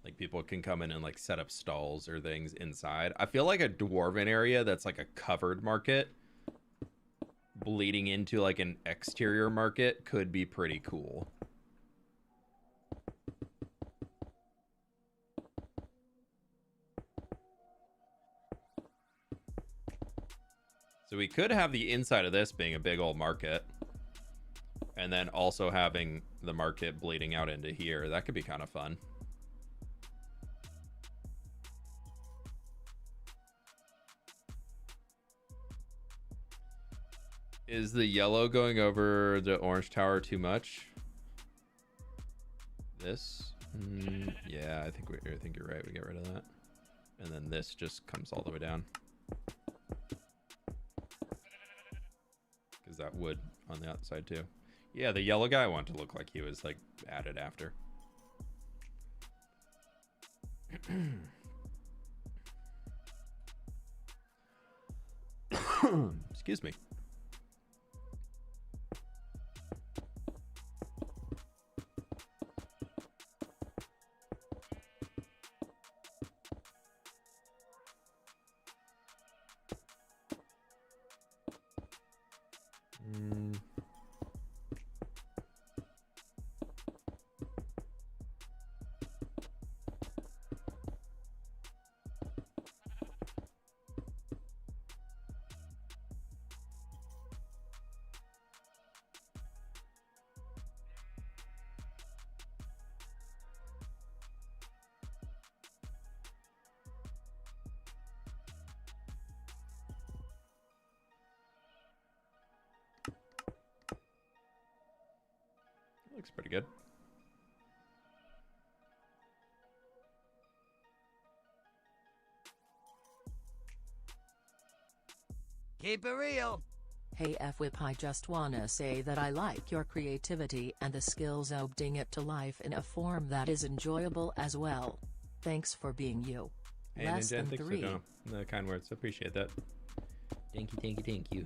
Like people can come in and like set up stalls or things inside. I feel like a Dwarven area that's like a covered market bleeding into like an exterior market could be pretty cool. So we could have the inside of this being a big old market. And then also having the market bleeding out into here. That could be kind of fun. Is the yellow going over the orange tower too much? This? Yeah, I think you're right. We get rid of that. And then this just comes all the way down. Because that would on the outside too. Yeah, the yellow guy I want to look like he was like added after. Excuse me. Looks pretty good. Keep it real. Hey FWIP, I just wanna say that I like your creativity and the skills of bringing it to life in a form that is enjoyable as well. Thanks for being you. Hey, Less Ninja, than thanks 3. for the kind words. Appreciate that. Thank you, thank you, thank you.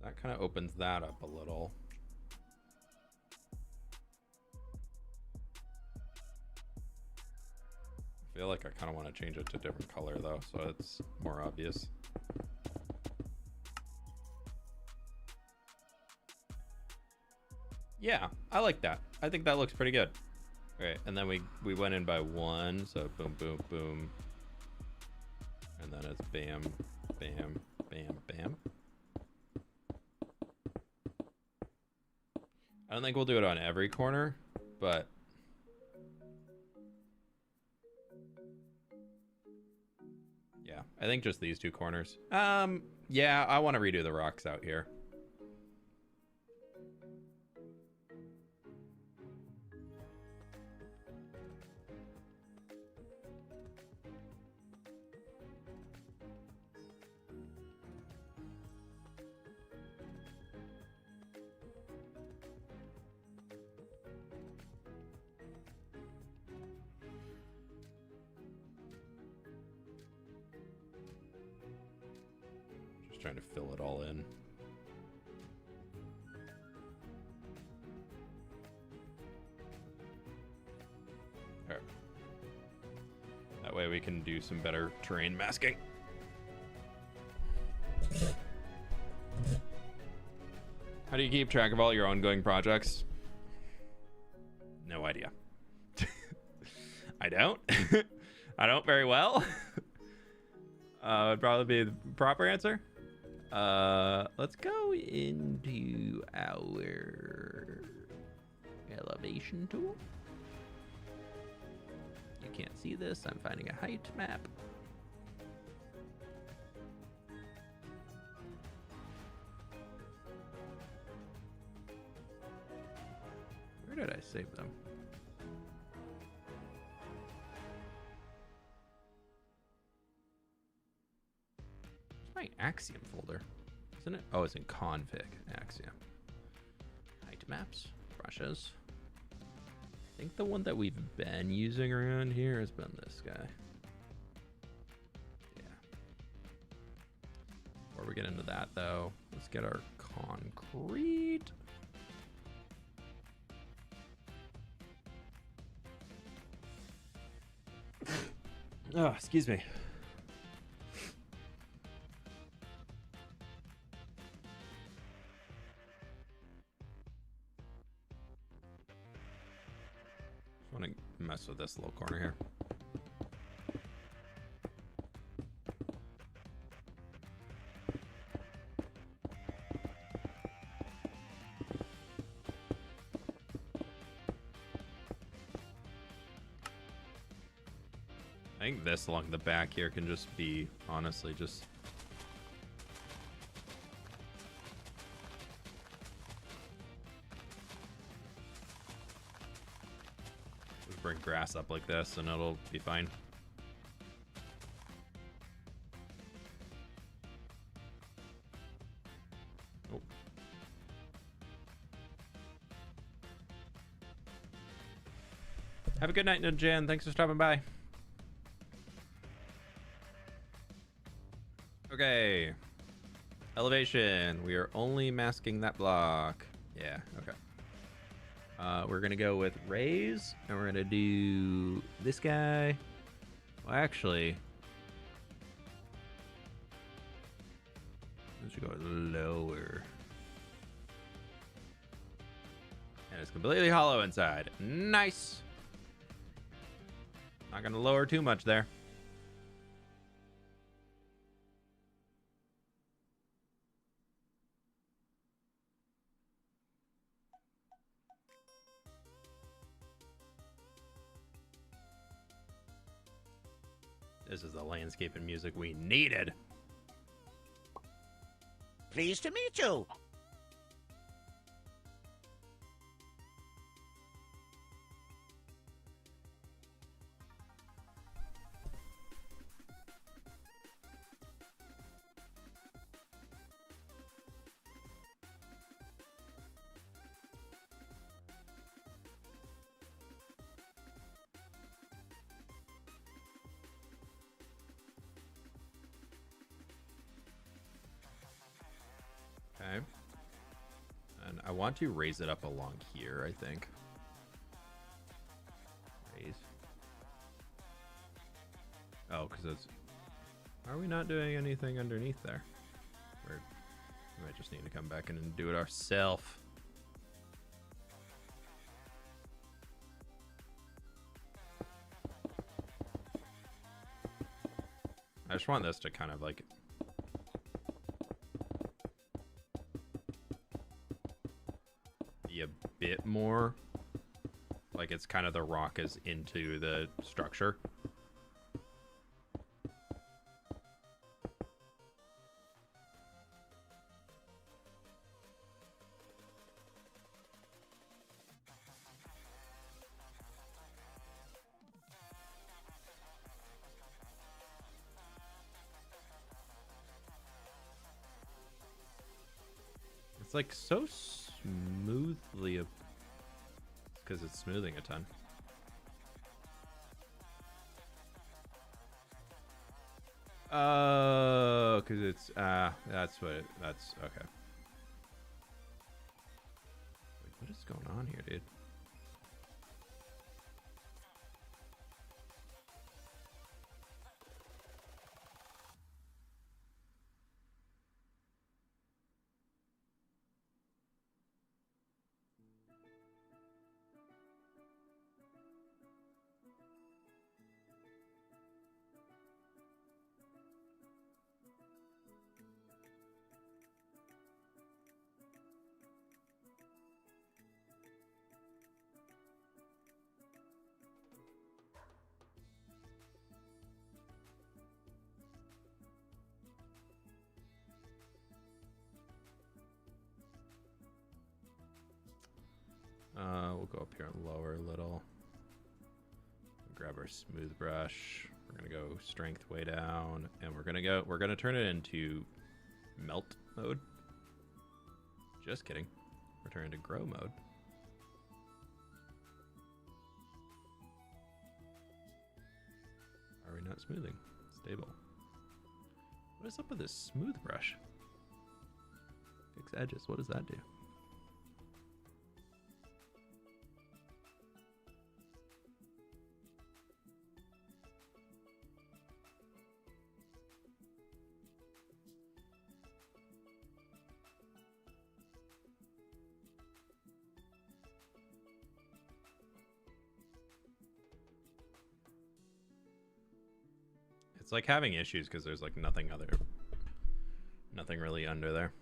That kind of opens that up a little. I feel like I kind of want to change it to a different color though, so it's more obvious. Yeah, I like that. I think that looks pretty good. Okay, and then we went in by 1, so boom, boom, boom. And then it's bam, bam, bam, bam. I don't think we'll do it on every corner, but yeah, I think just these 2 corners. Yeah, I want to redo the rocks out here. Trying to fill it all in. All right. That way we can do some better terrain masking. How do you keep track of all your ongoing projects? No idea. I don't. I don't very well. Would probably be the proper answer. Let's go into our elevation tool. You can't see this. I'm finding a height map. Where did I save them? My Axiom folder, isn't it? Oh, it's in config Axiom. Height maps, brushes. I think the one that we've been using around here has been this guy. Yeah. Before we get into that though, let's get our concrete. Oh, excuse me. Want to mess with this little corner here. I think this along the back here can just be, honestly, just bring grass up like this and it'll be fine. Oh. Have a good night, Jen. Thanks for stopping by. Okay. Elevation. We are only masking that block. Yeah, okay. We're gonna go with raise, and we're gonna do this guy. Well, actually, let's go lower. And it's completely hollow inside. Nice. Not gonna lower too much there. This is the landscape and music we needed. Pleased to meet you. Okay. And I want to raise it up along here, I think. Raise. Oh, because it's... Are we not doing anything underneath there? Weird. We might just need to come back in and do it ourselves. I just want this to kind of like... be a bit more like it's kind of the rock is into the structure. It's like so smoothly because it's smoothing a ton. Oh, because it's that's what it, that's okay. Like, what is going on here, dude? We'll go up here and lower a little. Grab our smooth brush. We're gonna go strength way down, and we're gonna turn it into melt mode. Just kidding. We're turning to grow mode. Are we not smoothing? Stable. What is up with this smooth brush? Fix edges. What does that do? It's like having issues because there's like nothing really under there.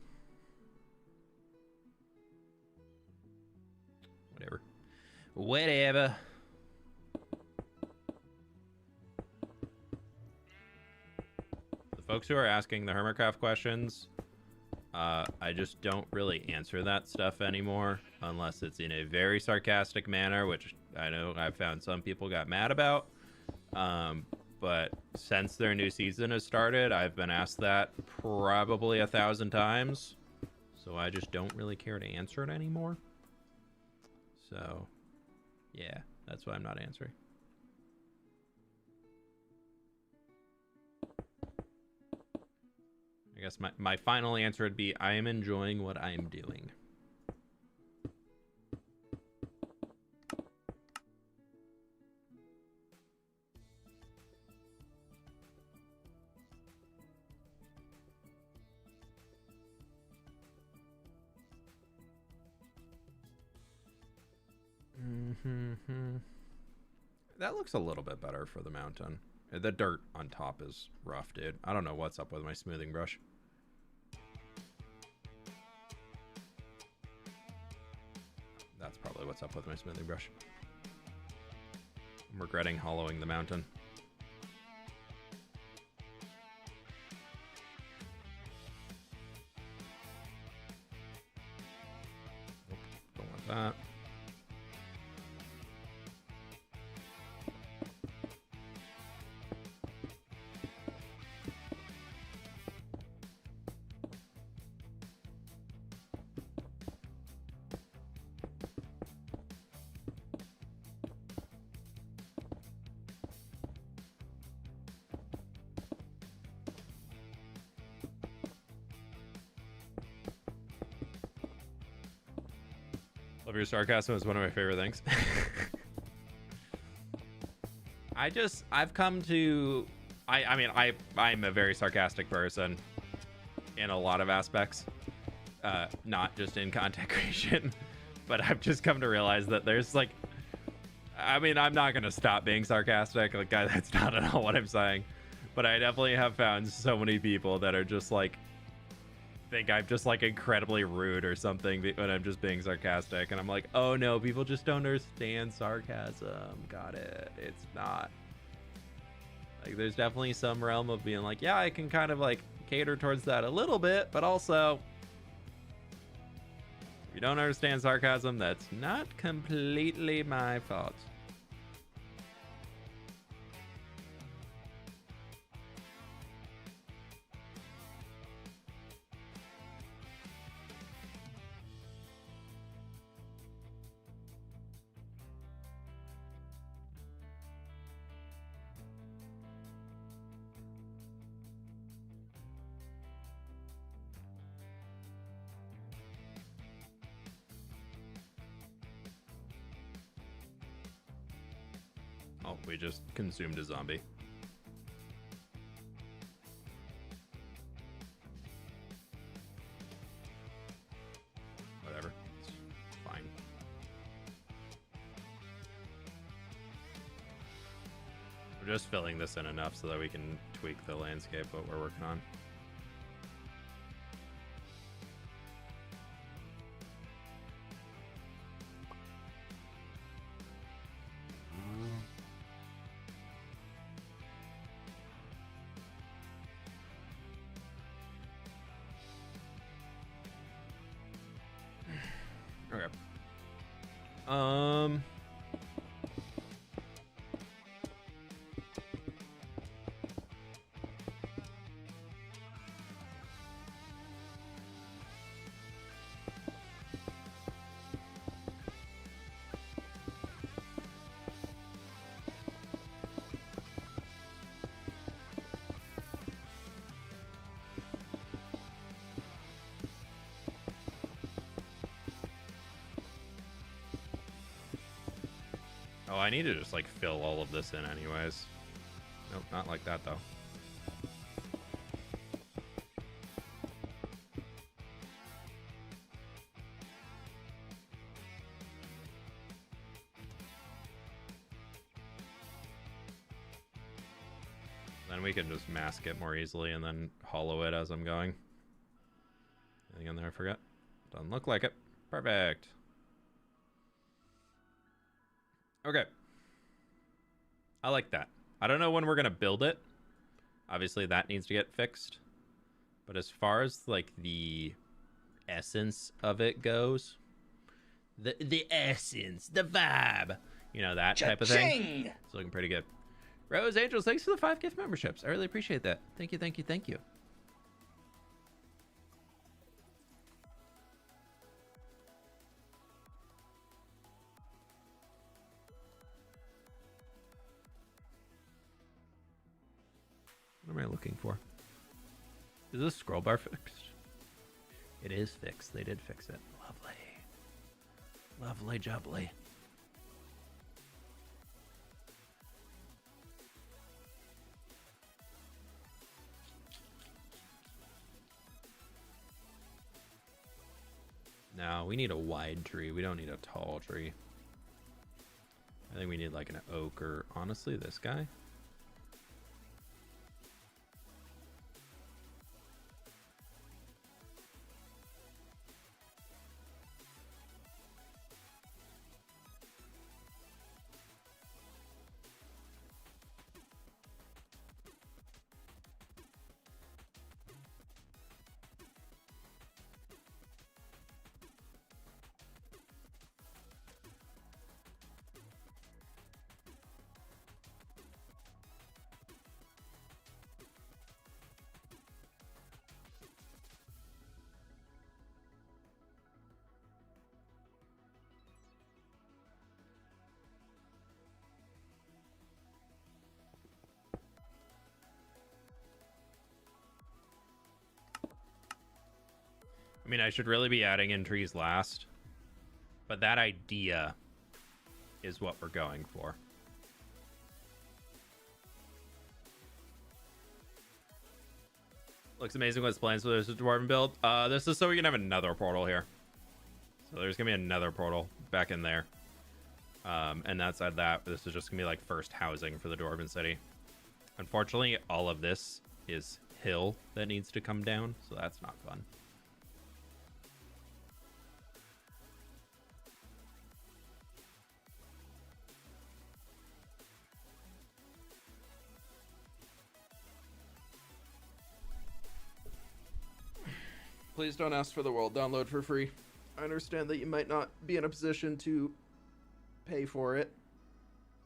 Whatever. The folks who are asking the Hermitcraft questions, I just don't really answer that stuff anymore unless it's in a very sarcastic manner, which I know I've found some people got mad about. But since their new season has started, I've been asked that probably 1,000 times. So I just don't really care to answer it anymore. So, yeah, that's why I'm not answering. I guess my final answer would be, I am enjoying what I am doing. That looks a little bit better for the mountain. The dirt on top is rough, dude. I don't know what's up with my smoothing brush. That's probably what's up with my smoothing brush. I'm regretting hollowing the mountain. that. Love your sarcasm is one of my favorite things. I've come to, I'm a very sarcastic person in a lot of aspects, not just in content creation, but I've just come to realize that there's like, I'm not going to stop being sarcastic. Like, that's not at all what I'm saying, but I definitely have found so many people that are just like, think I'm just like incredibly rude or something when I'm just being sarcastic, and I'm like, oh no, people just don't understand sarcasm. Got it. It's not like, there's definitely some realm of being like, yeah, I can kind of like cater towards that a little bit, but also if you don't understand sarcasm, that's not completely my fault. Oh, we just consumed a zombie. Whatever. It's fine. We're just filling this in enough so that we can tweak the landscape what we're working on. Okay. Oh, I need to just like fill all of this in anyways. Nope, not like that though. Then we can just mask it more easily and then hollow it as I'm going. Anything in there I forgot? Doesn't look like it. Perfect. Okay. I like that. I don't know when we're going to build it. Obviously, that needs to get fixed. But as far as, like, the essence of it goes, the essence, the vibe, you know, that type of thing, it's looking pretty good. Rose Angels, thanks for the 5 gift memberships. I really appreciate that. Thank you, thank you, thank you. What am I looking for? Is this scroll bar fixed? It is fixed. They did fix it. Lovely. Lovely jubbly. No, we need a wide tree. We don't need a tall tree. I think we need like an oak or honestly this guy. I mean, I should really be adding in trees last, but that idea is what we're going for. Looks amazing. What's plans for this Dwarven build? This is so we can have another portal here. So there's gonna be another portal back in there. And outside that, this is just gonna be like first housing for the Dwarven city. Unfortunately, all of this is hill that needs to come down, so that's not fun. Please don't ask for the world download for free. I understand that you might not be in a position to pay for it,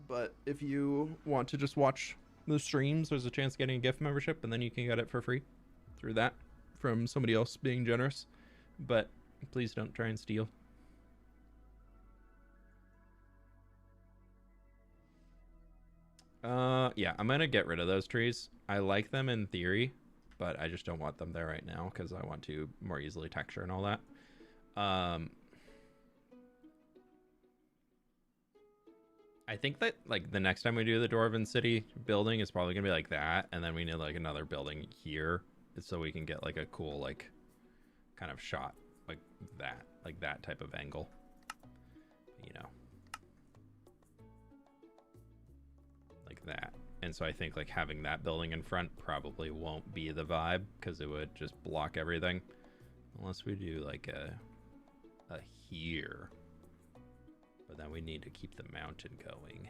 but if you want to just watch the streams, there's a chance of getting a gift membership, and then you can get it for free through that from somebody else being generous. But please don't try and steal. Yeah, I'm gonna get rid of those trees. I like them in theory, but I just don't want them there right now because I want to more easily texture and all that. I think that like the next time we do the Dwarven city building is probably gonna be like that, and then we need like another building here so we can get like a cool like kind of shot like that type of angle, you know, like that. And so I think like having that building in front probably won't be the vibe because it would just block everything, unless we do like a here. But then we need to keep the mountain going.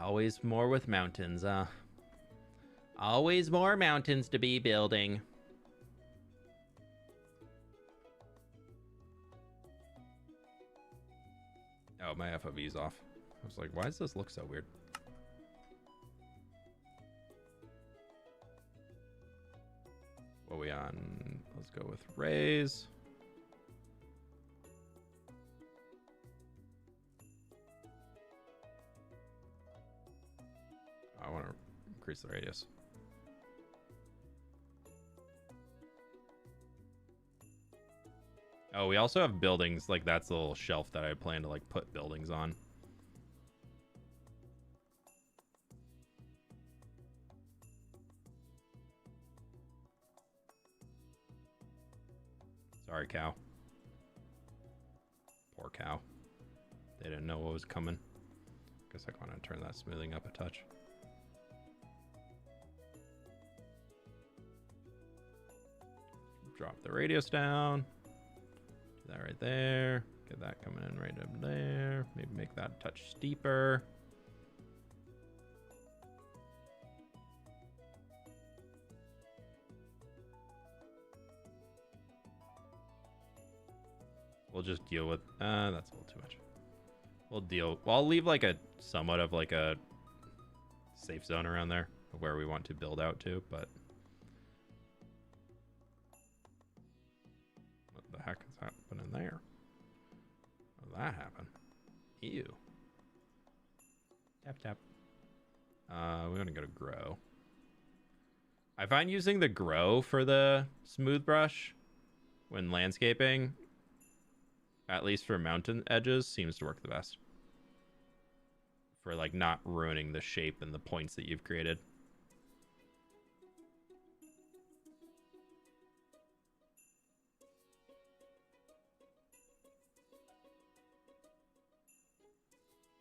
Always more with mountains, always more mountains to be building. Oh, my FOV's off. I was like, why does this look so weird? What are we on? Let's go with raise. I want to increase the radius. Oh, we also have buildings. Like, that's the little shelf that I plan to, like, put buildings on. Sorry, cow. Poor cow. They didn't know what was coming. Guess I want to turn that smoothing up a touch. Drop the radius down. Do that right there. Get that coming in right up there. Maybe make that a touch steeper. We'll just deal with that's a little too much. Well, I'll leave like a somewhat of like a safe zone around there where we want to build out to, but what the heck is happening there? How did that happen? Ew. Tap tap. We're gonna go to grow. I find using the grow for the smooth brush when landscaping, at least for mountain edges, seems to work the best. For like not ruining the shape and the points that you've created.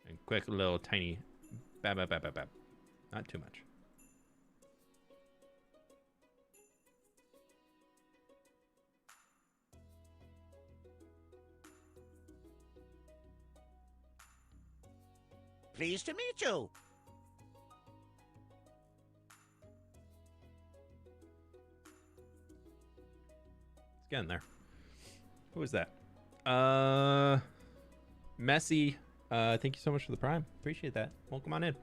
And quick little tiny bab bab bab bab bab. Not too much. Pleased to meet you. It's getting there. Who is that? Messy. Thank you so much for the prime. Appreciate that. Welcome on in.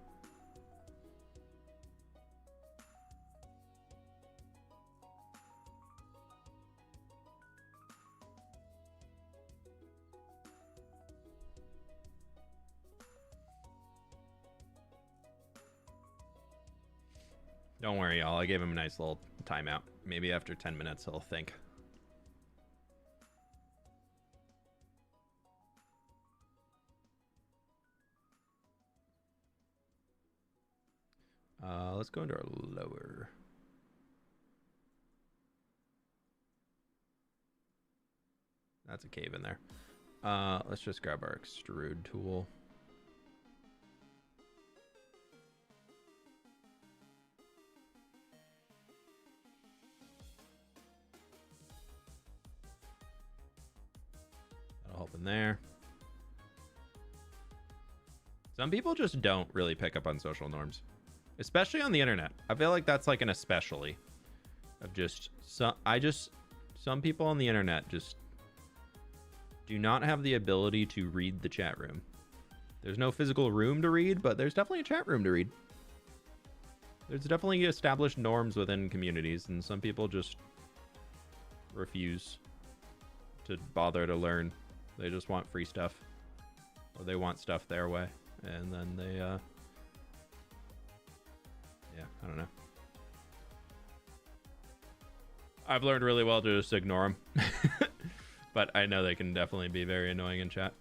Don't worry, y'all. I gave him a nice little timeout. Maybe after 10 minutes he'll think. Let's go into our lower. That's a cave in there. Let's just grab our extrude tool. That'll help in there. Some people just don't really pick up on social norms, especially on the internet. I feel like that's like an especially of just some people on the internet just do not have the ability to read the chat room. There's no physical room to read, but there's definitely a chat room to read. There's definitely established norms within communities, and some people just refuse to bother to learn. They just want free stuff, or they want stuff their way, and then they yeah, I don't know. I've learned really well to just ignore them. But I know they can definitely be very annoying in chat.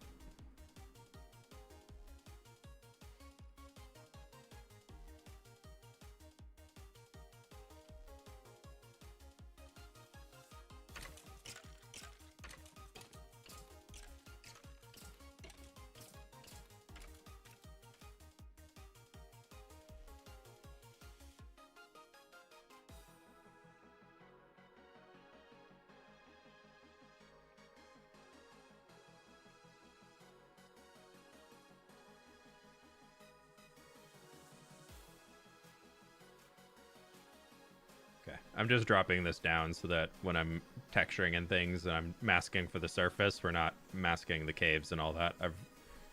I'm just dropping this down so that when I'm texturing and things and I'm masking for the surface, we're not masking the caves and all that. I've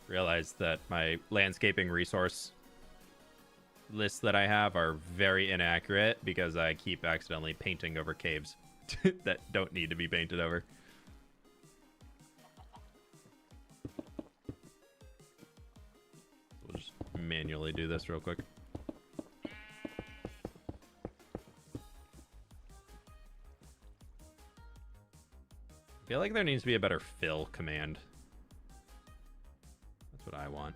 realized that my landscaping resource lists that I have are very inaccurate because I keep accidentally painting over caves that don't need to be painted over. We'll just manually do this real quick. I feel like there needs to be a better fill command. That's what I want.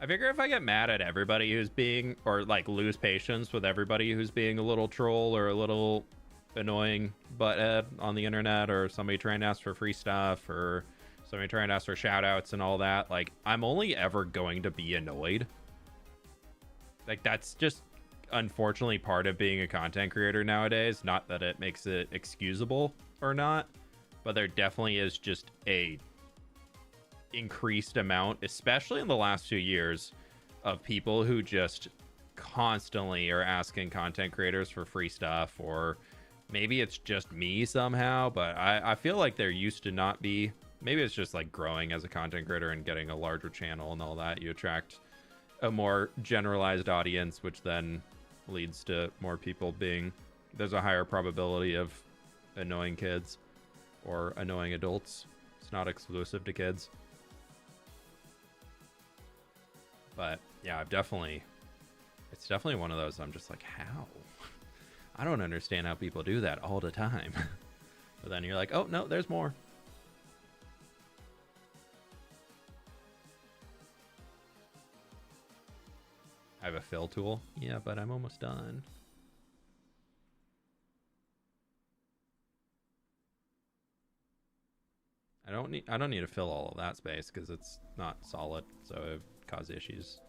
I figure if I get mad at everybody who's being, or like lose patience with everybody who's being a little troll or a little annoying butthead on the internet, or somebody trying to ask for free stuff, or somebody trying to ask for shout outs and all that, like I'm only ever going to be annoyed. Like that's just unfortunately part of being a content creator nowadays. Not that it makes it excusable or not, but there definitely is just a increased amount, especially in the last 2 years, of people who just constantly are asking content creators for free stuff, or maybe it's just me somehow, but I feel like there used to not be. Maybe it's just like growing as a content creator and getting a larger channel and all that. You attract a more generalized audience, which then leads to more people being, there's a higher probability of annoying kids or annoying adults. It's not exclusive to kids. But yeah, it's definitely one of those I'm just like, how? I don't understand how people do that all the time. But then you're like, oh, no, there's more. I have a fill tool. Yeah, but I'm almost done. I don't need to fill all of that space because it's not solid, so it would cause issues.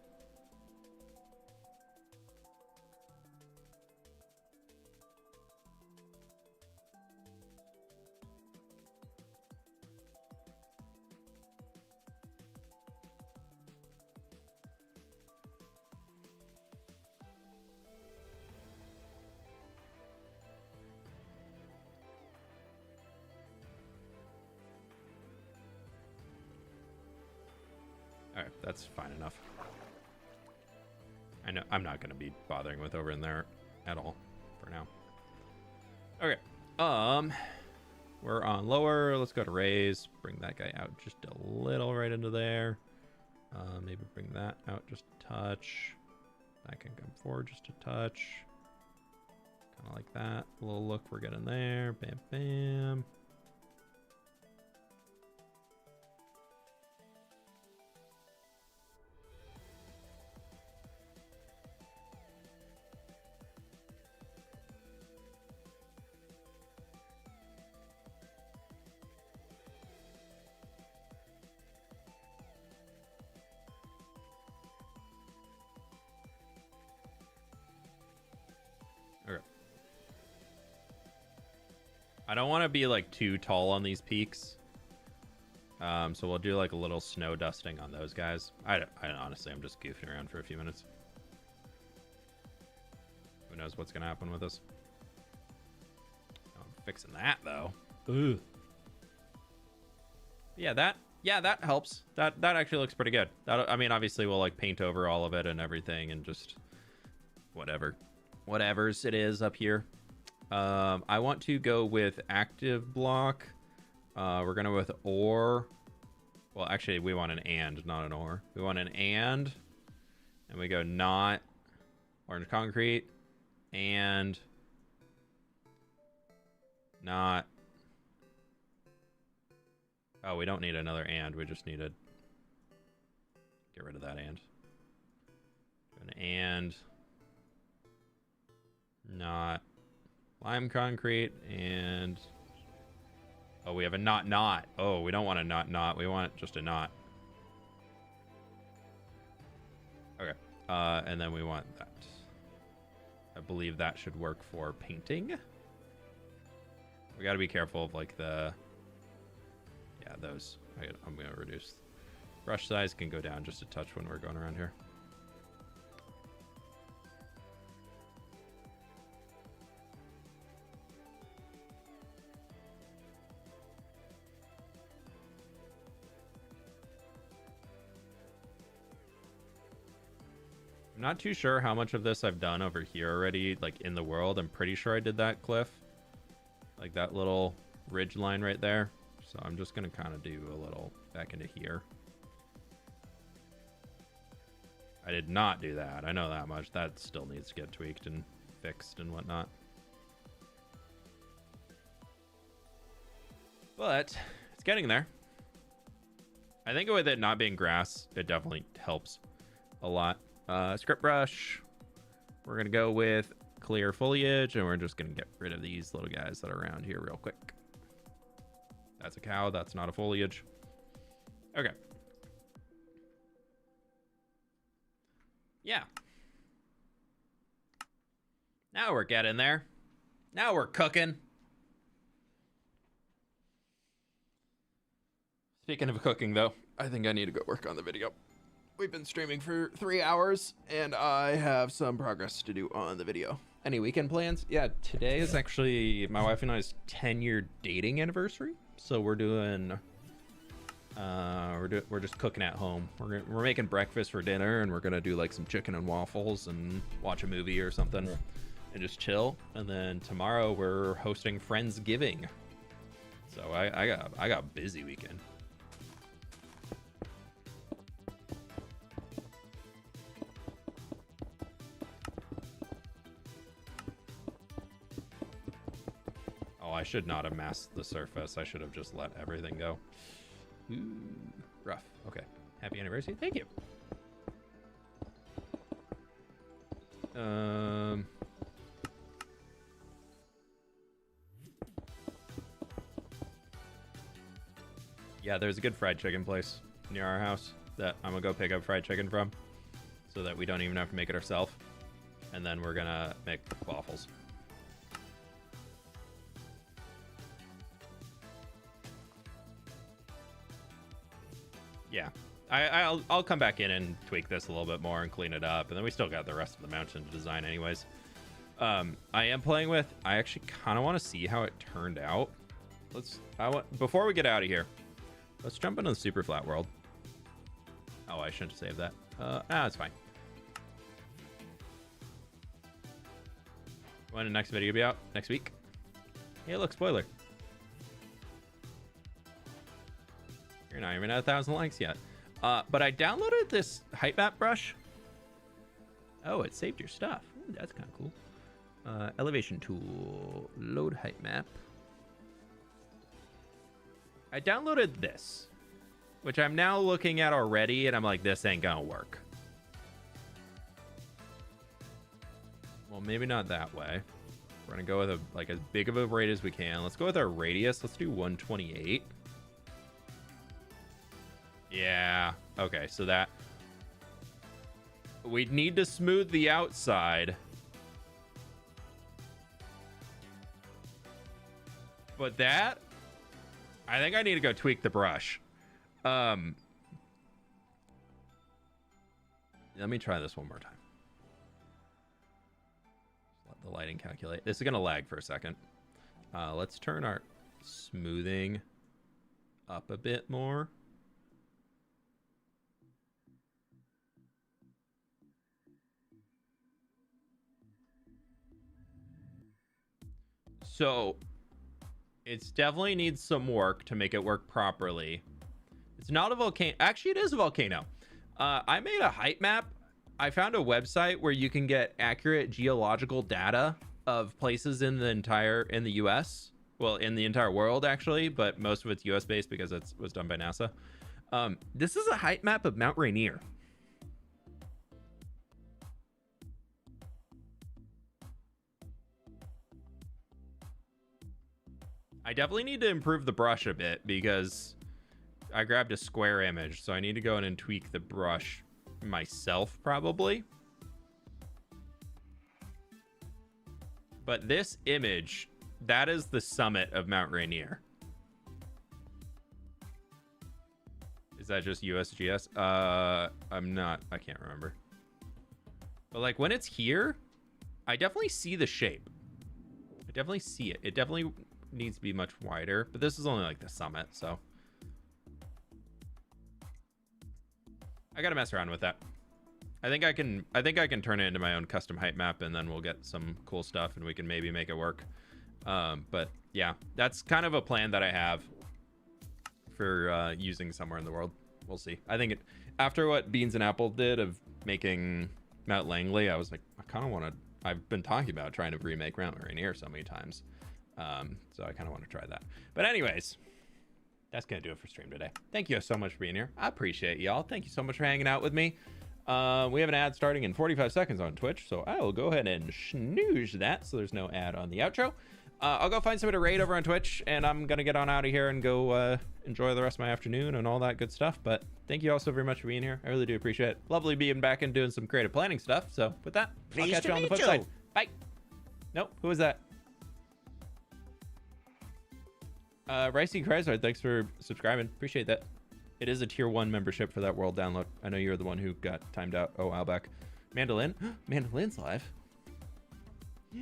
Alright, that's fine enough. I know I'm not going to be bothering with over in there at all. We're on lower. Let's go to raise. Bring that guy out just a little right into there. Maybe bring that out just a touch. That can come forward just a touch. Kind of like that. A little look we're getting there. Bam, bam. I don't want to be like too tall on these peaks. So we'll do like a little snow dusting on those guys. I honestly, I'm just goofing around for a few minutes. Who knows what's going to happen with us? Oh, I'm fixing that though. Ooh. Yeah, that helps. That actually looks pretty good. I mean, obviously we'll like paint over all of it and everything and just whatever's it is up here. I want to go with active block. We're gonna go with or. Well, actually, we want an and, not an or. We want an and we go not orange concrete and not. Oh, we don't need another and. We just need to get rid of that and. An and not. Lime concrete and oh, we have a not. Oh, we don't want a not. We want just a not. Okay. And then we want that. I believe that should work for painting. We got to be careful of like those. I'm going to reduce. Brush size can go down just a touch when we're going around here. I'm not too sure how much of this I've done over here already, like in the world. I'm pretty sure I did that cliff. Like that little ridge line right there. So I'm just going to kind of do a little back into here. I did not do that. I know that much. That still needs to get tweaked and fixed and whatnot. But it's getting there. I think with it not being grass, it definitely helps a lot. Script brush. We're going to go with clear foliage, and we're just going to get rid of these little guys that are around here real quick. That's a cow. That's not a foliage. Okay. Yeah. Now we're getting there. Now we're cooking. Speaking of cooking, though, I think I need to go work on the video. We've been streaming for 3 hours, and I have some progress to do on the video. Any weekend plans? Yeah, today is actually my wife and I's 10-year dating anniversary. So we're doing, we're just cooking at home. We're making breakfast for dinner, and we're gonna do like some chicken and waffles and watch a movie or something, and just chill. And then tomorrow we're hosting Friendsgiving. So I got a busy weekend. I should not have masked the surface. I should have just let everything go. Ooh, rough. Okay. Happy anniversary. Thank you. Yeah, there's a good fried chicken place near our house that I'm gonna go pick up fried chicken from, so that we don't even have to make it ourselves. And then we're gonna make waffles. Yeah, I'll come back in and tweak this a little bit more and clean it up, and then we still got the rest of the mountain to design anyways. I am playing with. I actually kind of want to see how it turned out. Before we get out of here, let's jump into the super flat world. Oh, I shouldn't save that. It's fine. When the next video be out? Next week? Hey, look, spoiler. You're not even at 1,000 likes yet. But I downloaded this height map brush. Oh, it saved your stuff. Ooh, that's kind of cool. Elevation tool. Load height map. I downloaded this, which I'm now looking at already, and I'm like, this ain't gonna work. Well, maybe not that way. We're gonna go with a like as big of a rate as we can. Let's go with our radius. Let's do 128. Yeah. Okay, so that we'd need to smooth the outside. But that, I think I need to go tweak the brush. Let me try this one more time. Let the lighting calculate. This is gonna lag for a second. Let's turn our smoothing up a bit more. So it's definitely needs some work to make it work properly. It's not a volcano. Actually, it is a volcano. I made a height map. I found a website where you can get accurate geological data of places in the US. Well, in the entire world, actually, but most of it's US based because it was done by NASA. This is a height map of Mount Rainier. I definitely need to improve the brush a bit because I grabbed a square image, so I need to go in and tweak the brush myself probably. But this image, that is the summit of Mount Rainier. Is that just USGS? I can't remember. But like when it's here, I definitely see the shape. I definitely see it. It definitely needs to be much wider, but this is only like the summit, so I gotta mess around with that. I think I can turn it into my own custom height map, and then we'll get some cool stuff and we can maybe make it work. But yeah, that's kind of a plan that I have for using somewhere in the world. We'll see. I think after what Beans and Apple did of making Mount Langley, I was like, I kind of want to, I've been talking about trying to remake Mount Rainier so many times. So I kind of want to try that. But anyways, that's going to do it for stream today. Thank you so much for being here. I appreciate y'all. Thank you so much for hanging out with me. We have an ad starting in 45 seconds on Twitch, so I will go ahead and snooze that so there's no ad on the outro. I'll go find somebody to raid over on Twitch, and I'm going to get on out of here and go enjoy the rest of my afternoon and all that good stuff. But thank you all so very much for being here. I really do appreciate it. Lovely being back and doing some creative planning stuff. So with that, I'll catch you on the flip side. Bye. Nope. Who was that? Ricey Chrysler, thanks for subscribing. Appreciate that. It is a tier 1 membership for that world download. I know you're the one who got timed out a while back. Mandolin. Mandolin's live. Yeah.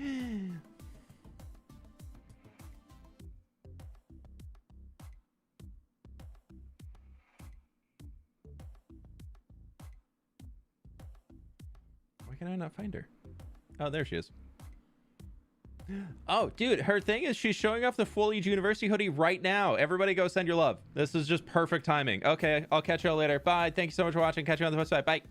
Why can I not find her? Oh, there she is. Oh, dude, her thing is she's showing off the Full Age University hoodie right now. Everybody go send your love. This is just perfect timing. Okay, I'll catch y'all later. Bye. Thank you so much for watching. Catch you on the website. Bye.